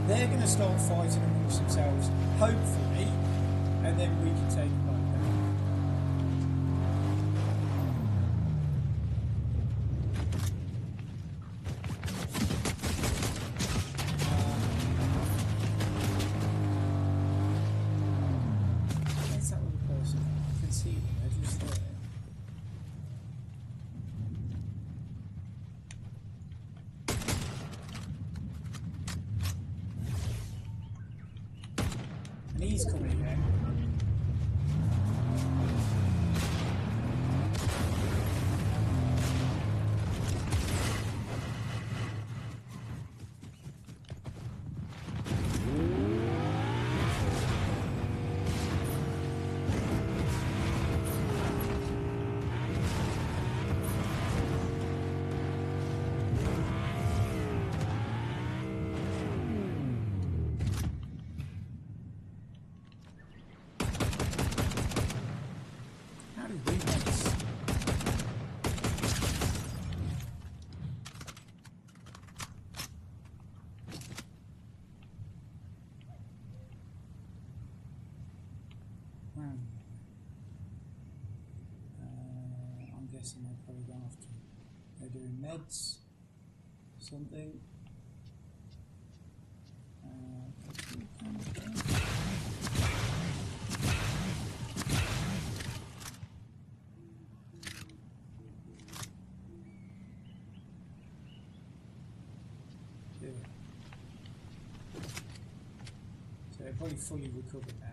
they're going to start fighting amongst themselves, hopefully, and then we can take them like Where's that other person? I can see them, they're just there. And he's coming again. I'm guessing they're probably going after. They're doing meds, something. probably fully recovered now.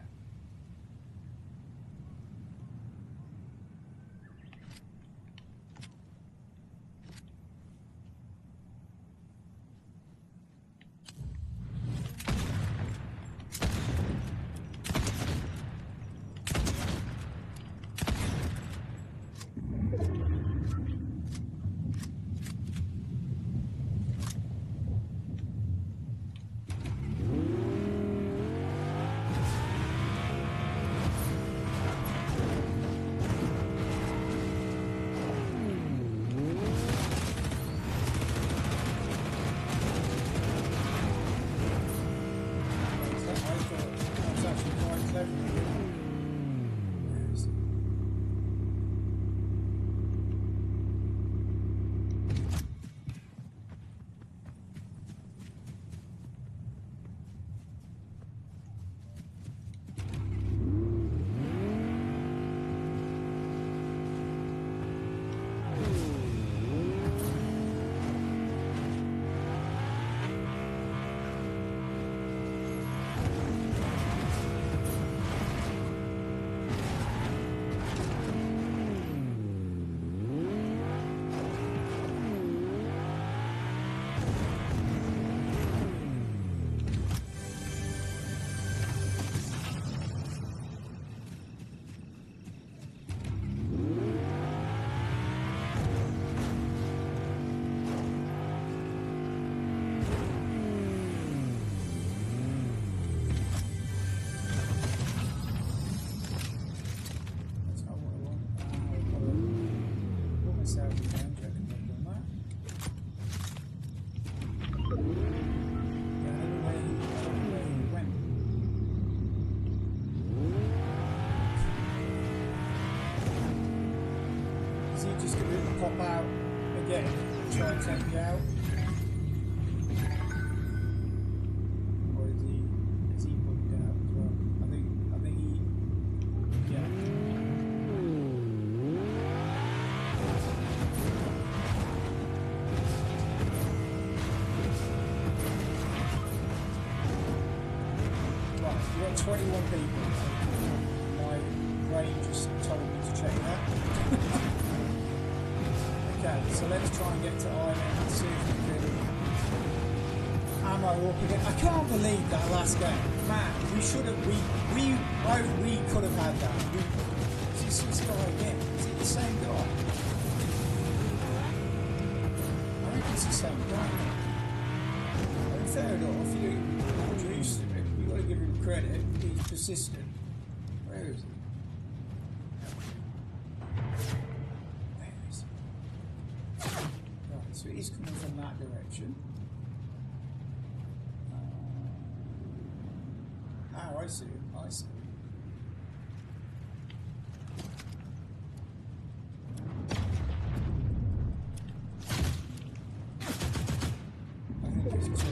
Pop out again, try and take me out. Or is he bugged out as well? I think he, yeah. Right, we've got 21 people. My brain just told me to check that. Okay, so let's try and get to Ireland and see if we can ammo up again. I can't believe that last game. Man, we should have, we could have had that. Is this guy again? Is it the same guy? I think it's the same guy. I mean, fair enough, you're used to it. You've got to give him credit. He's persistent. Where is he? So it is coming from that direction. Oh, I see. I see. I think it's just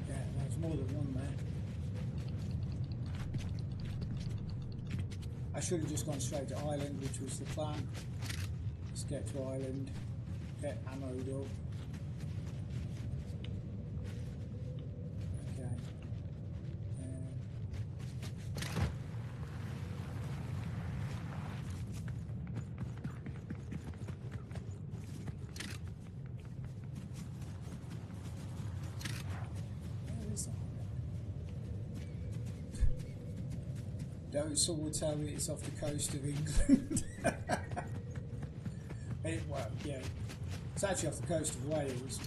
yeah. More than one there. I should have just gone straight to Ireland, which was the plan. Just get to Ireland, get ammoed up. Okay. Some will tell me it's off the coast of England. Well, yeah, it's actually off the coast of Wales.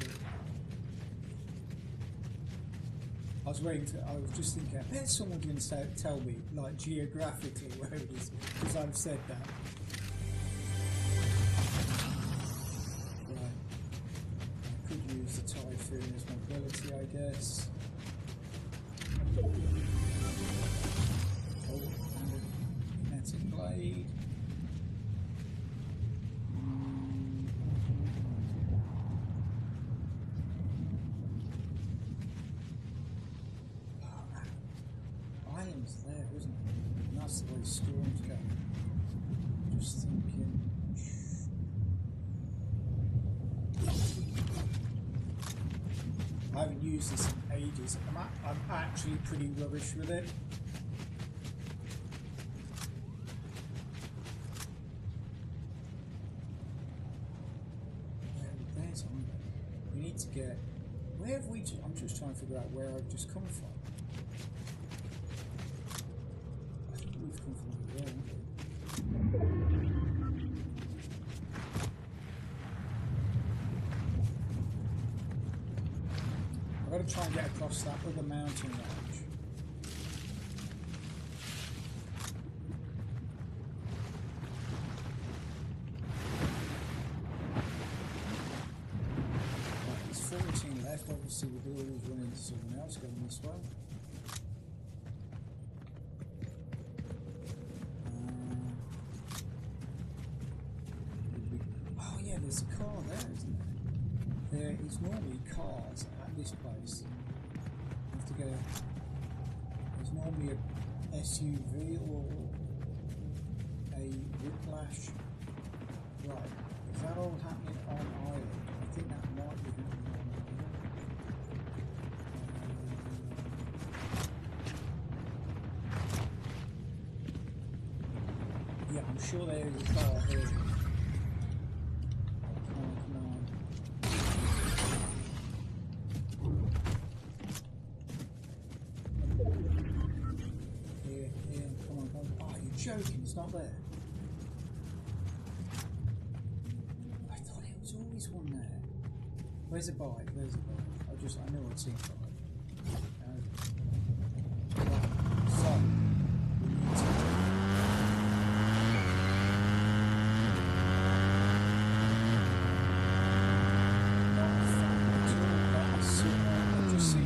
But I was just thinking, I bet someone can tell me, like, geographically where it is, because I've said that. Right. I could use the Typhoon as mobility, I guess. was there, wasn't it? And that's the way storms go. Just thinking. I haven't used this in ages. I'm actually pretty rubbish with it. There's one. We need to get. Where have we? I'm just trying to figure out where I've just come from. I think we've come from over there, haven't we? I've got to try and get across that other mountain range. Right, there's 14 left. Obviously, we could always run into someone else going this way. Oh yeah, there's a car there, isn't there? There is normally cars at this place. You have to get a. There's normally a SUV or a whiplash. Right, is that all happening on island? I think that might be happening on island. Yeah, I'm sure there is a car here. Joking, it's not there. I thought it was always one there. Where's a bike? Where's a bike? I know I'd seen a bike. Right, so we need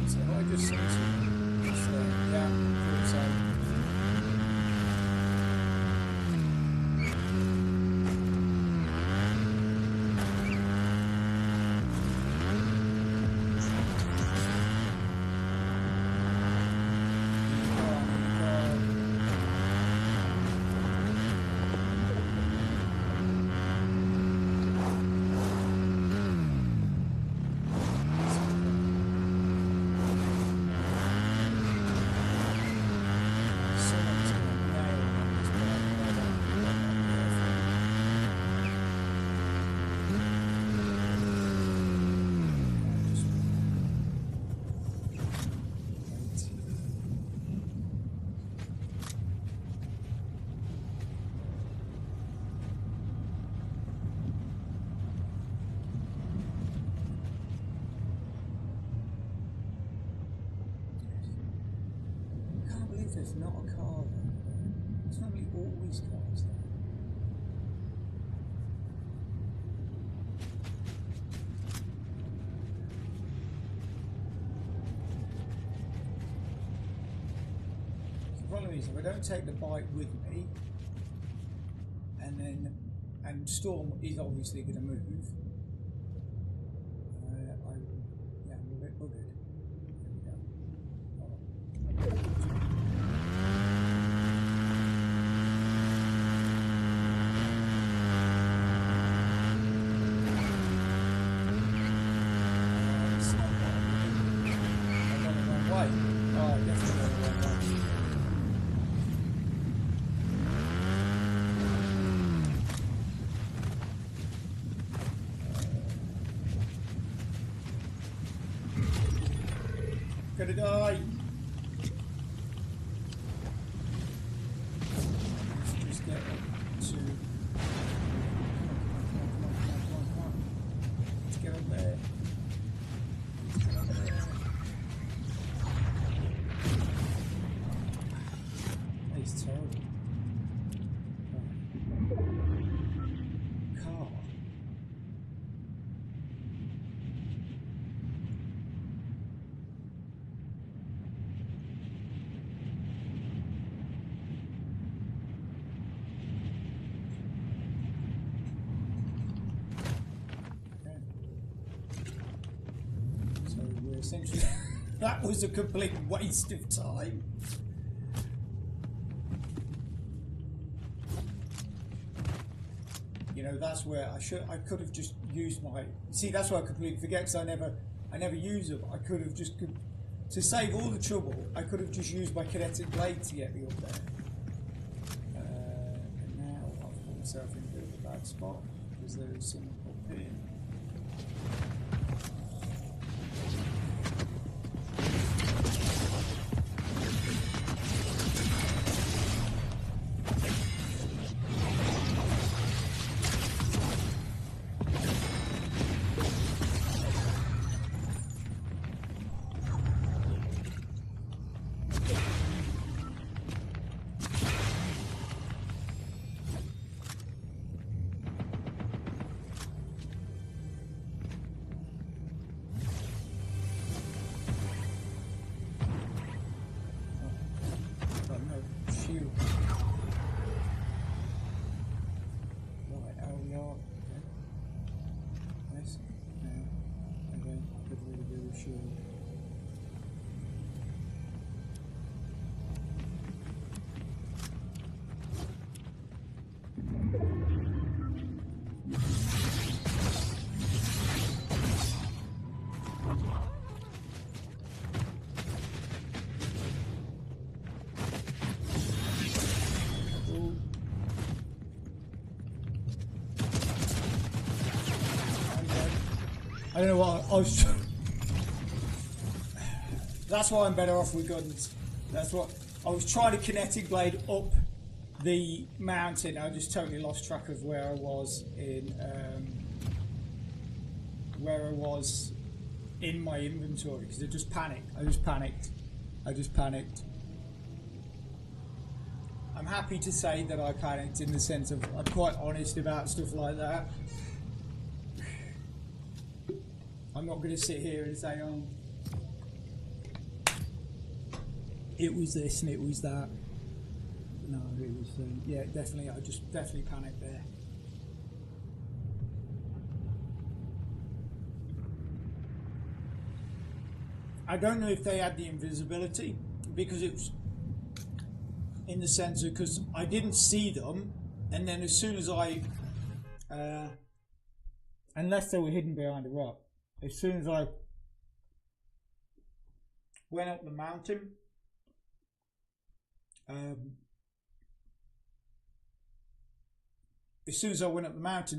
to I've just seen it. Just there. Yeah, pretty exciting. There's not a car there. There's normally always cars there. The problem is if I don't take the bike with me, and Storm is obviously going to move, I'm a bit buggered. There we go. Gonna die. Let's just get up to. Come on. Let's get up there. It's terrible. Car. Essentially, that was a complete waste of time. You know, that's where I could have just used my. See, that's why I completely forget because I never use them. I could have just to save all the trouble. I could have just used my kinetic blade to get me up there. And now I've put myself in a bit of a bad spot because there is some up here. I don't know what I was. That's why I'm better off with guns. That's what I was trying to kinetic blade up the mountain. I just totally lost track of where I was in my inventory because I just panicked. I'm happy to say that I panicked in the sense of I'm quite honest about stuff like that. I'm not going to sit here and say, oh, it was this and it was that. No, it was, yeah, definitely, I just definitely panicked there. I don't know if they had the invisibility because it was in the sense of, because I didn't see them, and then as soon as I, unless they were hidden behind a rock, as soon as I went up the mountain, the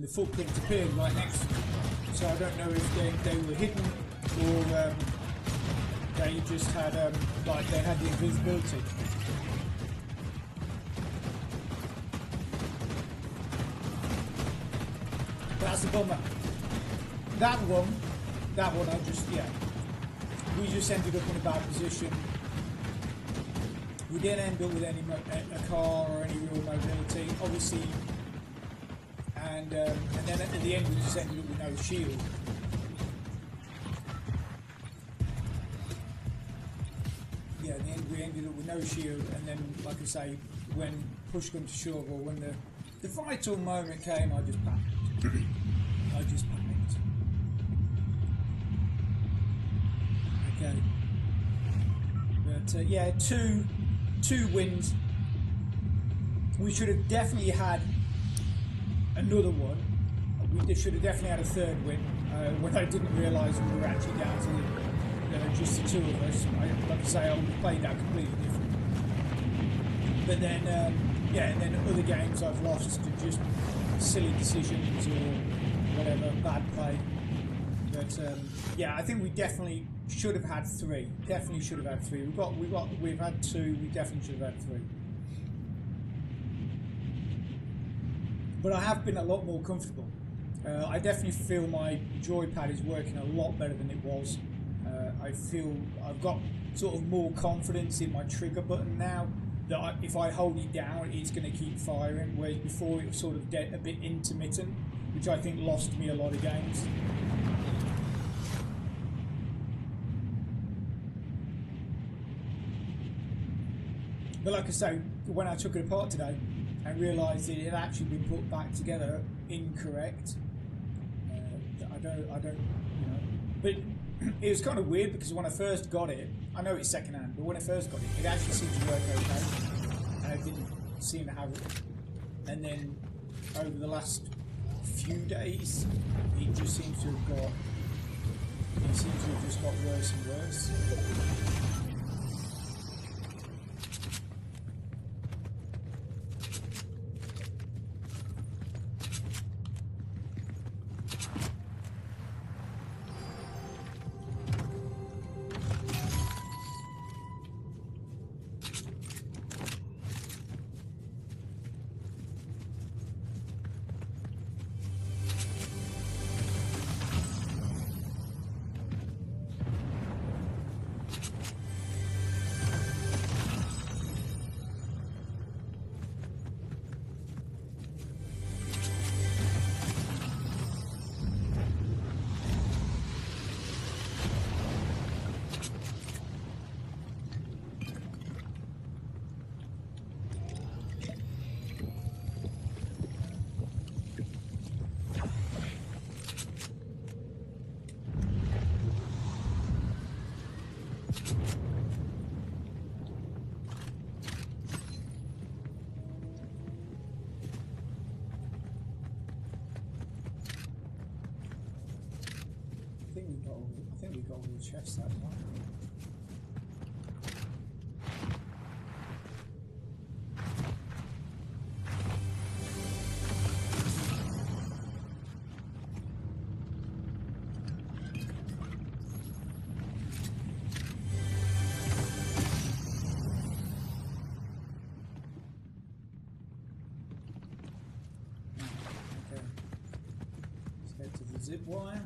footprints appeared right next to me. So I don't know if they were hidden or they just had like they had the invisibility. But that's the bummer. That one, I just, yeah. We just ended up in a bad position. We didn't end up with any a car or any real mobility, obviously. And then at the end, we just ended up with no shield. Yeah, in the end, we ended up with no shield. And then, like I say, when push comes to shove, or when the vital moment came, I just panicked. Okay, but yeah, two wins. We should have definitely had another one. We should have definitely had a third win. When I didn't realise we were actually down to just the two of us. Like I say, I would have played that completely different. But then, yeah, and then other games I've lost to just silly decisions or whatever, bad play. But yeah, I think we definitely should have had three. Definitely should have had three. We've had two. We definitely should have had three. But I have been a lot more comfortable. I definitely feel my joypad is working a lot better than it was. I feel I've got sort of more confidence in my trigger button now. That if I hold it down, it's going to keep firing. Whereas before it was sort of a bit intermittent, which I think lost me a lot of games. But like I say, when I took it apart today and realised that it had actually been put back together incorrect, I don't, you know. But it was kind of weird because when I first got it, I know it's second hand, but when I first got it, it actually seemed to work okay, and I didn't seem to have it. And then over the last few days, it just seems to have got. It seems to have just got worse and worse. I think we got all the chests that time. Okay. Let's head to the zip wire.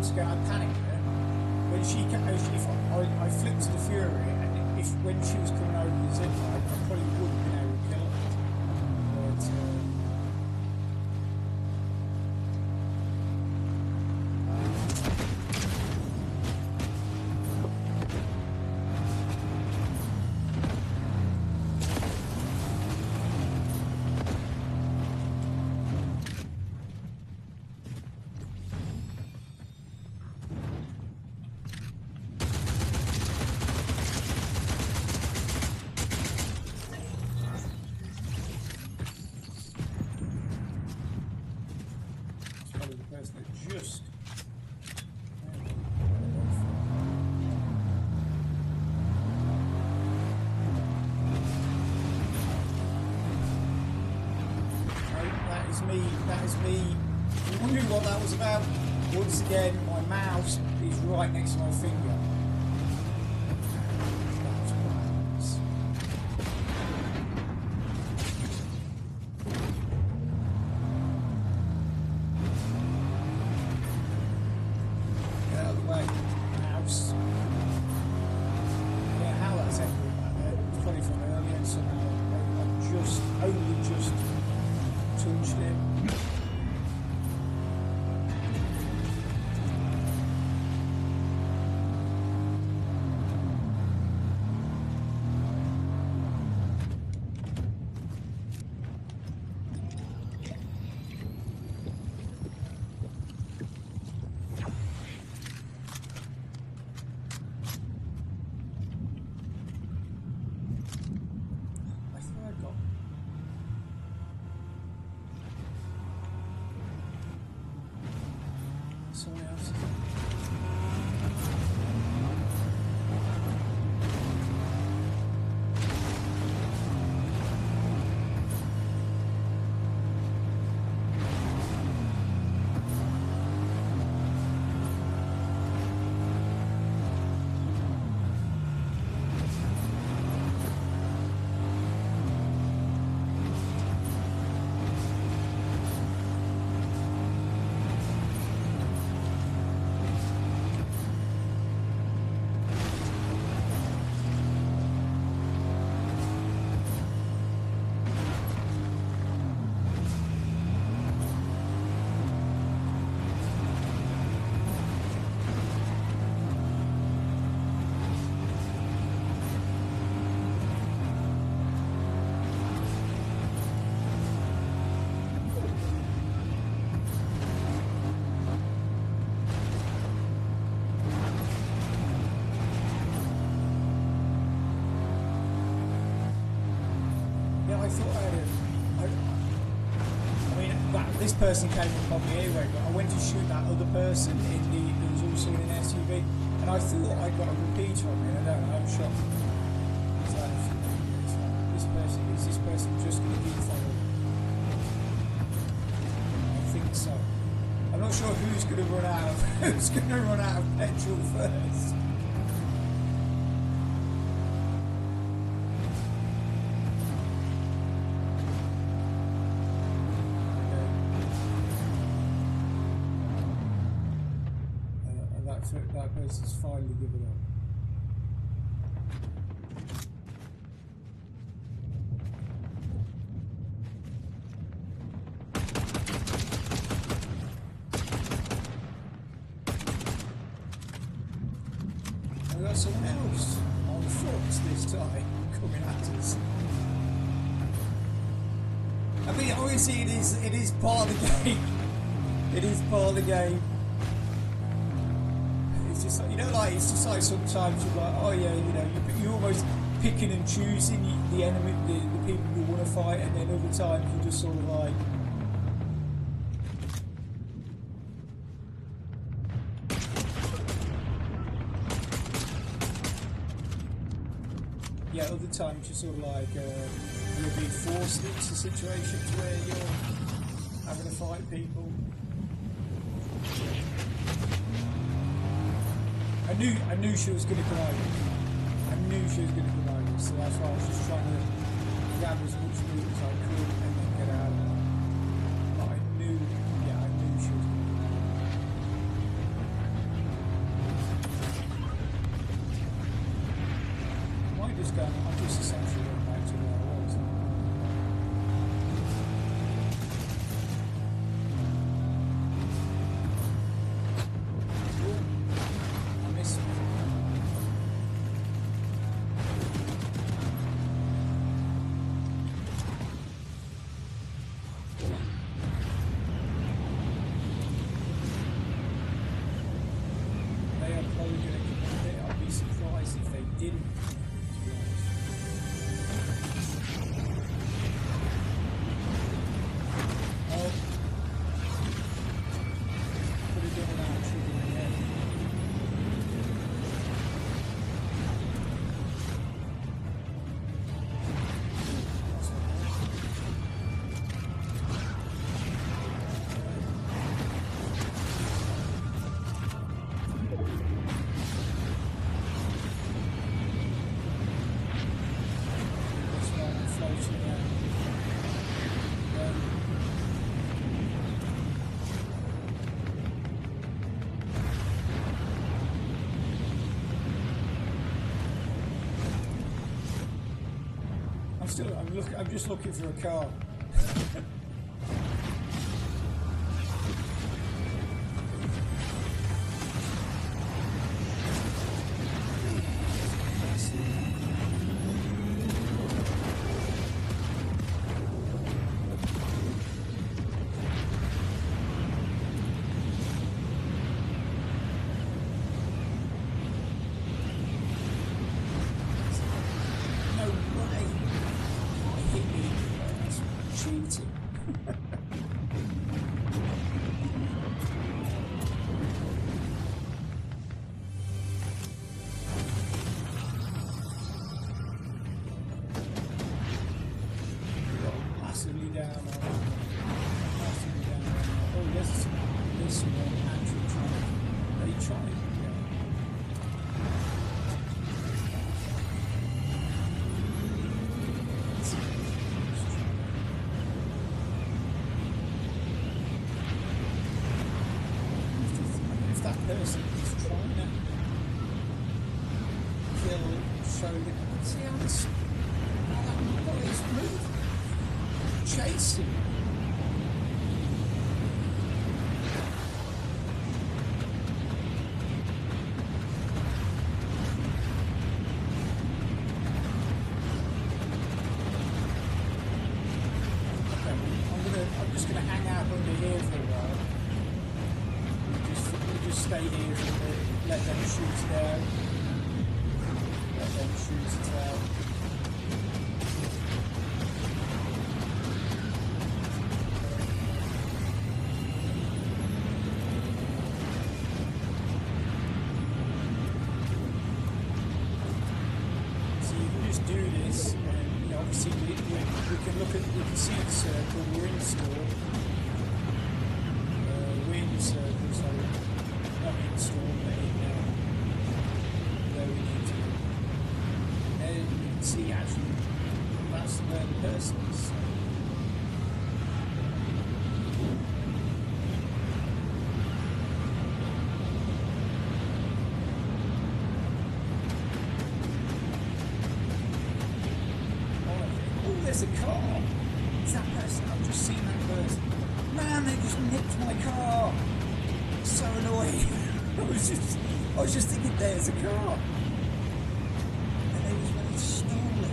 once again, I panicked her. When she came, if I flipped to the Fury, and if when she was coming over the zip line, I probably would have been able to kill her. But just that is me wondering what that was about. Once again, my mouse is right next to my finger. Someone else. I thought I mean, this person came upon me anyway, but I went to shoot that other person who was also in an SUV, and I thought I got a repeater on me, and I don't know, I'm shocked. Is this person just going to keep following? I think so. I'm not sure who's going to run out of petrol first. That person's finally given up. And we got someone else on foot this time coming at us. I mean, obviously it is part of the game. It is part of the game. It's just like, you know, like it's just like sometimes you're like, oh yeah, you know, you're almost picking and choosing the enemy, the people you want to fight, and then other times you just sort of like. Yeah, other times you're sort of like you're being forced into situations where you're having to fight people. I knew she was going to come over. I knew she was going to come over, so that's why I was just trying to grab as much loot as I could and then get out of there. But I knew she was going to come over. just going, I'm just essentially going back to where I was. Ooh, I missed it. They are probably going to come in. I'd be surprised if they didn't. I'm just looking for a car. Chasing. I'm just gonna hang out under here for a while. We'll just stay here for a bit. Let them shoot it out. Let them shoot it out. We can see the circle, we're in store. We're in the circle, so not in store, but in where we need to be. And you can see actually that's where the person is. So. Oh, there's a car. Is that person? I've just seen that person. Man, they just nicked my car. So annoying. I was just thinking there's a car. And they just went and stole it.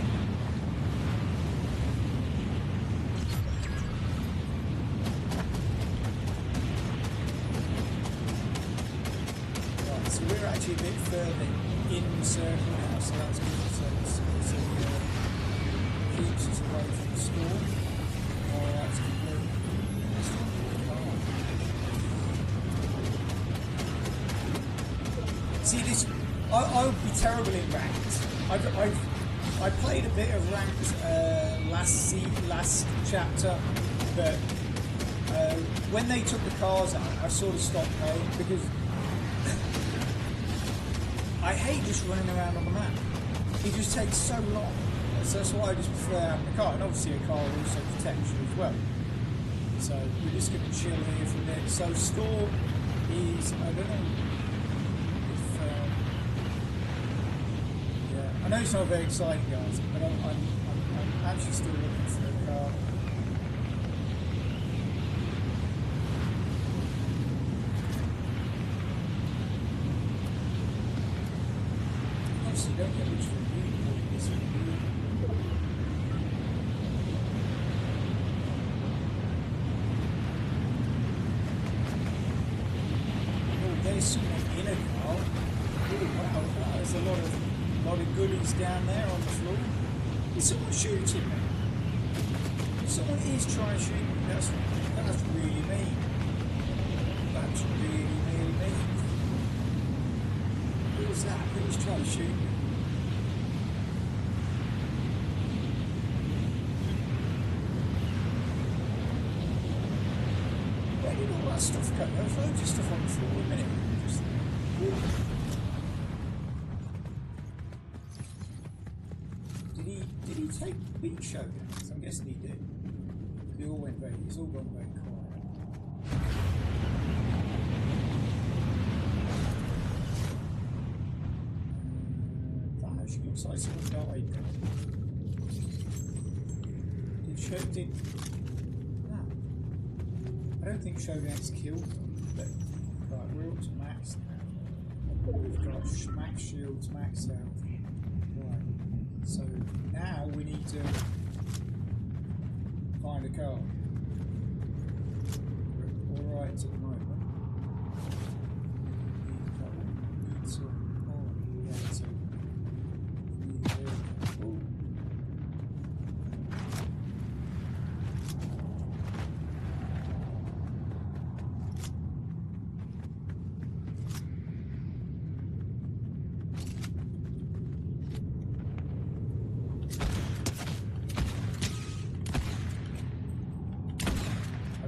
Right, so we're actually a bit further in the circle now, so that's good. So keeps us away from the storm. Oh, that's good. See this, I would be terrible in ranked. I played a bit of ranked last chapter, but when they took the cars out, I sort of stopped playing because I hate just running around on the map. It just takes so long. So that's why I just prefer having a car, and obviously a car also protects you as well. So we're just going to chill here for a bit. So store is, I don't know if, yeah, I know it's not very exciting, guys, but I'm actually still looking for a car. Obviously, you don't get much review for this review. Oh, there's someone in a car. Oh, wow, there's a lot of goodies down there on the floor. Is someone shooting me? Someone is trying to shoot me. That's really mean. That's really mean. Who was that? Who was trying to shoot me? Where did all that stuff go? There was loads of stuff on the floor a minute. Just, Did he take big showdowns? I'm guessing he did. It's all gone very quiet. That actually looks like someone died. No. I don't think showdowns killed them, but right, we're up to max now. We've got max shields, max health. Right. So now we need to find a car. We're alright at the moment. Need some. Oh, yeah, so we need a vehicle. Ooh.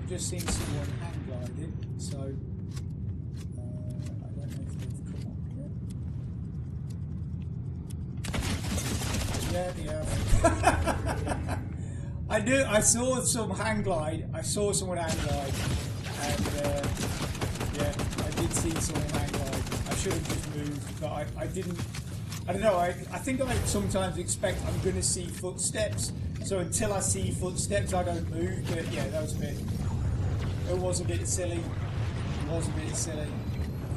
Just seen someone hang gliding, so I don't know if they've come up yet. Yeah, I saw some hang glide. I saw someone hang glide, and yeah, I did see someone hang glide. I should have just moved, but I didn't. I don't know. I think I sometimes expect I'm going to see footsteps, so until I see footsteps, I don't move. But yeah, that was a bit. It was a bit silly.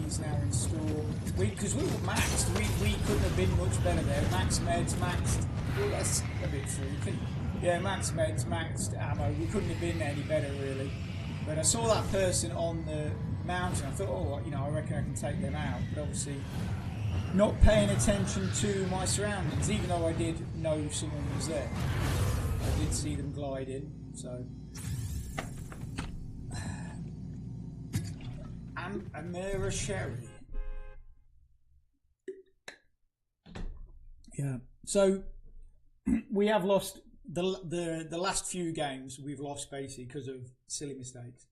He's now in store. Because we were maxed. We couldn't have been much better there. Max meds, maxed. Oh, that's a bit freaky. Yeah, max meds, maxed ammo. We couldn't have been any better, really. But I saw that person on the mountain. I thought, oh, you know, I reckon I can take them out. But obviously, not paying attention to my surroundings, even though I did know someone was there. I did see them glide in, so. Amira Sherry. Yeah. So we have lost the last few games. We've lost basically because of silly mistakes.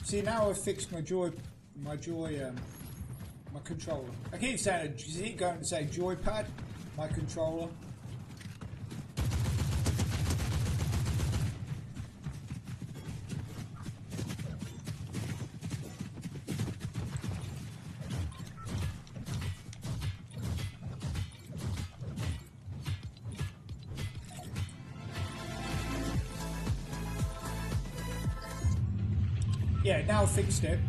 See, now I've fixed my controller. I keep saying it. Is it going to say joypad? My controller. Yeah, now I've fixed it.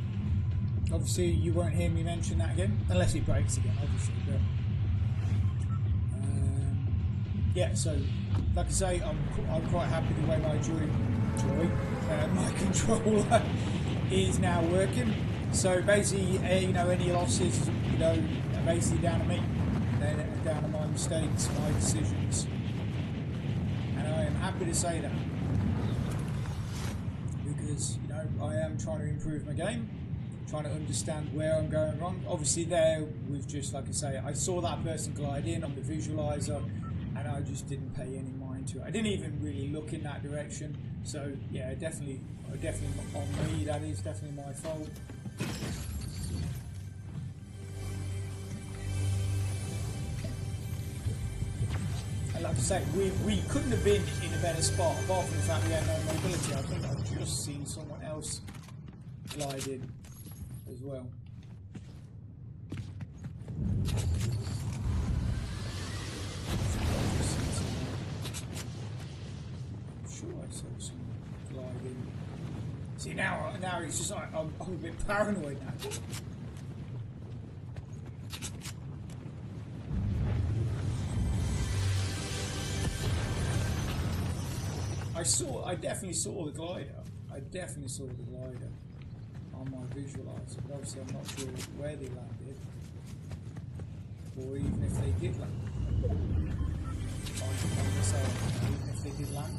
Obviously, you won't hear me mention that again, unless it breaks again, obviously. But yeah, so like I say, I'm quite happy the way my controller is now working. So basically, you know, any losses, you know, are basically down to me. They're down to my mistakes, my decisions, and I am happy to say that. Because, you know, I am trying to improve my game, trying to understand where I'm going wrong. Obviously there, with just, like I say, I saw that person glide in on the visualizer, and I just didn't pay any mind into it. I didn't even really look in that direction. So yeah, definitely on me. That is definitely my fault. And like I say, we couldn't have been in a better spot, apart from the fact we had no mobility. I think I've just seen someone else glide in as well. I'm sure I saw someone glide in. See, now it's just like I'm a bit paranoid now. I definitely saw the glider. I definitely saw the glider on my visualizer, but obviously I'm not sure where they landed, or even if they did land. Even if they did land.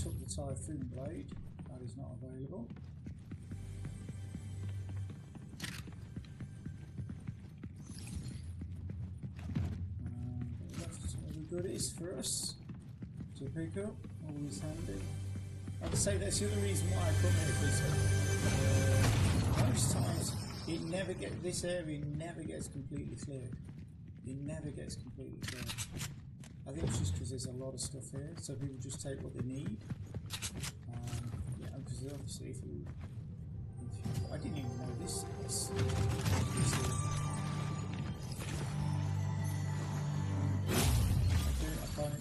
Took the Typhoon blade. That is not available. That's really good. It is for us to pick up. Always handy. Like I say, that's the other reason why I come here, because most times this area never gets completely cleared. It never gets completely cleared. I think it's just because there's a lot of stuff here, so people just take what they need. Yeah, because obviously if you, I didn't even know this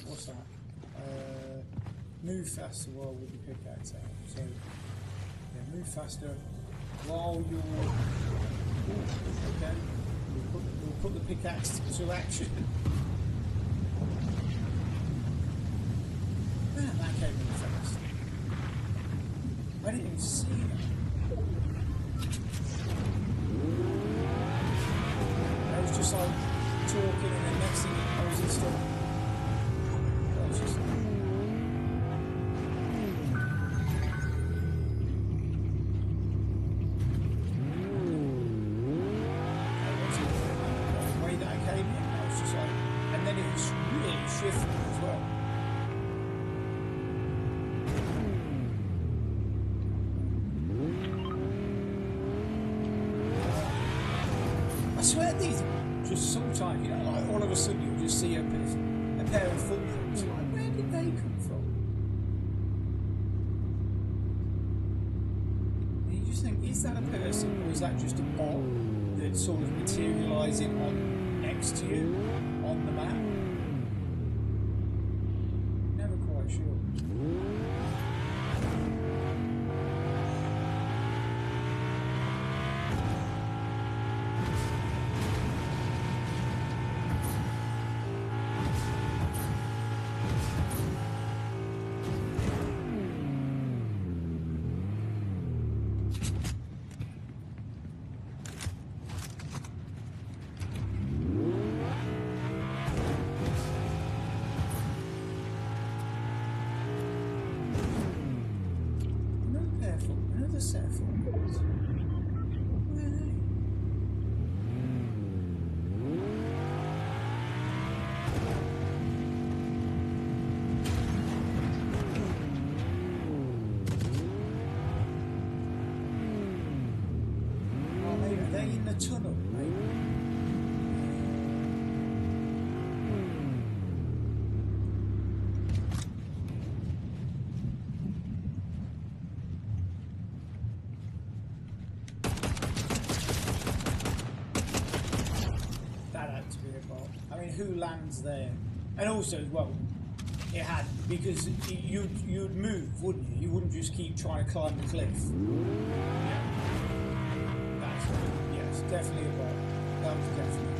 what's that? Move faster while with your pickaxe out. So yeah, move faster while you're. Okay, we'll put the pickaxe to action. Man, that came in fast. I didn't even see that. I was just like talking, and then next thing I was installed. That was just. different as well. I swear these are just sometimes, you know, like all of a sudden you'll just see a pair of footprints. Like, where did they come from? And you just think, is that a person or is that just a bot that's sort of materialising on next to you on the map? Never quite sure. Another set of Fortnites. Where are they? Oh, maybe are they in the tunnel? Maybe. Who lands there? And also, well, it had, because you'd move, wouldn't you? You wouldn't just keep trying to climb the cliff. Yeah. That's right. Yes, definitely a bot. That was definitely a bot.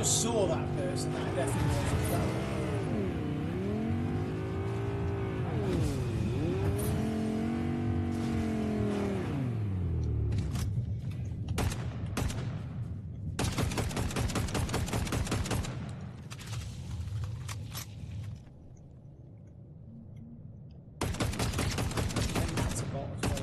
Saw that person, that definitely wasn't that one. And that's a bot as well.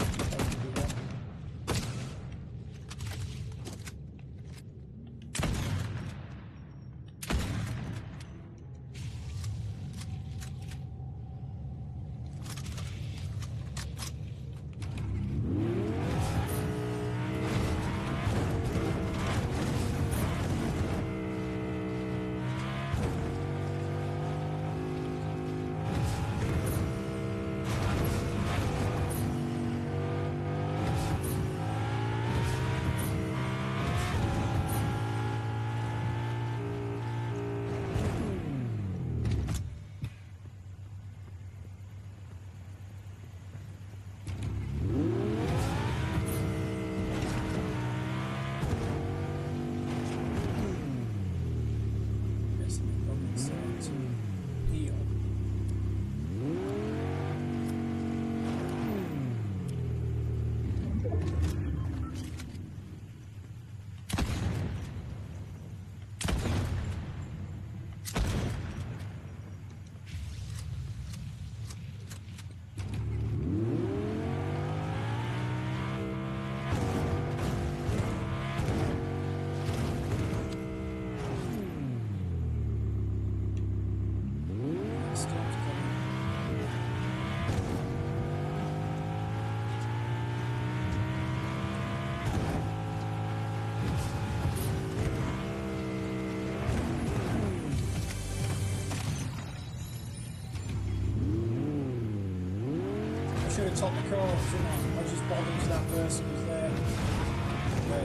top the cars, didn't I? I just bothered that person was there. But,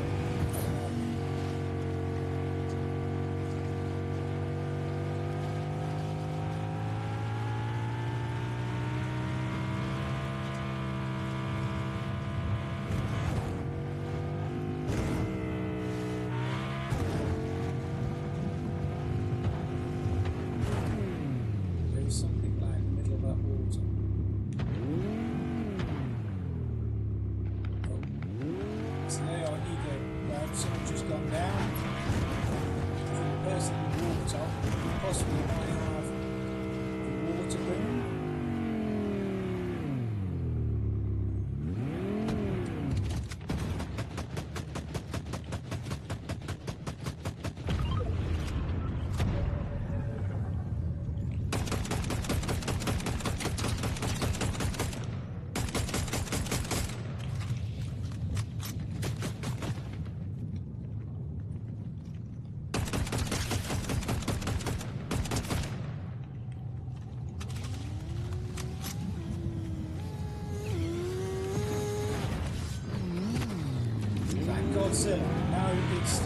no, it's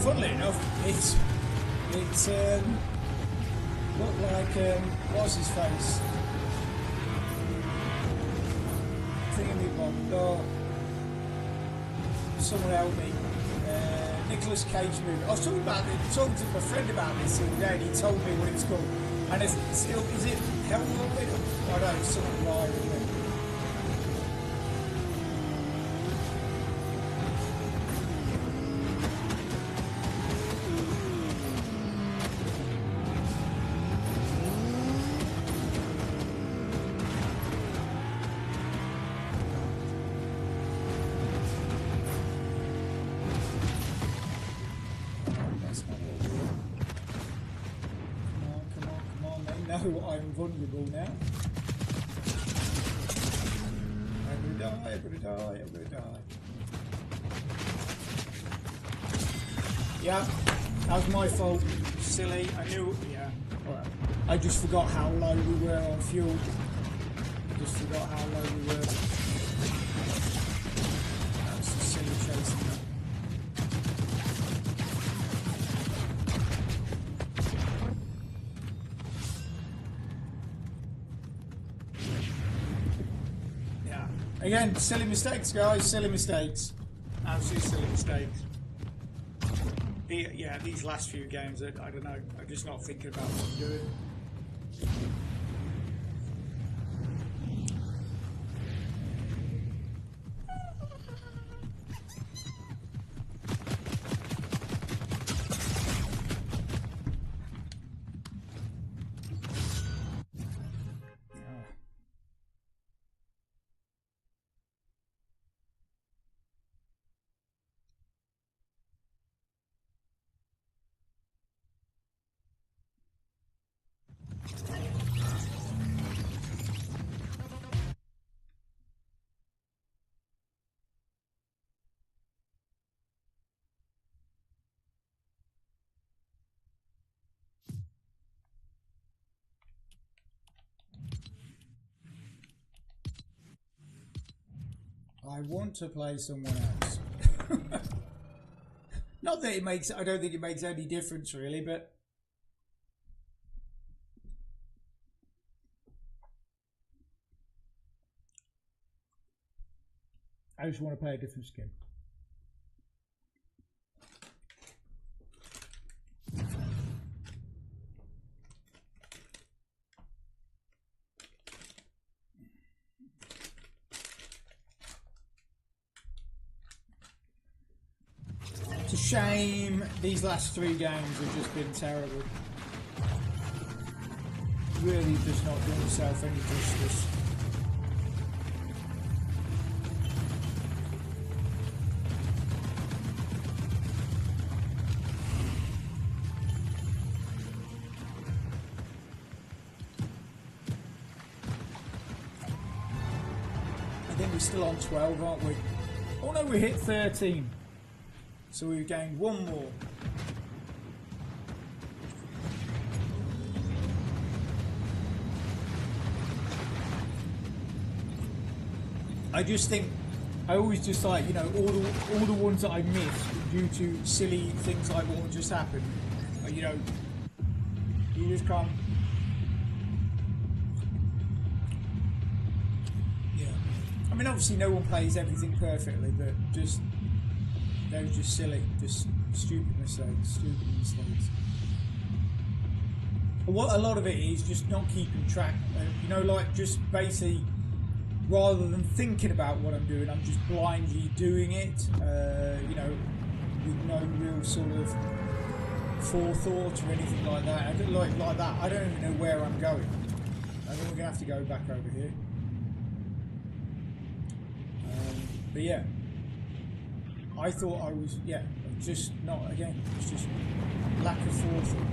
funnily enough, it's looked like what's his face? Thingamybomb. Oh, someone help me. Nicolas Cage movie. I was talking to my friend about this the other day, and he told me what it's called. And is it Hellboy? I don't know, it's something wrong with it. I'm vulnerable now. I'm gonna die. Yeah, that was my fault. Silly. I knew. Yeah. Alright. I just forgot how low we were on fuel. That was a silly chasing that. Again, silly mistakes, guys. Silly mistakes. Absolutely silly mistakes. Yeah, these last few games, I don't know. I'm just not thinking about what I'm doing. I want to play someone else. Not that it makes, I don't think it makes any difference really, but I just want to play a different skin. It's a shame these last 3 games have just been terrible. Really does not do itself any justice. I think we're still on 12, aren't we? Oh no, we hit 13. So we've gained 1 more. I just think I always just like, you know, all the ones that I missed due to silly things like what just happened. You know, you just can't. Yeah. I mean, obviously, no one plays everything perfectly, but just they were just silly, just stupid mistakes. What a lot of it is just not keeping track. You know, like just basically, rather than thinking about what I'm doing, I'm just blindly doing it. You know, with no real sort of forethought or anything like that. I don't like that. I don't even know where I'm going. I think we're gonna have to go back over here. But yeah, I thought I was just not again. It's just lack of forethought.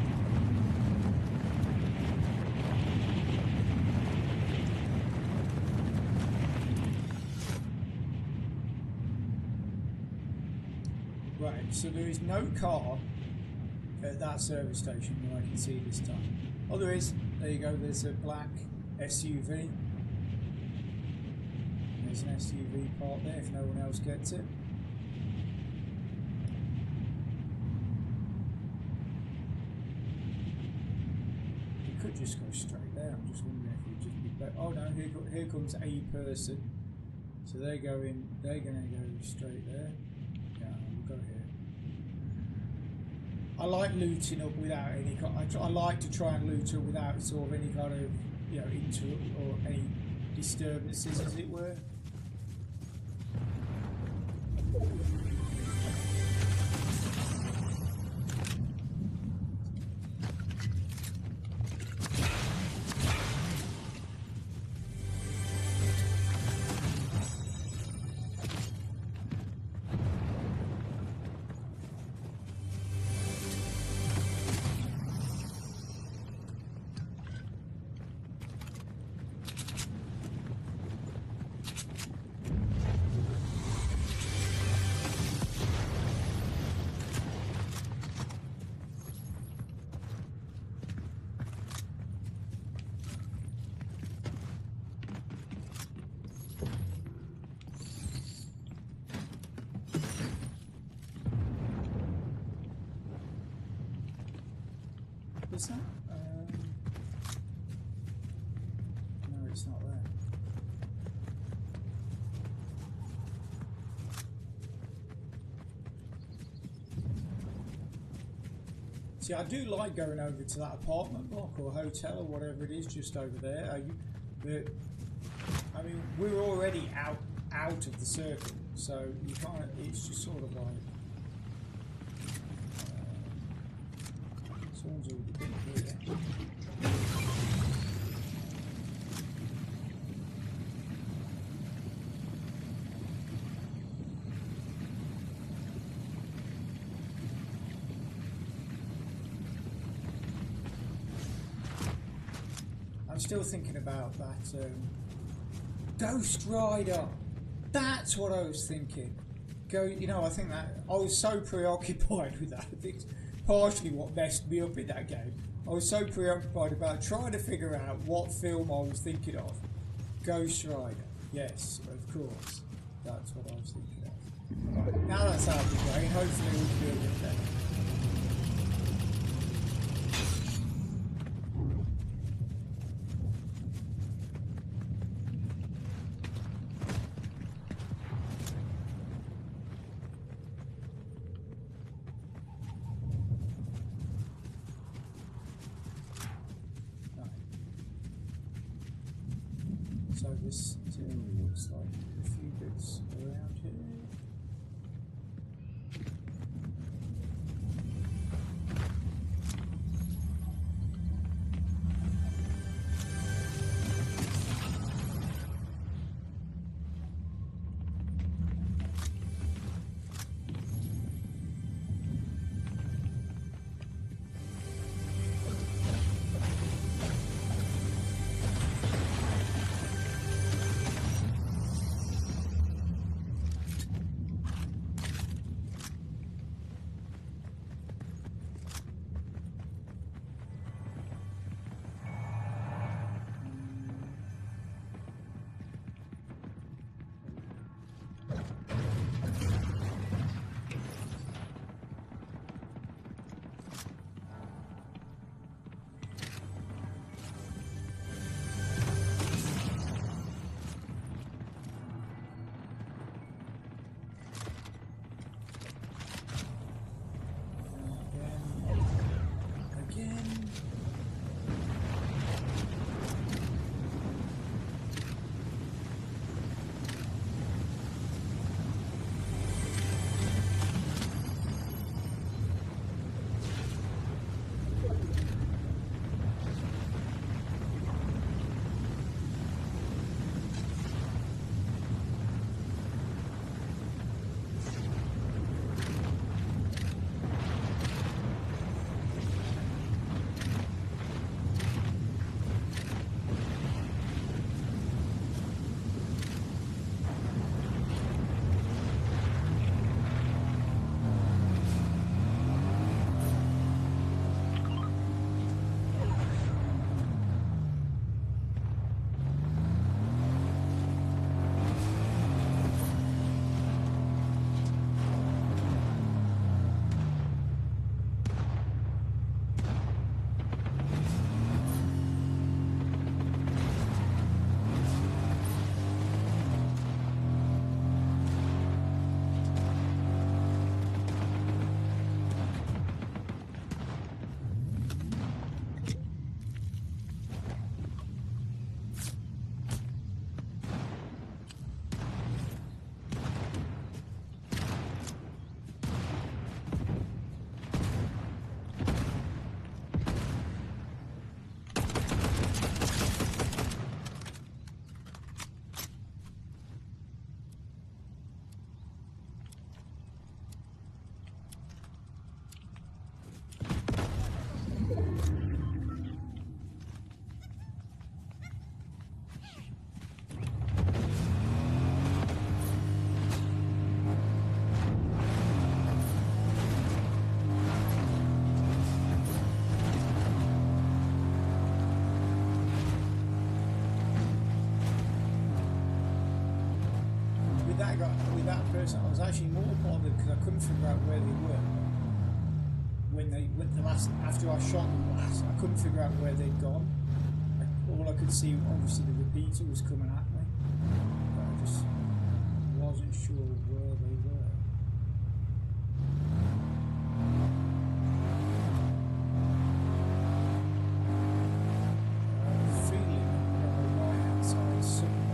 Right, so there is no car at that service station that I can see this time. Oh, there is. There you go. There's a black SUV. There's an SUV parked there if no one else gets it. We could just go straight there. I'm just wondering if we'd just be better. Oh no, here comes a person. So they're going to go straight there. Yeah, we'll go here. I like looting up without any kind. I like to try and loot up without sort of any kind of, you know, interrupt or any disturbances, as it were. Is that? No, it's not there. See, I do like going over to that apartment block or hotel or whatever it is just over there. But I mean, we're already out of the circle, so you can't. It's just sort of like. Someone's already been here. I'm still thinking about that Ghost Rider. That's what I was thinking. You know, I think that I was so preoccupied with that. I think it's partially what messed me up in that game. I was so preoccupied about trying to figure out what film I was thinking of. Ghost Rider. Yes, of course. That's what I was thinking of. Right, now that's out of the way. Hopefully we can do a bit better. So this looks like a few bits around here. with that guy, with that person, I was actually more bothered because I couldn't figure out where they were. When they went the last, after I shot them last, I couldn't figure out where they'd gone. All I could see, obviously, the repeater was coming at me, but I just wasn't sure where they were. I have a feeling they're on the right-hand side somewhere.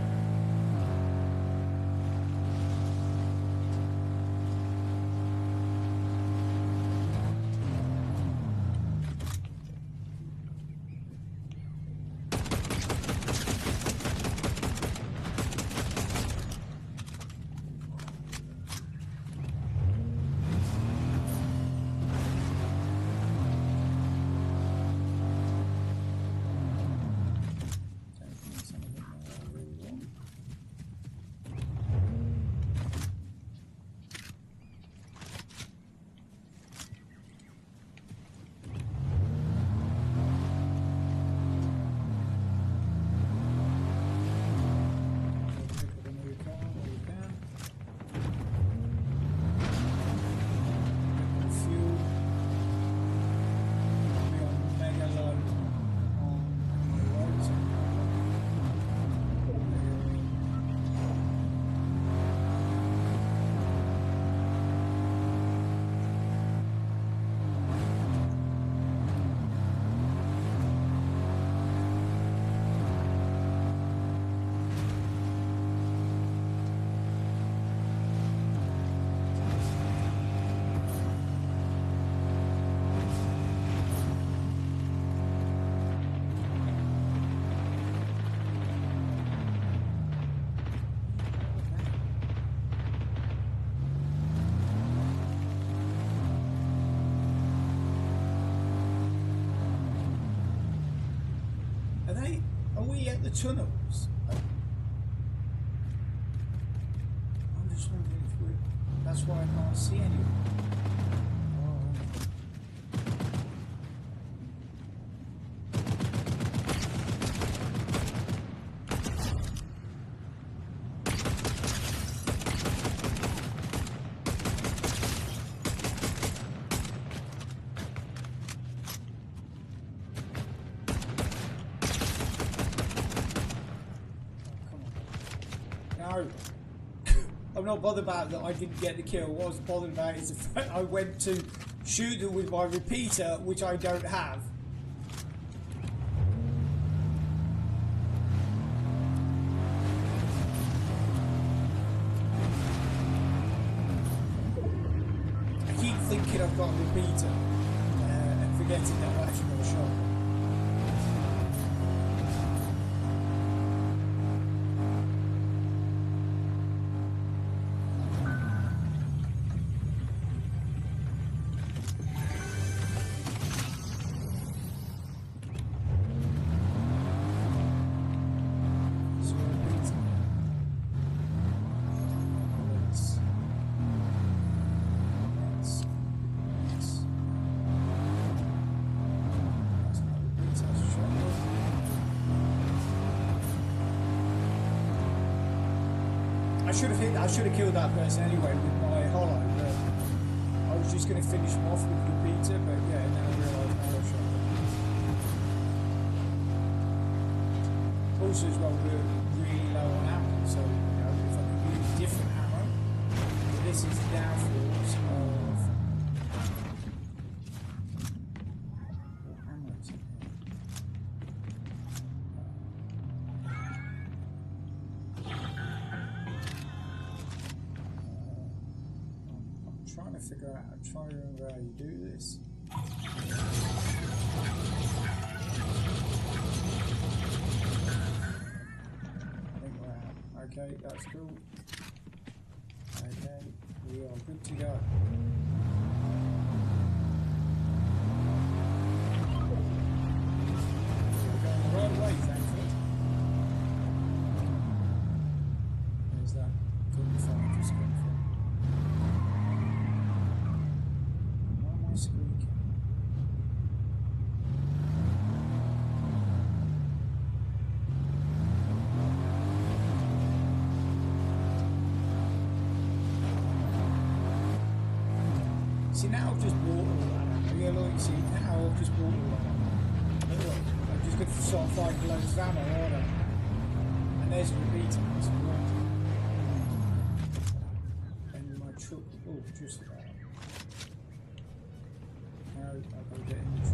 Are we at the tunnels? I'm just wondering if we're... That's why I can't see anyone. I'm not bothered about that I didn't get the kill. What I was bothered about is the fact I went to shoot them with my repeater, which I don't have. I keep thinking I've got a repeater and forgetting that I've actually got a shot. I should have killed that person anyway with my hollow, but I was just going to finish him off with the repeater, but yeah, and then I realised I was shot. Also as well, we're really low on ammo, so you know, if I could use different ammo, but this is the downfalls of ammo. Trying to figure out, I'm trying to remember how you do this. I think we're out. Okay, that's cool. Okay, we are good to go. We're going the right way, thankfully. There's that gunfire just come from. Squeak. See, now I've just bought all that. Yeah, look, see, now I've just bought all that. Look, I'm just going to start fighting loads of ammo, aren't I? And there's a repeater. And my truck, oh, just about. Now I've got to get in the truck.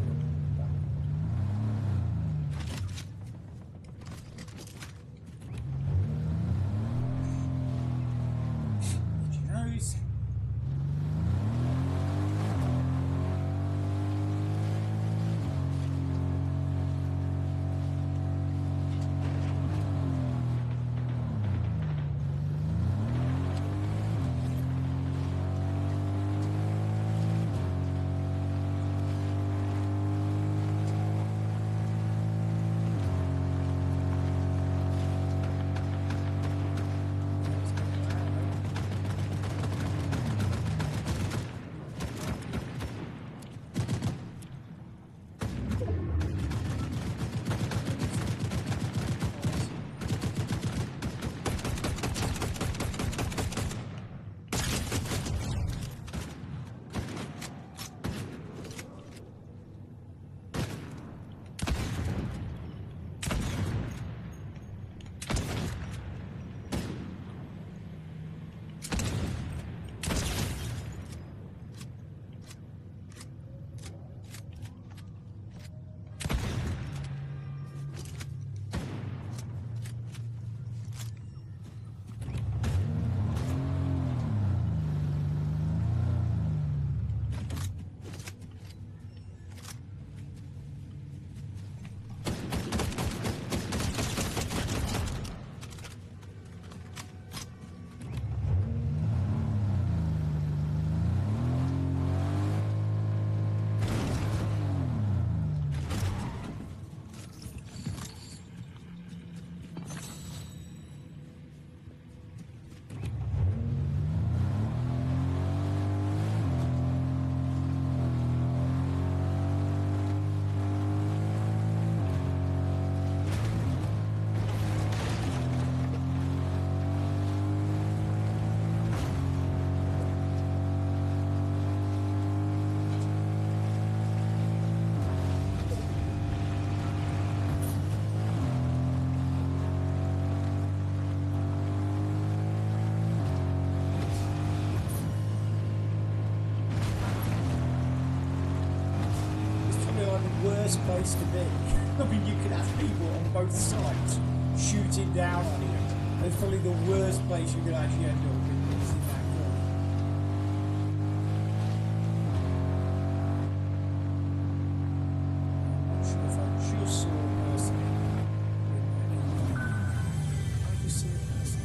Worst place to be. I mean, you could have people on both sides shooting down on you. It's probably the worst place you could actually end up with is in that corner. I'm not sure if I just saw a person in there. I just see a person.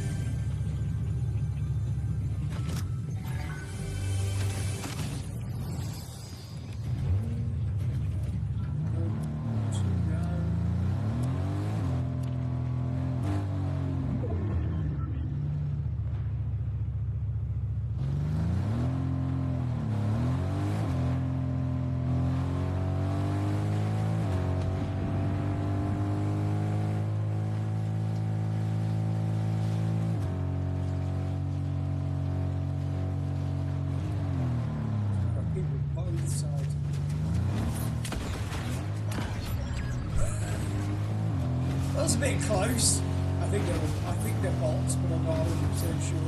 That was a bit close. I think they're bots, but I'm not 100% sure.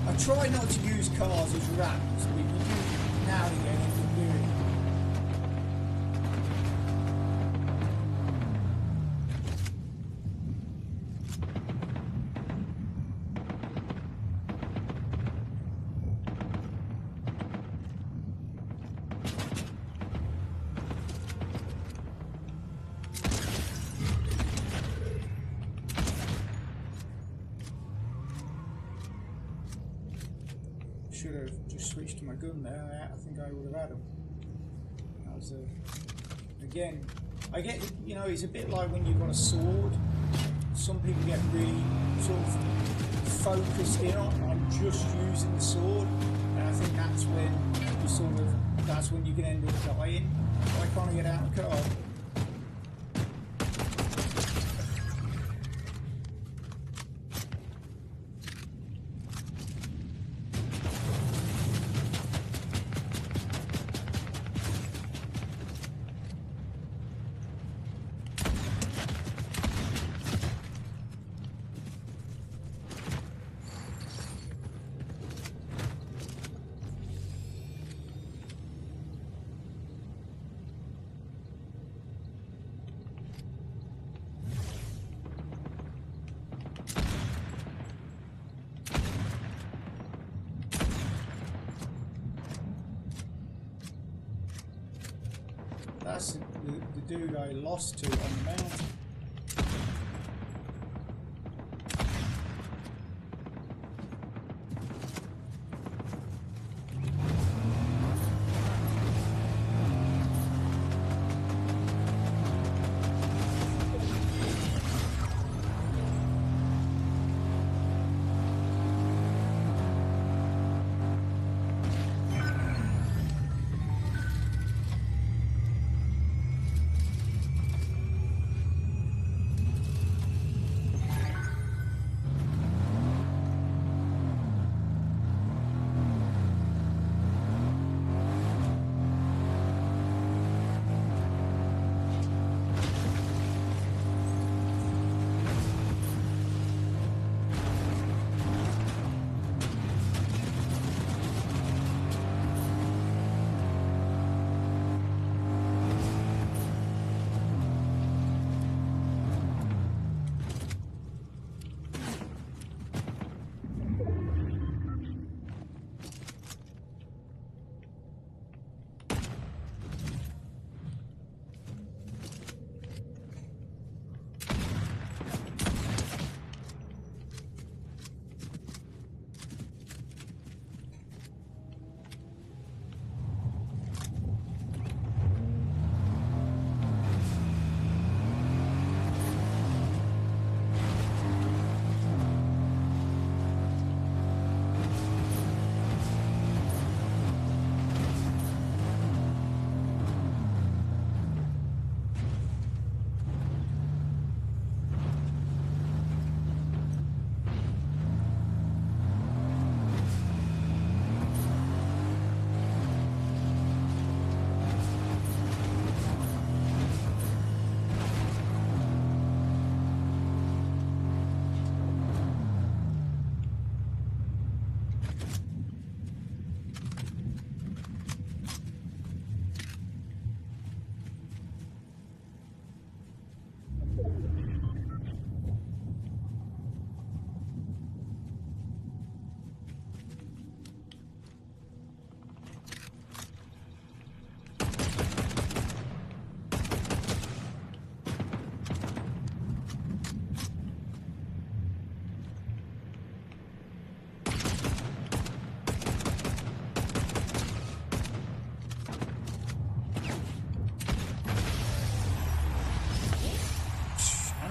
I try not to use cars as ramps, but you do now and again if you do it. should have just switched to my gun there. I think I would have had him. That was again, I get, you know, it's a bit like when you've got a sword. Some people get really sort of focused in on just using the sword, and I think that's when you sort of, that's when you can end up dying. Why can't I get out of the car? That's the dude I lost to on the mountain.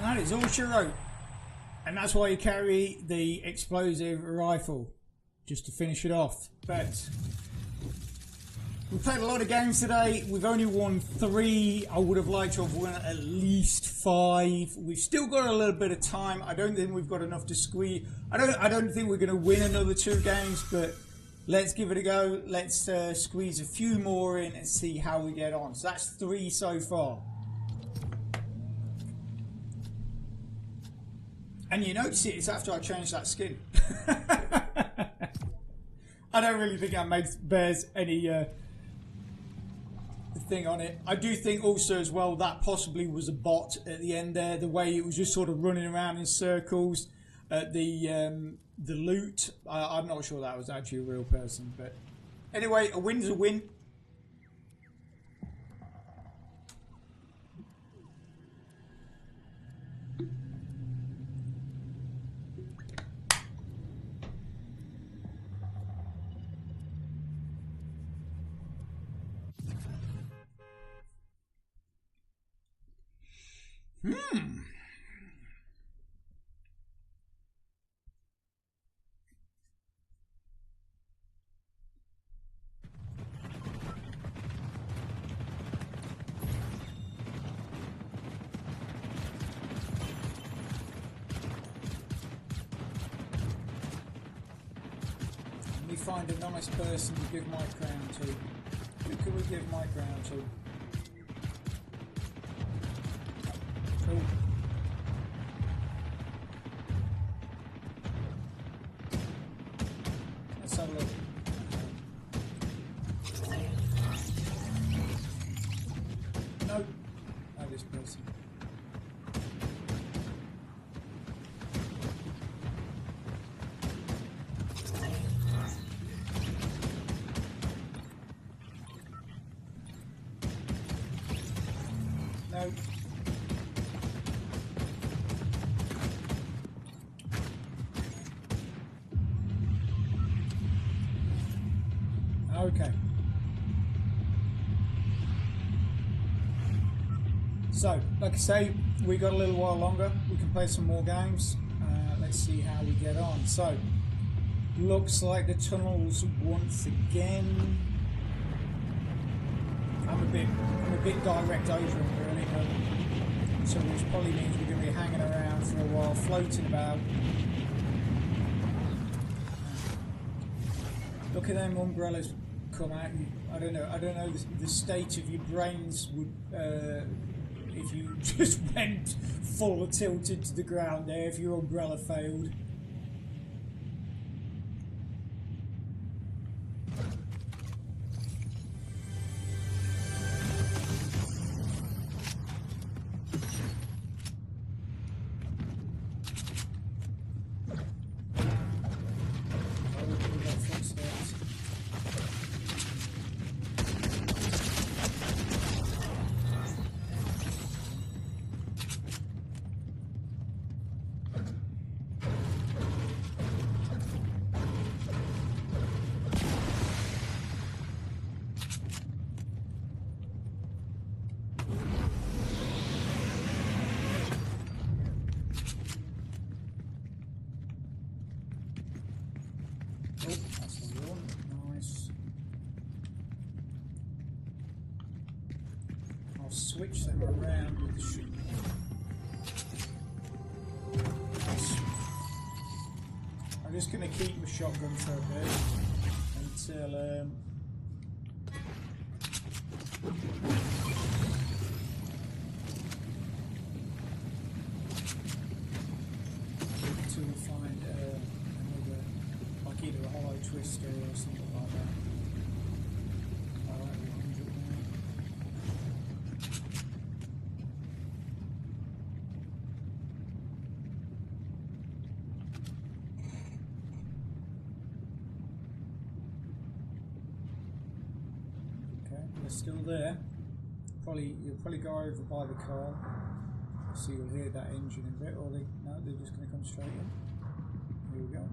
That is all she wrote. And that's why you carry the explosive rifle, just to finish it off. But we've played a lot of games today. We've only won 3. I would have liked to have won at least 5. We've still got a little bit of time. I don't think we've got enough to squeeze. I don't think we're going to win another 2 games, but let's give it a go. Let's squeeze a few more in and see how we get on. So that's 3 so far. And you notice it's after I changed that skin. I don't really think that bears any thing on it. I do think also as well that possibly was a bot at the end there. The way it was just sort of running around in circles. The loot. I'm not sure that was actually a real person. But anyway, a win's a win. Find a nice person to give my crown to. Who could we give my crown to? Oh. Let's have a look. No. Not this person. No. Okay. So, like I say, we got a little while longer. We can play some more games. Let's see how we get on. So, looks like the tunnels once again. I'm a bit direct over them, really. So which probably means we're going to be hanging around for a while, floating about. Look at them umbrellas come out. I don't know the state of your brains would if you just went full tilted to the ground there if your umbrella failed. Switch them around with the ship. I'm just going to keep the shotgun for a bit until we find another, like either a hollow twister or something like that. Still there. You'll probably go over by the car. So you'll hear that engine in a bit, or no, they're just going to come straight in. Here we go.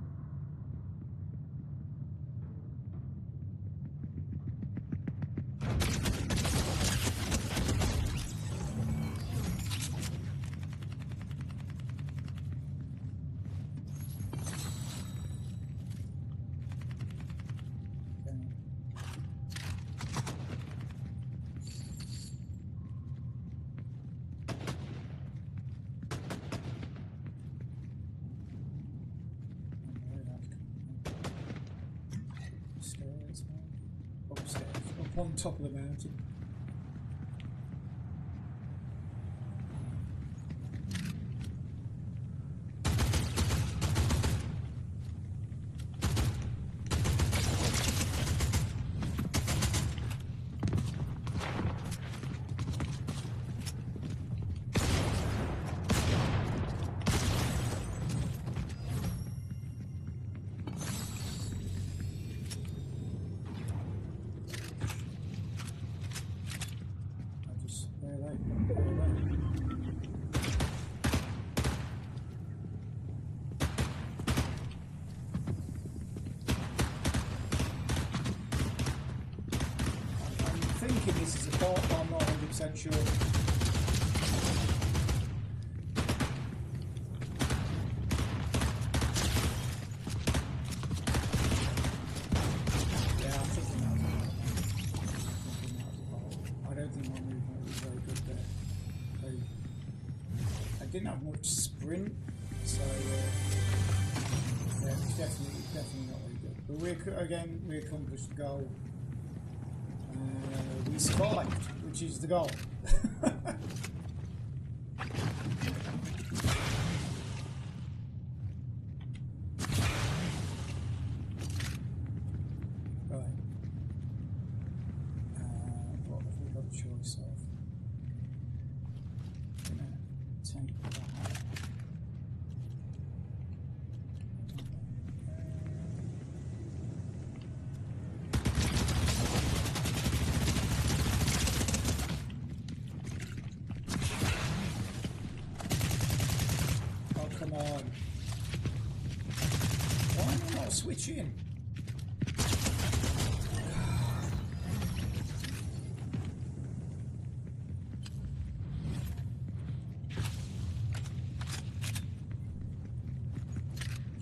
On top of the mountain. This is a part, but I'm not 100% sure. didn't have much sprint, so yeah, it's definitely not very good. But we accomplished the goal. We survived, which is the goal. Switching.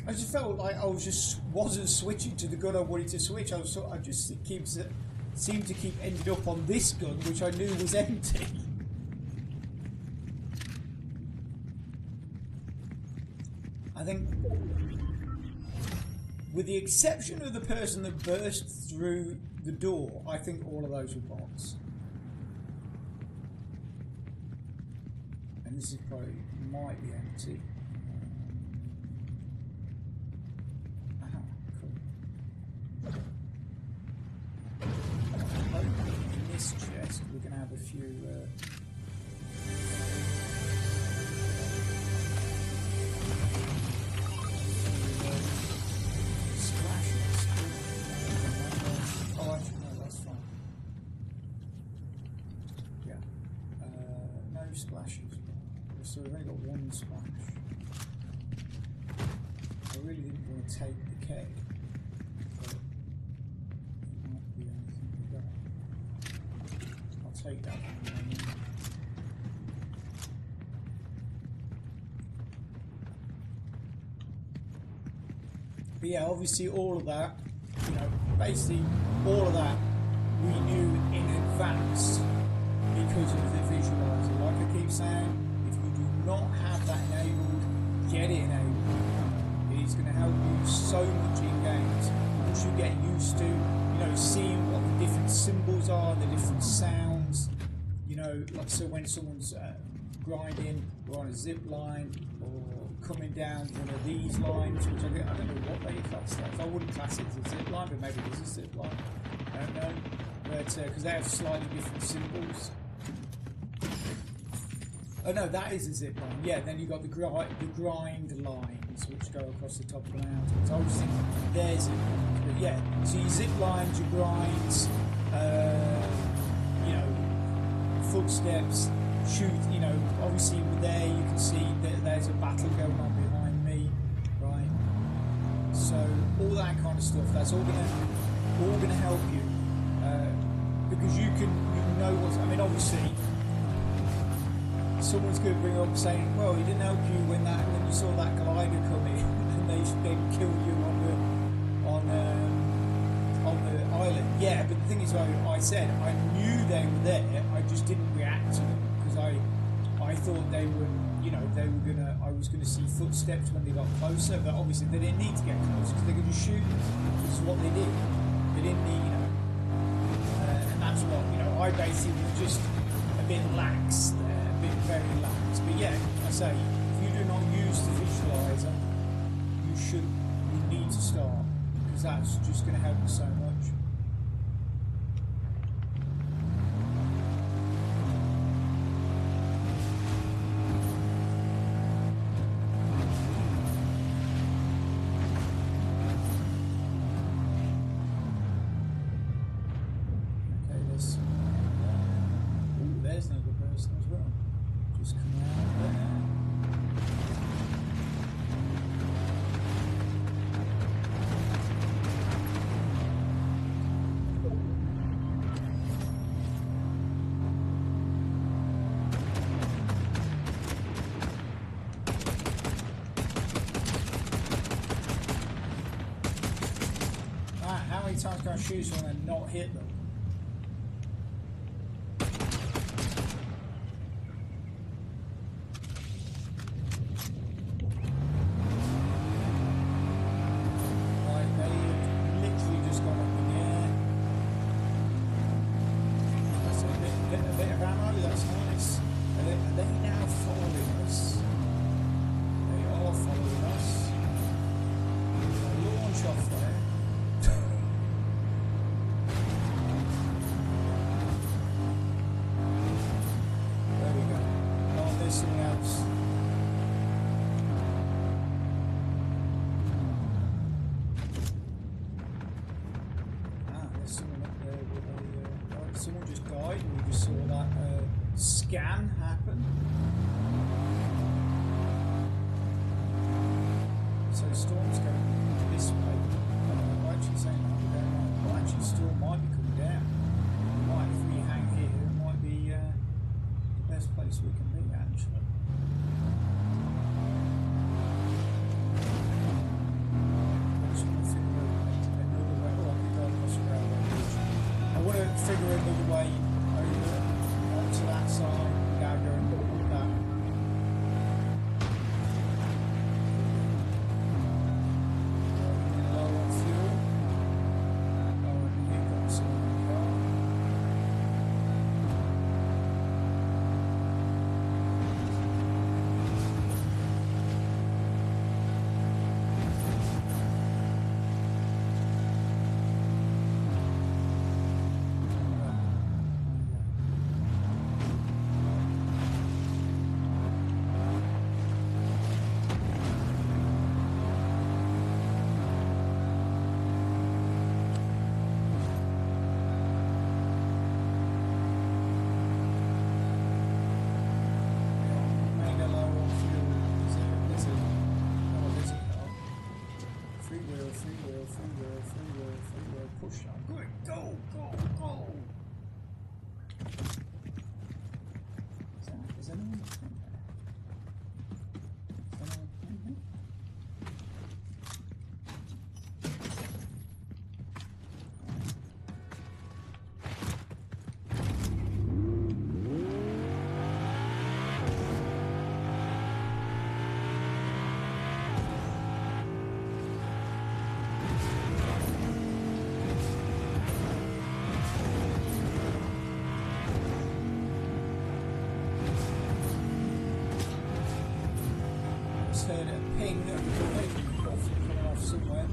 I just felt like I wasn't switching to the gun I wanted to switch. I just seemed to keep ending up on this gun, which I knew was empty. I think, with the exception of the person that burst through the door, I think all of those were bots. And this is probably, might be empty. Cool. In this chest, we're going to have a few... splashes, so we've only got one splash. I really didn't want to take the keg, but it might be anything we got. I'll take that one. But yeah, obviously all of that, you know, basically all of that we knew in advance because of the visualizer. Like I keep saying, if you do not have that enabled, get it enabled. It is going to help you so much in games. Once you get used to, you know, seeing what the different symbols are, the different sounds, you know, like so when someone's grinding or on a zip line or coming down one of these lines, which I don't know what they class that. I wouldn't class it as a zip line, but maybe it is a zip line. I don't know. But because they have slightly different symbols. Oh no, that is a zip line. Yeah, then you've got the grind lines which go across the top of the mountains. I was thinking there's zip lines, but yeah. So your zip lines, your grinds, you know, footsteps, shoot. You know, obviously there you can see that there's a battle going on behind me, right? So all that kind of stuff. That's all gonna help you because you know what's. I mean, obviously. Someone's going to bring up saying, well, he didn't help you when you saw that glider come in and they kill you on the island. Yeah, but the thing is, like I said, I knew they were there. I just didn't react to them because I thought they were, you know, I was gonna see footsteps when they got closer. But obviously they didn't need to get close because they could just shoot. This is what they did. They didn't need, you know, and that's what, you know, I basically was just a bit lax there. Very lax, but yeah, I say if you do not use the visualizer, you need to start because that's just going to help you so much. Okay, there's another person as well. Just come out there. How many times can I shoot someone and not hit them? they now following us? They are following us. Launch off there. There we go. Oh, there's something else. There's someone up there with a, someone just died and we just saw that scan happen. So storm's going this way. I'm actually saying that we're going right. Well, actually storm might be coming down. We might, if we hang here, it might be the best place we can be actually. I want to figure another way over onto that side without going back. Low on fuel. Oh, and here comes some car. Freewheel, push on. Good, go. Is anyone in there? Heard a ping of the coming off somewhere.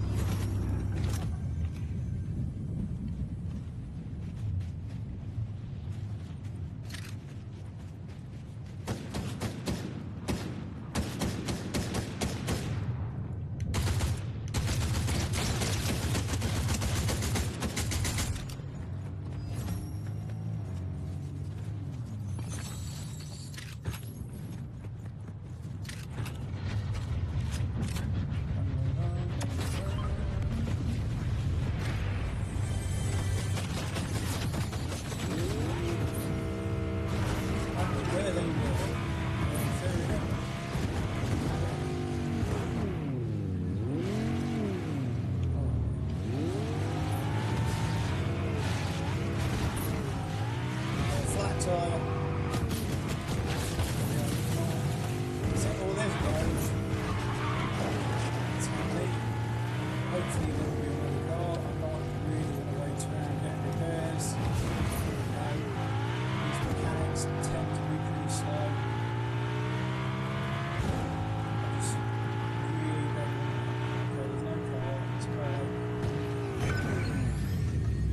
Hopefully there will be another car. I'm not really going to wait around getting repairs. These mechanics tend to be pretty slow. I just really don't want to. There's no car. It's great.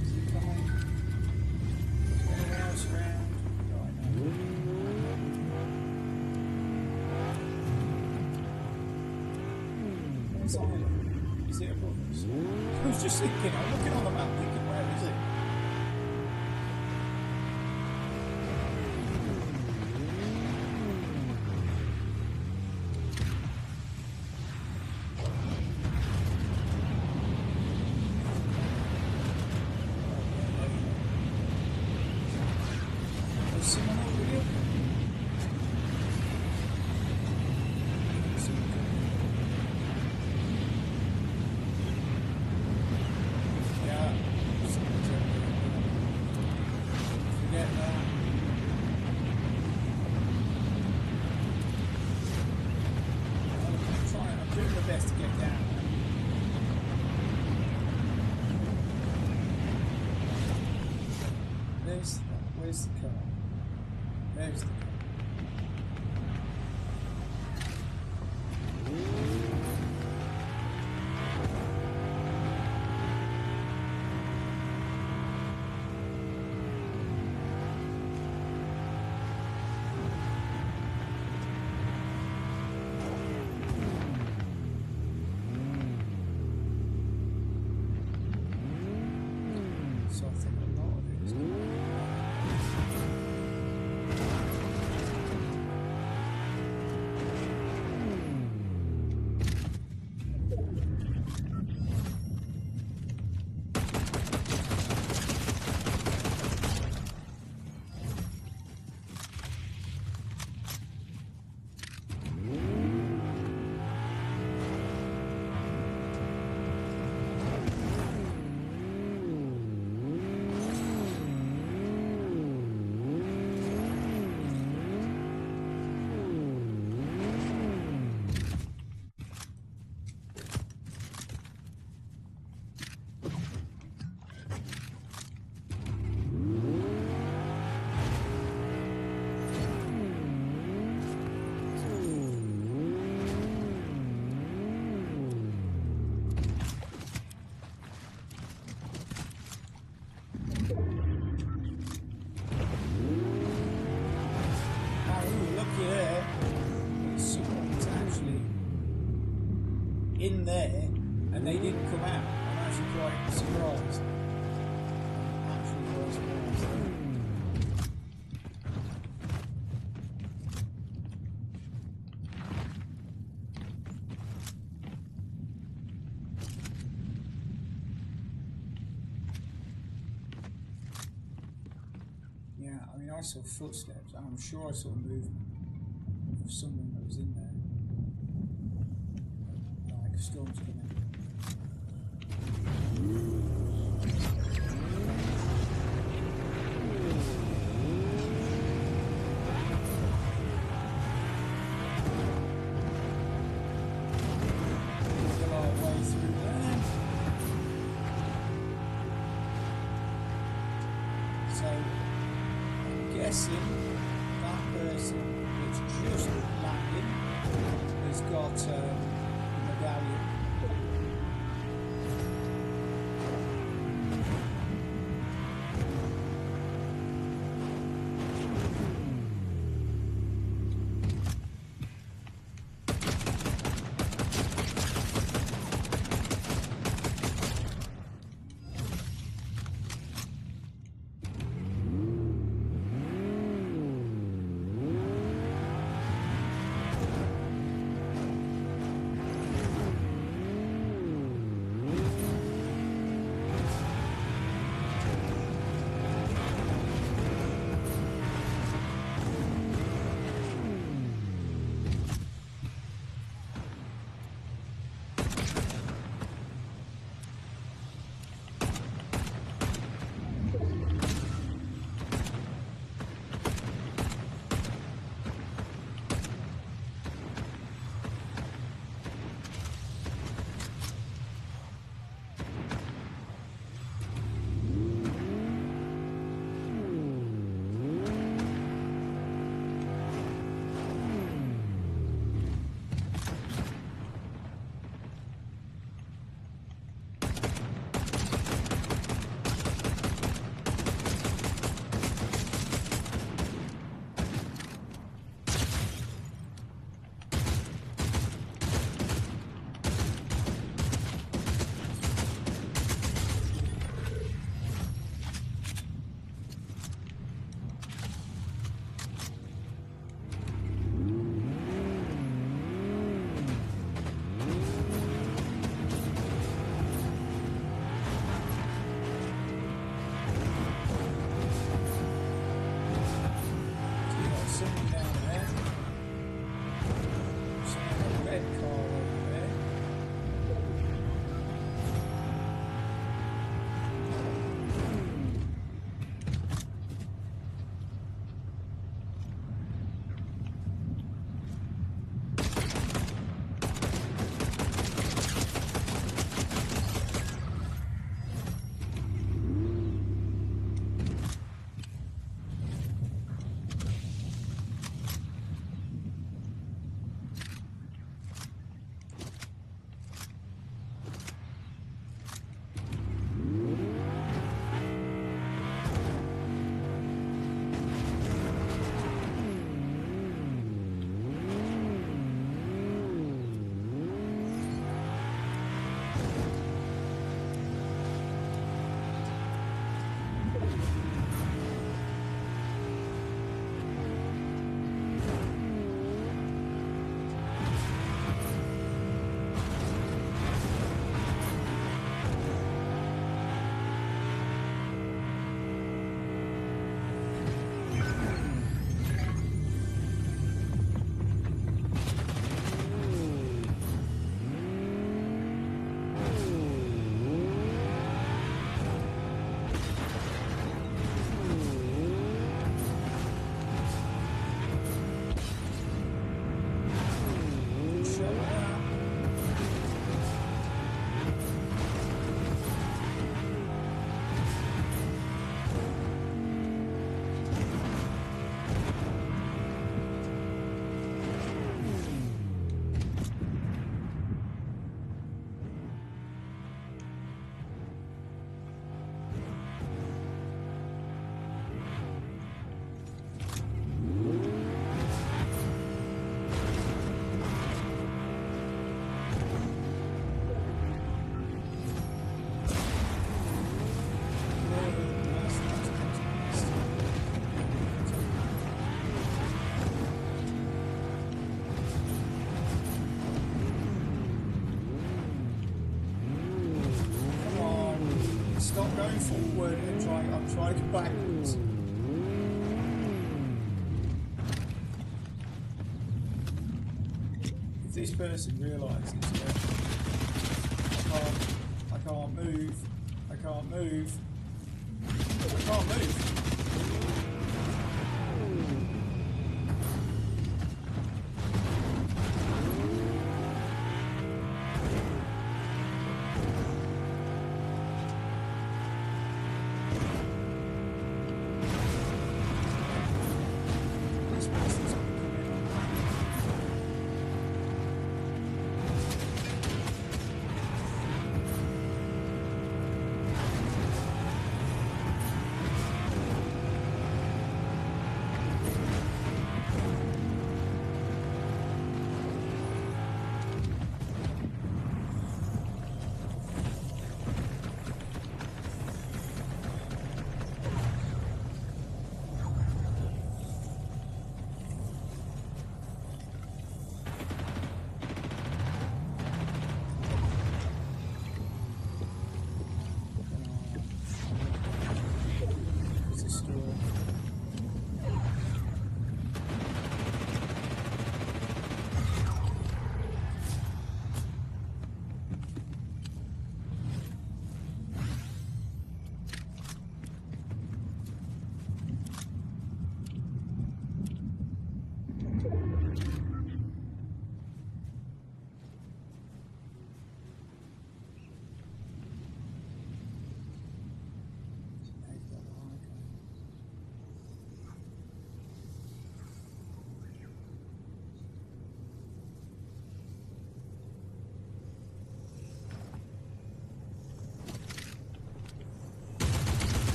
Is he coming? Is there anyone else around? Where's Island? Is it above us? I was just thinking, I'm looking on the map thinking, where is it? There's someone over here. Best to get down. Where's the car? There's the car. in there and they didn't come out. I'm actually quite surprised. Yeah, I mean, I saw footsteps, and I'm sure I saw movement of someone that was in there. Like, a storm's coming. Still our way through there. So, guessing that person that's just landed has got the medallion. I'm trying to go backwards. If this person realises that I can't move, I can't move, I can't move.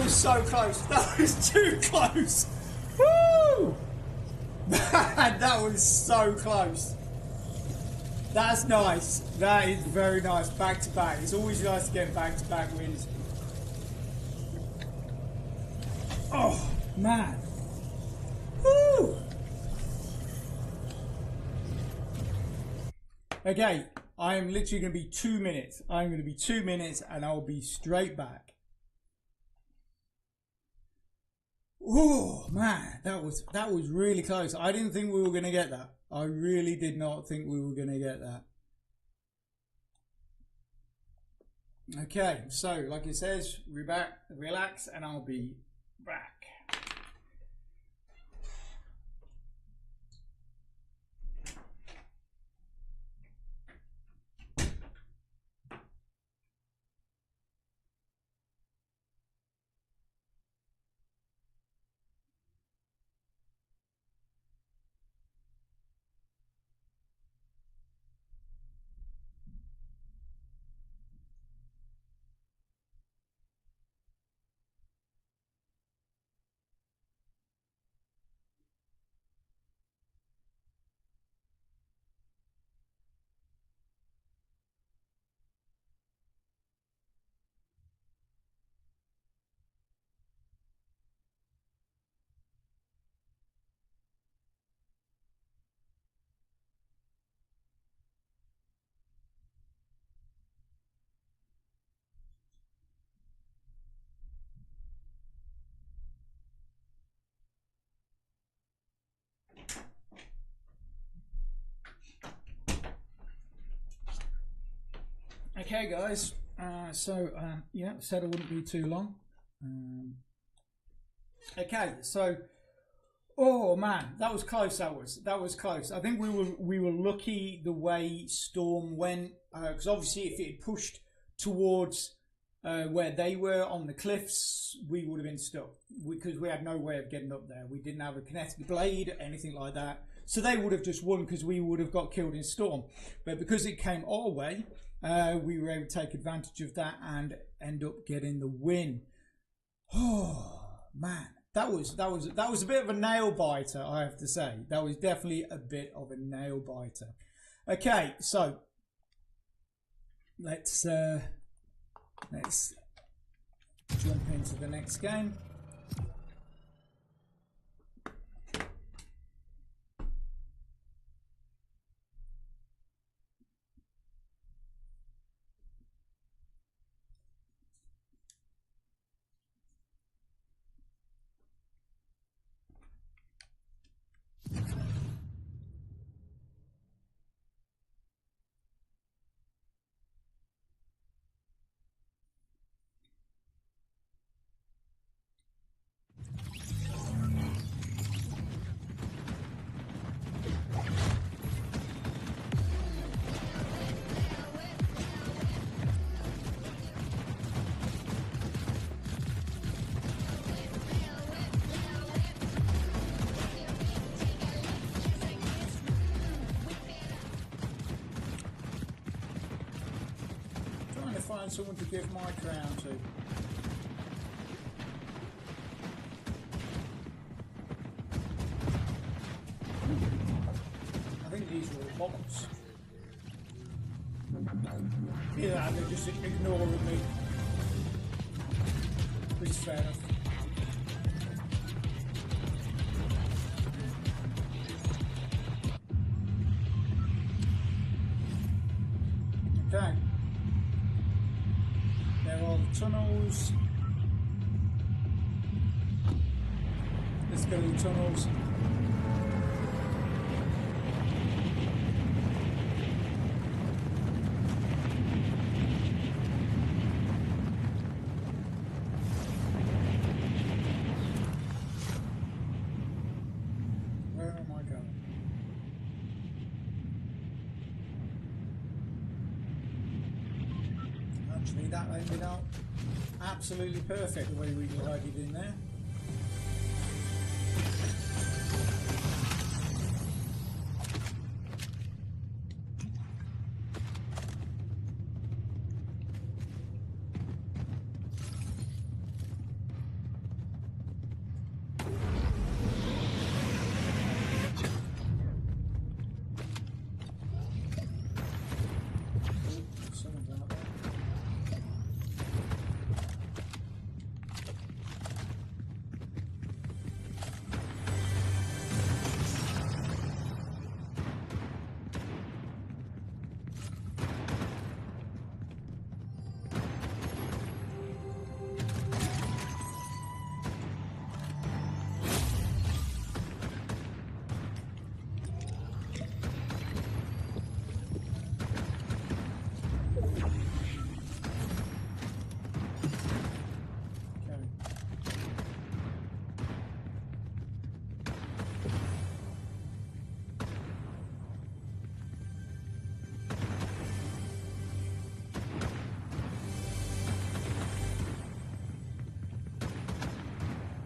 So close. That was too close. Woo! Man, that was so close. That's nice. That is very nice. Back to back. It's always nice to get back to back wins. Oh, man. Woo! Okay, I am literally going to be 2 minutes. I'm going to be 2 minutes and I'll be straight back. Oh man, that was really close. I didn't think we were going to get that. I really did not think we were going to get that. Okay, so like it says, relax, and I'll be back. Okay, guys. Yeah, said it wouldn't be too long. Okay, so oh man, that was close. That was close. I think we were lucky the way Storm went, because obviously if it had pushed towards where they were on the cliffs, we would have been stuck because we had no way of getting up there. We didn't have a connected blade, anything like that. So they would have just won because we would have got killed in Storm. But because it came our way, we were able to take advantage of that and end up getting the win. Oh man, that was a bit of a nail biter, I have to say. That was definitely a bit of a nail biter. Okay, so let's jump into the next game. Find someone to give my crown to. I think these are all bots. Yeah, they're just ignoring me. Which is fair enough. Okay. There are the tunnels. Let's go to the tunnels. Where am I going? Actually, that ended up absolutely perfect the way we divided in there.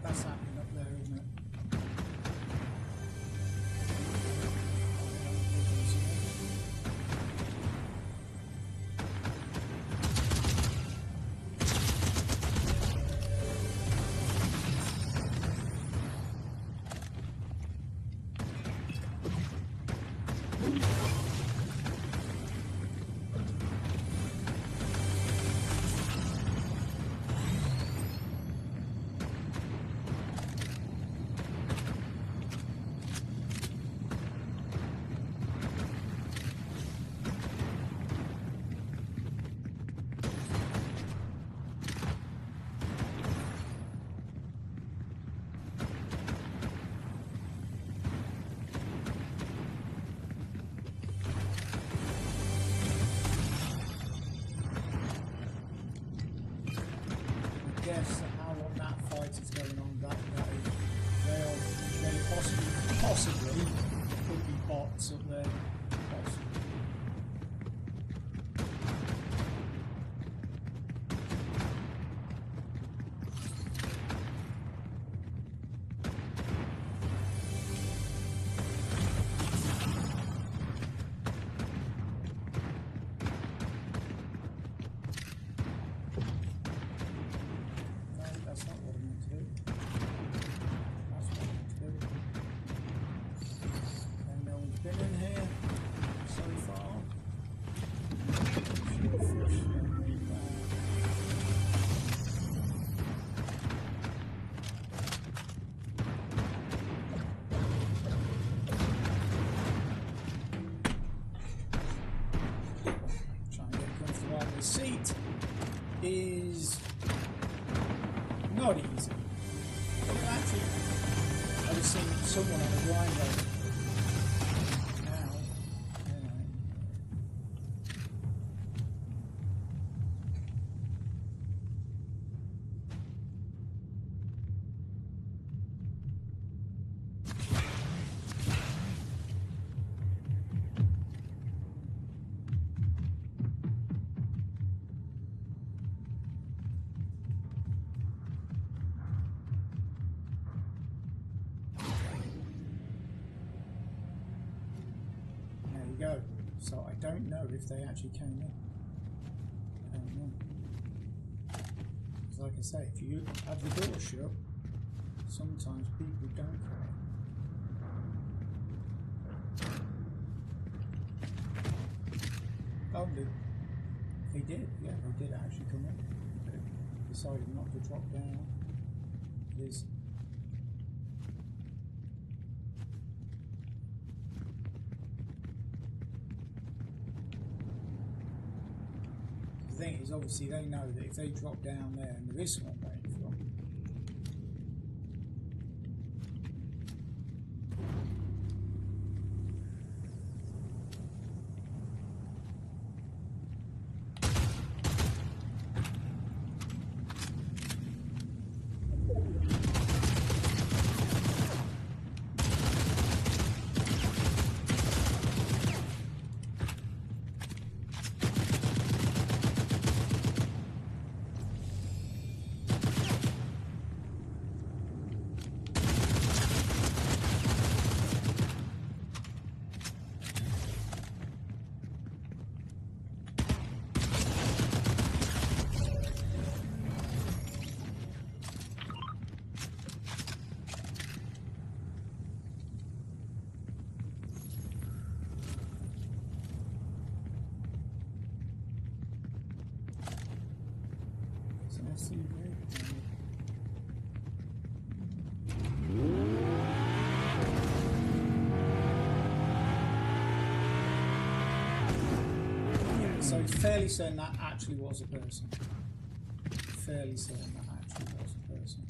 That's happening up there, isn't it? Guess how long that fight is going on that day. They possibly could be bots up there. Possibly. That's not what I meant to do. That's what I meant to do. And no one's been in here. seat is not easy. Actually, I was seeing someone on the grind road. Go. So I don't know if they actually came in. I don't know. Because like I say, if you have the door shut, sometimes people don't come in. Oh, they did. Yeah, they did actually come in. They decided not to drop down. There's the thing is, obviously they know that if they drop down there and there is someone waiting for them, let's see where. So fairly certain that actually was a person. Fairly certain that actually was a person.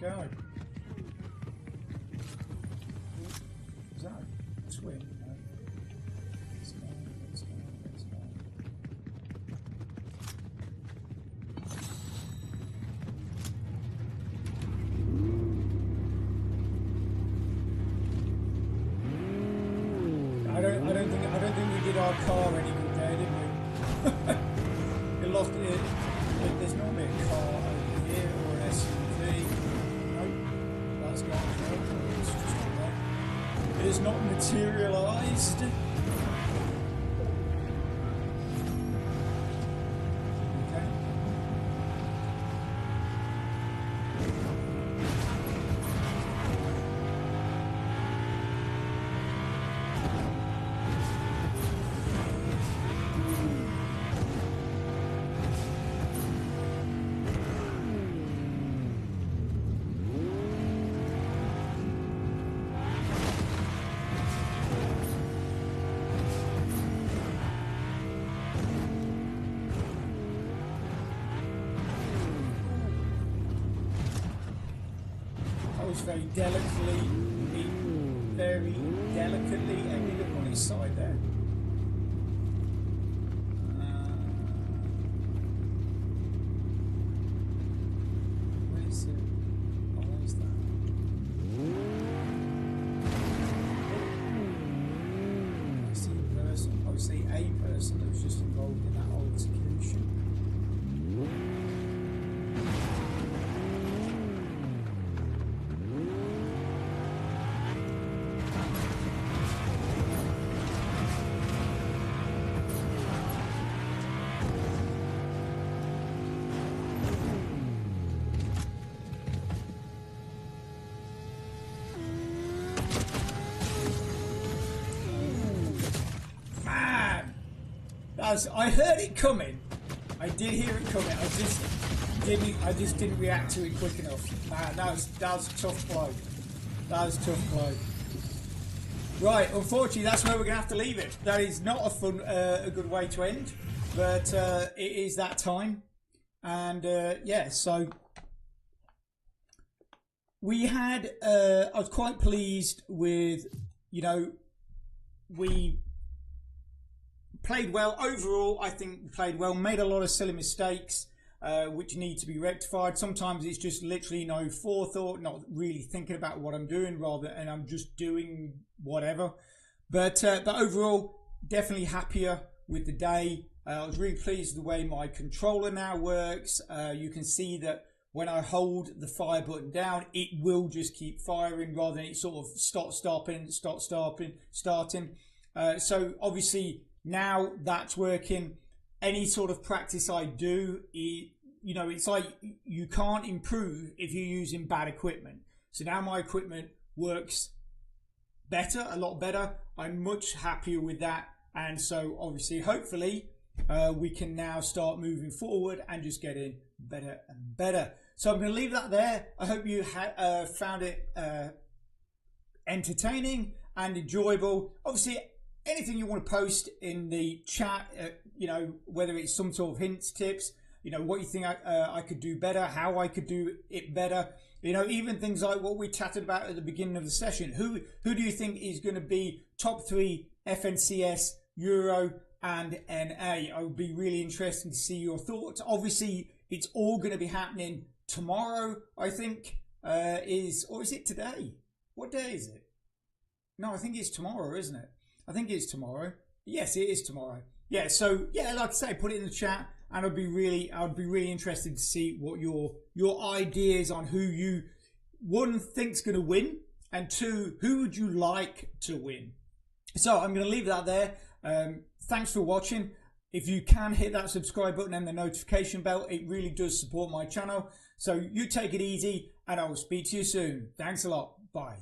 Go. Is that a twin? No. Let's go, let's go, let's go. I don't think we did our car any good there, did we? We lost it. There's normally a car over here or an SUV. It is not materialized. Okay. very delicately ended up on its side there. Where's it? Oh, where's that? I see a person. I see a person that was just involved in that altercation. I heard it coming. I did hear it coming. I just didn't react to it quick enough. Man, that was a tough blow. That was a tough blow. Right, unfortunately, that's where we're gonna have to leave it. That is not a good way to end, but it is that time. And yeah, so we had. I was quite pleased with, you know, we played well overall. I think we played well, made a lot of silly mistakes which need to be rectified. Sometimes it's just literally no forethought, not really thinking about what I'm doing, and I'm just doing whatever. But overall, definitely happier with the day. I was really pleased with the way my controller now works. You can see that when I hold the fire button down, it will just keep firing rather than it sort of starting. So obviously, now that's working. Any sort of practice I do, you know, it's like you can't improve if you're using bad equipment. So now my equipment works better, a lot better. I'm much happier with that. And so obviously, hopefully, we can now start moving forward and just getting better and better. So I'm going to leave that there. I hope you found it entertaining and enjoyable. Obviously, anything you want to post in the chat, you know, whether it's some sort of hints, tips, you know, what you think I could do better, how I could do it better, you know, even things like what we chatted about at the beginning of the session. Who do you think is going to be top 3 FNCS, Euro and NA? I would be really interested to see your thoughts. Obviously, it's all going to be happening tomorrow, I think, or is it today? What day is it? No, I think it's tomorrow, isn't it? I think it's tomorrow. Yes, it is tomorrow. Yeah, so yeah, like I say, put it in the chat, and I'd be really interested to see what your ideas on who you, one, think's going to win, and two, who would you like to win. So I'm going to leave that there. Thanks for watching. If you can hit that subscribe button and the notification bell, it really does support my channel. So you take it easy, and I will speak to you soon. Thanks a lot. Bye.